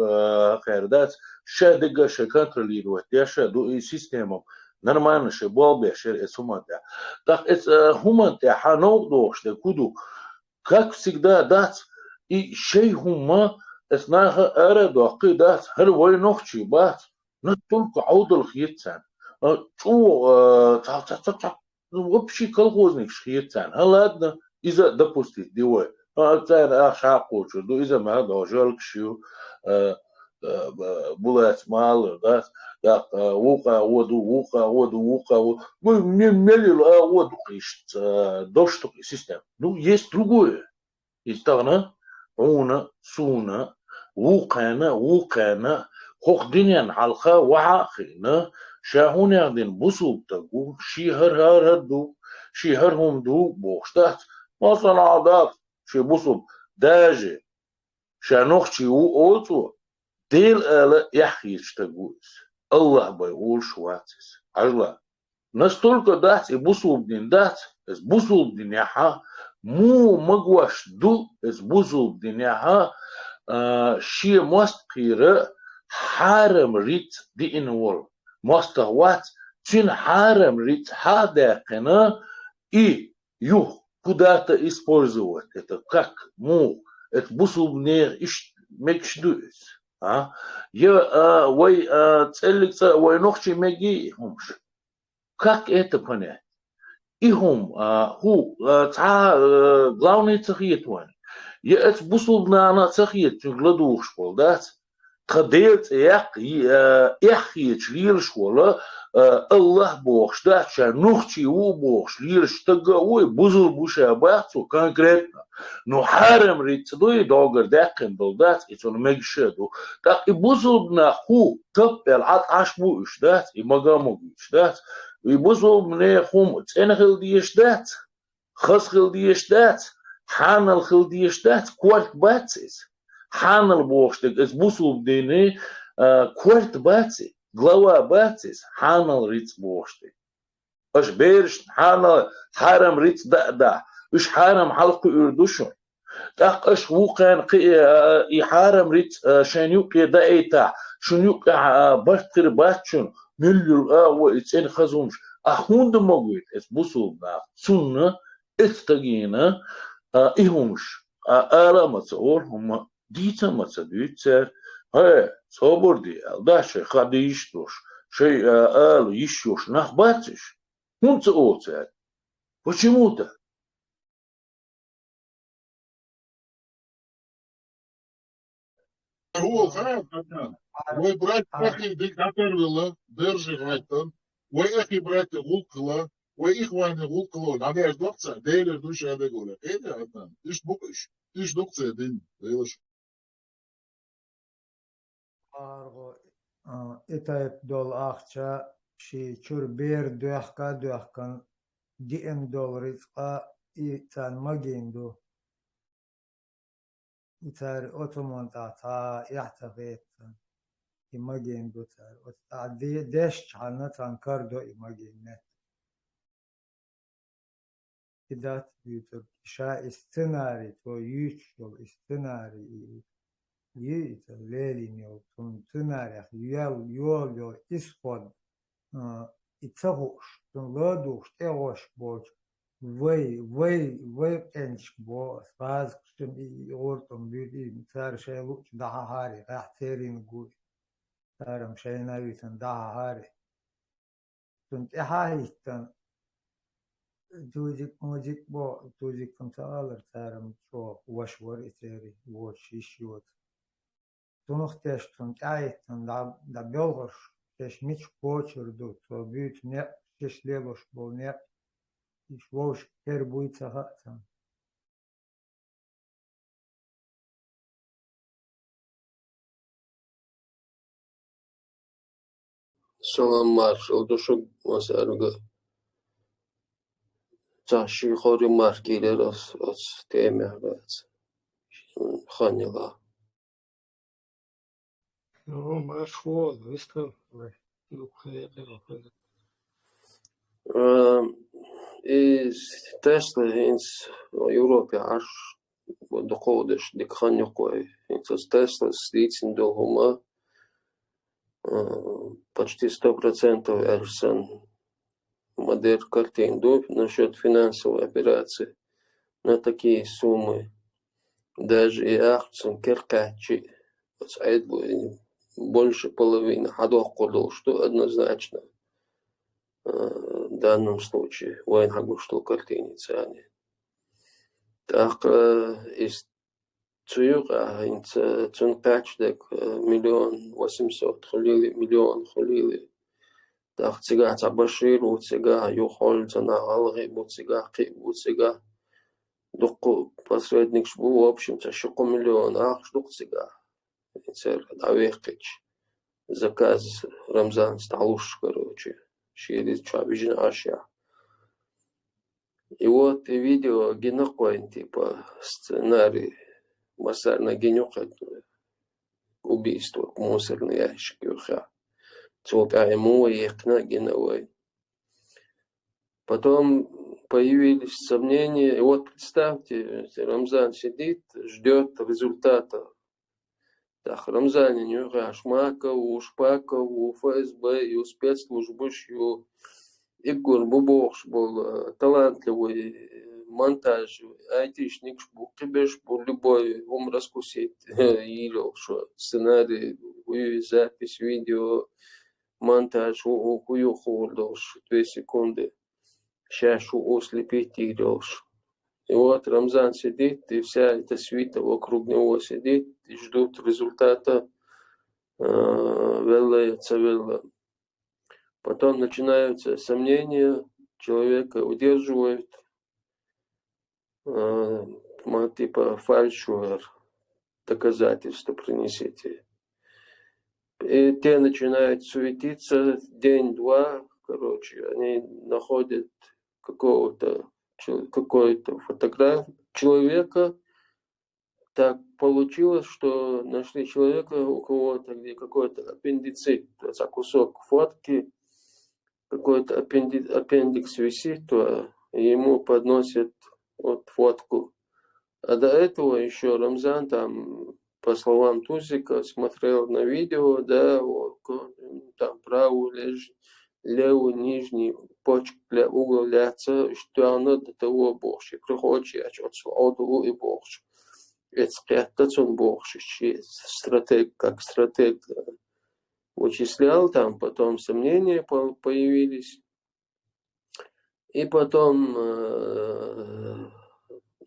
хайрдать, шедик ше контролировать, я ше систему нормально ше болбе ше сумата. Так это хуманте ханок доште куду как всегда, дать, и шей хума, اسناها أرد وقيدات هل وينوخشي بات نتولك عودل خيتان شو вообще колхозник шхиетсан халадна иза допустить дивой цар ахшакучу до иза ма дожалкшу булат мал да ука воду мы мелил воду кишт дождь систем ну есть другое есть тогда عونا سونا وقانا خوخ دنيا حلقة وعاقنا شاهون يعدين بصوب تقو شيهر هردو شيهرهم دو بوشتات ما صنع شي بصوب داجي شانوخشي أوتو ديل آلا يحيش تقويس الله بيقول شواتس عجلا настолько дать и бусул дин дать, с бусул дин яха, му магваш ду, с бусул дин яха, ши мост пира, харам рит ди инвол. Моста ват, чин харам рит хадакана и юх куда-то использовать. Это как му, это бусул дин иш мекшдуис. Я вой целикса вой нохчи меги хумш. Как это понять? Ихум, главный цахиет вань. Я это бусул на цахиет, гладух школ, да? Тхадеет эхиет шлир школа, Аллах бог, да? Нухчи у бог, шлир штага, ой, бузул буше абахцу конкретно. Но харам рицдой догар деккен был, да? И сон мегшеду. Так и бузул на таппел ат ашбу иш, да? И магаму иш, да? ويبصوا مناخهم أنا خلديش دات خاص خلديش دات حان الخلديش دات كوارت باتسيس حان البوشتك اس بصوا بديني كوارت باتسي غلوا باتسيس حان الريتس بوشتك اش بيرش حان حرم ريتس دا اش حرم حلق اردوشون تاق اش وقان حرم ريتس شان يوقي دا ايتا شن يوقي بارتر باتشون مليون وإتسين خزونش أخوند موجود إس بوسو با سنة إستجينا إهمش آلا متصور هم ديتا متصديتر هاي صبر دي داش خديش دوش شيء آل يشوش نخباتش هم تقولتر почему-то Мой брат такий диктатор вела, держи гайтан, ой эхи брат гулкла, ой их вайны гулкла, надеж докца, дейлер душа адегола. Это одна. Иш букыш, иш докца дин, дейлеш. Арго это дол ахча ши чур бер дуахкан $10 и цан магинду. يتار أوتومون تا يحتفيت يمجين دوتار وتعدي دش عنا تنكردو يمجين نت كدات يوتر شا استناري تو يوتشو استناري يوتر ليلينيو تون تناري يول إسقود يتسوش تون لادوش تيوش بوش وي انش بو فاز كشتم يورتم بيدي صار شيء لوش دها هاري راح تيرين قوي صار مشينا ويتن دها هاري كنت احايتن توجيك بو توجيك كم سالر صار مشو وشور اتيري وش يشوت تنختش كنت ايتن دا بيلغش تش ميش بوچر دو تو بيت نه تش ليلوش بو نه يشوش كير بويتsa هاتن Salam marshal duşuk masarga taşı xori markiler as temehrat xanila. Ну, маршрут, выставка. Is Tesla ins Европе аж доходиш дик ханьокой. Ins Tesla стицин долгома почти 100% Эльсон модель картин насчет финансовой операции. на такие суммы. Даже и акцию Керкачи больше половины ходил, что однозначно в данном случае воин что картиница они. Так из Цюра инца цункачдек 1,8 миллиона миллион хулили. Так цыга цабаширу цыга юхол цанагалги буцыга буцыга. Дуку посредник шбу в общем-то щеку миллион штук цыга. Инцер давехич. Заказ Рамзан сталуш, короче. Через чабижин ашя. И вот видео генокоин типа сценарий масарна генюка убийство мусорный ящик юха. Цока ему ехна геновой. Потом появились сомнения. И вот представьте, Рамзан сидит, ждет результата. Так, Рамзан не Шмаков, у Шпаков, у ФСБ, и у спецслужб, и Игорь Бубовш был талантливый монтаж, айтишник, кибеш, любой ум раскусить, или что сценарий, запись, видео, монтаж, хую холдош, 2 секунды, сейчас ослепить идешь. И вот Рамзан сидит, и вся эта свита вокруг него сидит, и ждут результата велла цавелла. Потом начинаются сомнения, человека удерживают, типа фальшуэр, доказательства принесите. И те начинают суетиться день-два, короче, они находят какой-то фотограф человека. Так получилось, что нашли человека, у кого-то где какой-то аппендицит, за кусок фотки, какой-то аппендикс висит, и ему подносят вот фотку. А до этого еще Рамзан там, по словам Тузика, смотрел на видео, да, вот, там правую, левую, нижний почек для уголяться, что оно до того больше. Приходит, отсюда и больше. Это он больше, стратег, как стратег вычислял, там потом сомнения появились. И потом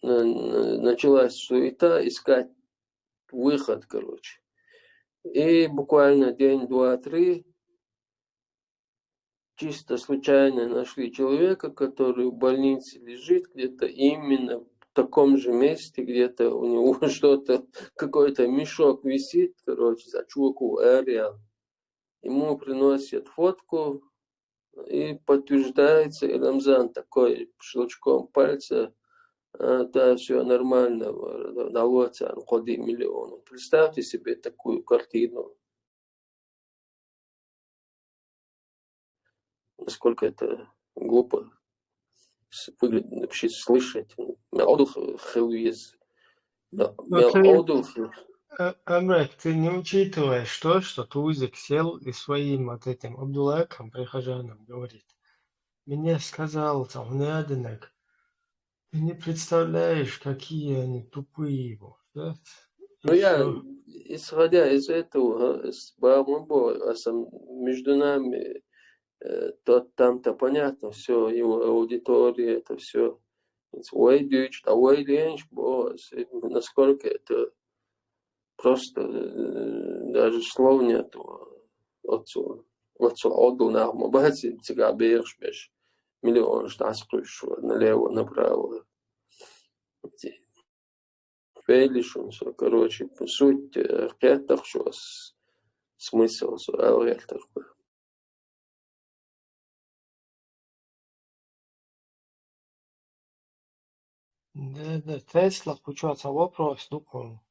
началась суета, искать выход, короче. И буквально день, два, 3 чисто случайно нашли человека, который в больнице лежит где-то именно в таком же месте, где-то у него что-то, какой-то мешок висит, короче, за чуваку аэриал. Ему приносят фотку, и подтверждается, и Рамзан такой щелчком пальца, да, все нормально, удалось, ходи миллион. Представьте себе такую картину. Насколько это глупо выглядит, вообще слышать. Амрек, ты не учитываешь то, что Тузик сел и своим вот этим Абдуллахом, прихожанам, говорит. Мне сказал Цавнядинек, ты не представляешь, какие они тупые его. Да? Ну, я, исходя из этого, между нами, там-то понятно, все, его аудитория, это все. Насколько это просто даже слов нету. Отцу отдал на мобазе, тебя берешь, миллион штаскуешь налево, направо. Фейлишун, короче, суть ректор, что смысл, ректор. Да, Тесла, включается вопрос, дуком.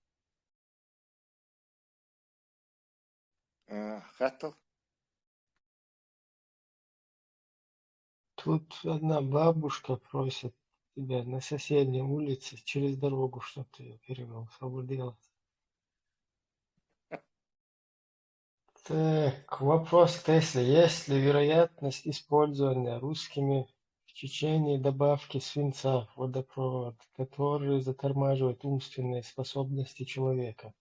Хатов? Тут одна бабушка просит тебя на соседней улице через дорогу, чтобы ты ее перевел, освободил. Так, вопрос к Тесле. Есть ли вероятность использования русскими в течение добавки свинца в водопровод, который затормаживает умственные способности человека.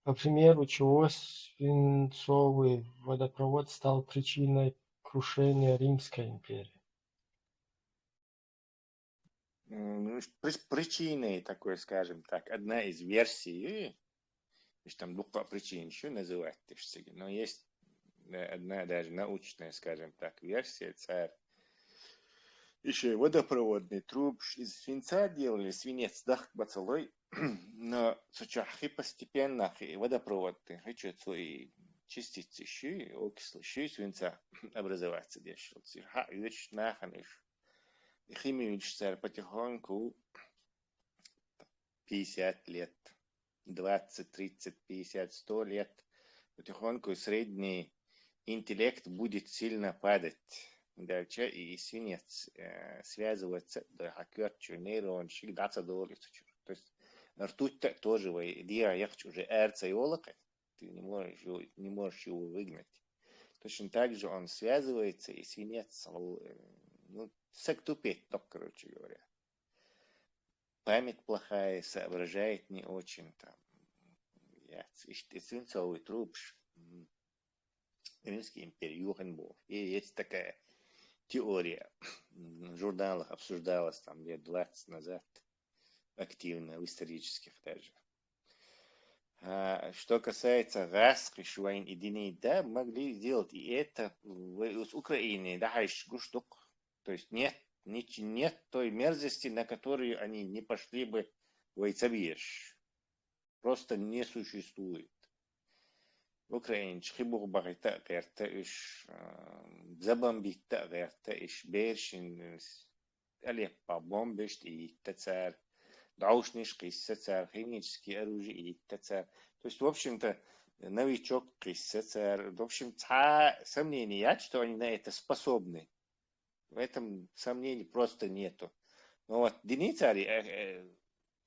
По примеру чего свинцовый водопровод стал причиной крушения Римской империи. Причиной такой, скажем так, одна из версий, там двух причин еще называть, но есть одна даже научная, скажем так, версия. Царь еще и водопроводный труб из свинца делали, свинец дах бацалой, но сучахи постепенно водопроводный хочу свои частицы еще, окислы еще свинца образоваться дешево. Ха, вещь наханишь. И химич царь потихоньку 50 лет, 20, 30, 50, 100 лет, потихоньку средний интеллект будет сильно падать. Дальше и свинец связывается, да, хакерчу, нейрончик, даться долится. То есть ртуть тоже, я хочу уже эрца и олака, ты не можешь его выгнать. Точно так же он связывается, и свинец, ну, сектупеть, так, короче говоря. Память плохая, соображает не очень там. Свинцовый труп, Римский империюхан был. И есть такая теория, в журналах обсуждалась там лет 20 назад, активно, в исторических даже. Что касается Раски, Шуайн и Диней, да, могли сделать и это с Украины, да, гуштук. То есть нет той мерзости, на которую они не пошли бы в Ойцабьеш. Просто не существует. В Украине шхибух багита герта иш забомбита герта иш бершин Алеппо бомбишт и тацар даушниш кисса цар химические оружия и тацар. То есть, в общем-то, новичок кисса цар. В общем, сомнений, что они на это способны. В этом сомнений просто нету. Но вот Деницари,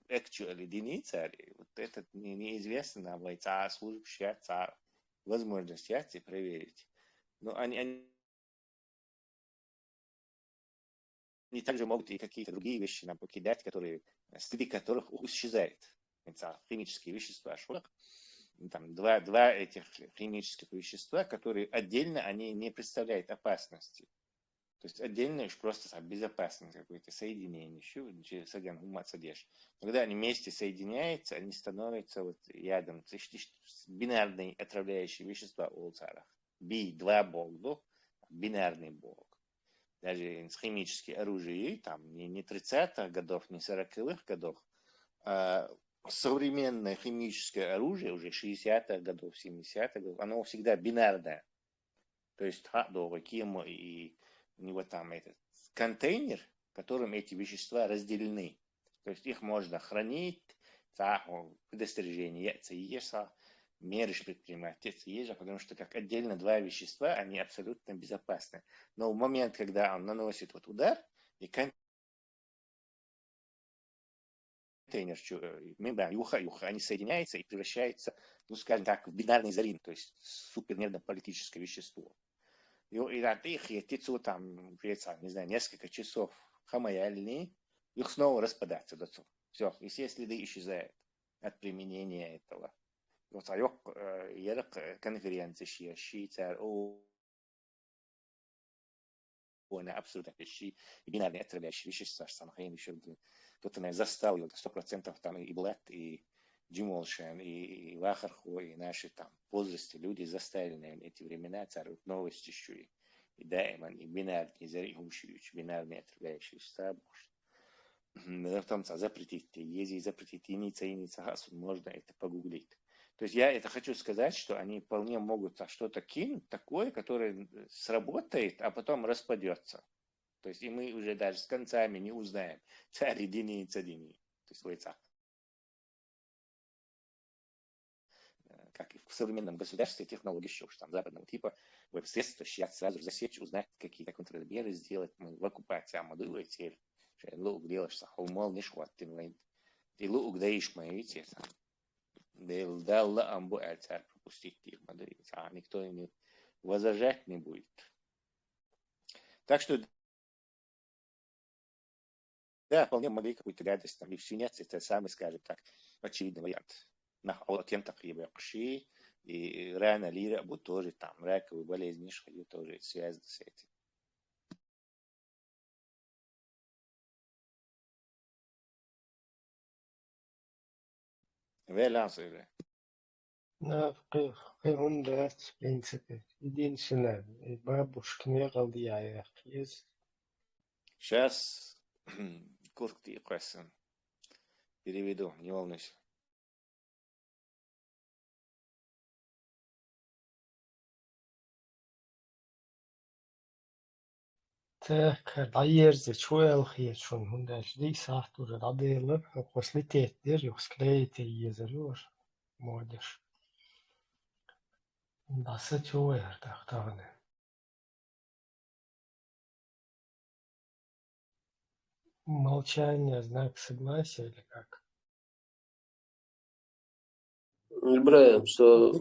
actually Деницари, вот этот неизвестно нам, служб счастья, возможность счастья проверить. Но они также могут и какие-то другие вещи нам покидать, которые, среди которых исчезает. Химические вещества, там два этих химических вещества, которые отдельно они не представляют опасности. То есть отдельно просто безопасность какое-то соединение. Когда они вместе соединяются, они становятся вот ядом. Бинарные отравляющие вещества у царах. Два бога, бинарный бог. Даже химические оружия, там не 30-х годов, не 40-х годов, а современное химическое оружие уже 60-х годов, 70-х годов, оно всегда бинарное. То есть и у него там этот контейнер, в котором эти вещества разделены. То есть их можно хранить, предостережение, меры предпринимать, потому что как отдельно два вещества, они абсолютно безопасны. Но в момент, когда он наносит вот удар, и контейнер, они соединяются и превращаются, ну скажем так, в бинарный зарин, то есть супернервно-политическое вещество. И от их тецу там, не знаю, несколько часов хамаяльни, их снова распадаться. Все, и все следы исчезают от применения этого. Вот конференции, шийцар, она абсолютно вещи, бинарные отравляющие вещества, самохейн еще кто-то меня заставил 100% там и Блэт, и Джимолшен, и Вахарху, и наши там в возрасте люди заставили, наверное, эти времена царут новости еще и Даймон, и бинарные зарегущие, бинарные отравляющие вещества. Потом запретить ези, запретить иница, можно это погуглить. То есть я это хочу сказать, что они вполне могут что-то кинуть такое, которое сработает, а потом распадется. То есть и мы уже даже с концами не узнаем, царь единица. То есть лица. Как и в современном государстве технологии еще там западного типа, средства сейчас сразу засечь, узнать, какие-то контрмеры сделать, мы в оккупации амадуете, лук делаешь, умол не шваттин, и лук даешь мои видите, дал амбу царь пропустить их, никто не возражать не будет. Так что Да, вполне могли какую-то гадость там и свинец, это самый, скажем так, очевидный вариант. Тем так и вообще, и рано лира будет тоже там, раковые болезни, что тоже связаны с этим. Велансовые. Hundert, принципе. Единственное, бабушка не голдяя. Сейчас куртки красен. Переведу, не волнуйся. Так, даерзе чуэл хиет шун хундаш ди сахту же дадела, после тетер, юсклеите езерюр, модиш. Даса чуэр тахтане. Молчание, знак согласия или как? Избираем, что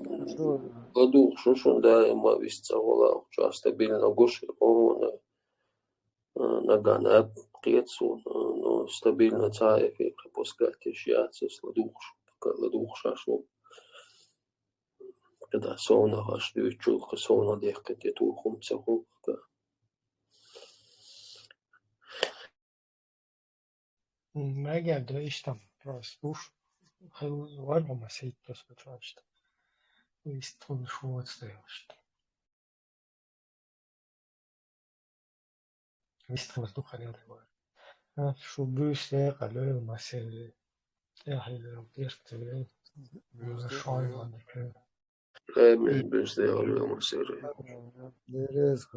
ладух шушун, да, и мы висца вола, что стабильно гуши, он нагана прецу, но стабильно цаев и пропускать ищаться с ладух шашло. Когда сона ваш дючух, сона дехкать, это ухум цахух. ما قاعد اشتم راستوش ورا ما سيت بس بتراشت ويستون شو تستيوشت ويستون دوخ على الوار شو بوش قالوا ما سير يا هيدا ديرت شاي ولا كده بس ده هو المصير. There is